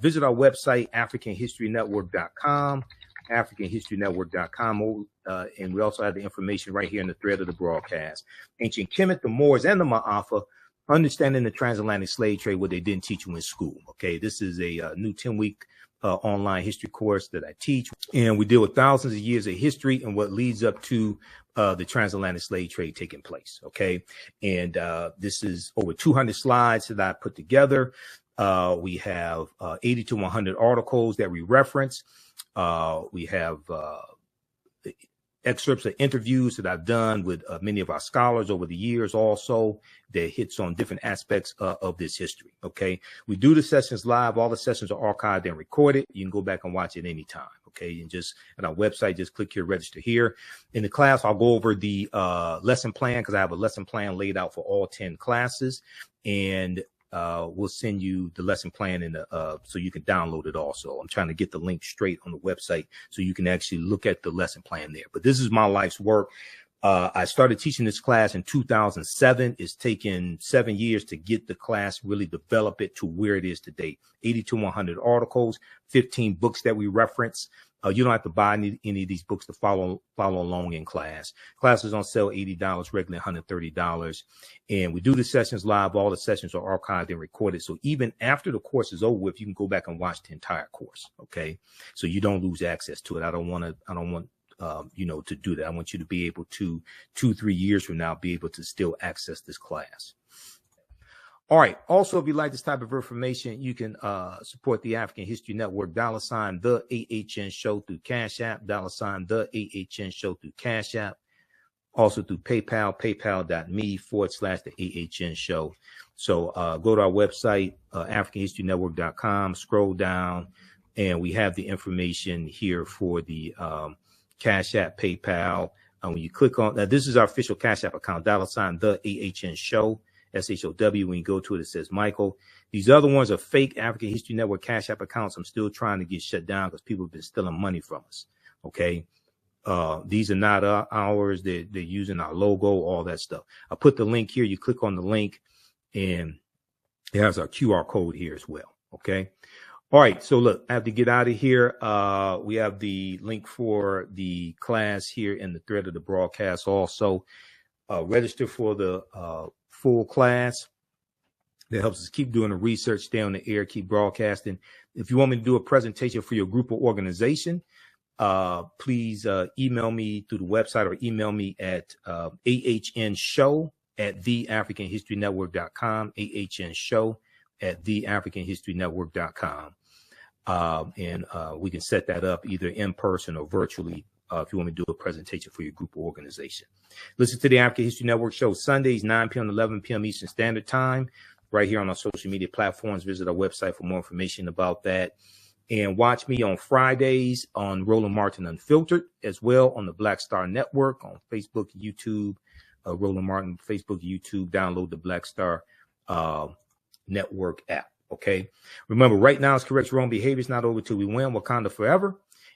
Visit our website, AfricanHistoryNetwork.com, AfricanHistoryNetwork.com. And we also have the information right here in the thread of the broadcast. Ancient Kemet, the Moors, and the Ma'afa, understanding the transatlantic slave trade, what they didn't teach you in school. Okay, this is a new 10-week online history course that I teach, and we deal with thousands of years of history and what leads up to the transatlantic slave trade taking place. Okay, and this is over 200 slides that I put together. We have 80 to 100 articles that we reference. We have excerpts of interviews that I've done with many of our scholars over the years also that hits on different aspects of this history. Okay. We do the sessions live. All the sessions are archived and recorded. You can go back and watch it anytime. Okay. And just at our website, just click here, register here. In the class, I'll go over the lesson plan because I have a lesson plan laid out for all 10 classes. And we'll send you the lesson plan in the, so you can download it also. I'm trying to get the link straight on the website so you can actually look at the lesson plan there. But this is my life's work. I started teaching this class in 2007. It's taken 7 years to get the class, really develop it to where it is today. 80 to 100 articles, 15 books that we reference. You don't have to buy any of these books to follow along in class. Classes on sale $80, regularly $130. And we do the sessions live. All the sessions are archived and recorded. So even after the course is over with, you can go back and watch the entire course. Okay. So you don't lose access to it. I don't want to do that. I want you to be able to 2-3 years from now, be able to still access this class. All right. Also, if you like this type of information, you can support the African History Network, $ the AHN show through Cash App, $ the AHN show through Cash App, also through PayPal, paypal.me/the AHN show. So go to our website, AfricanHistoryNetwork.com, scroll down, and we have the information here for the Cash App, PayPal. When you click on that, this is our official Cash App account, $ the AHN show. SHOW. When you go to it, it says Michael. These other ones are fake African History Network Cash App accounts. I'm still trying to get shut down because people have been stealing money from us. Okay. These are not ours. They're using our logo, all that stuff. I put the link here. You click on the link and it has our QR code here as well. Okay. All right. So look, I have to get out of here. We have the link for the class here in the thread of the broadcast. Also, register for the full class. That helps us keep doing the research, stay on the air, keep broadcasting. If you want me to do a presentation for your group or organization, please email me through the website or email me at ahnshow@theafricanhistorynetwork.com, ahnshow@theafricanhistorynetwork.com. And we can set that up either in person or virtually if you want me to do a presentation for your group or organization. Listen to the African History Network show Sundays, 9 p.m. to 11 p.m. Eastern Standard Time, right here on our social media platforms. Visit our website for more information about that. And watch me on Fridays on Roland Martin Unfiltered, as well on the Black Star Network on Facebook, YouTube, Roland Martin, Facebook, YouTube. Download the Black Star Network app. Okay. Remember, right now it's correct wrong behavior. It's not over till we win. Wakanda forever.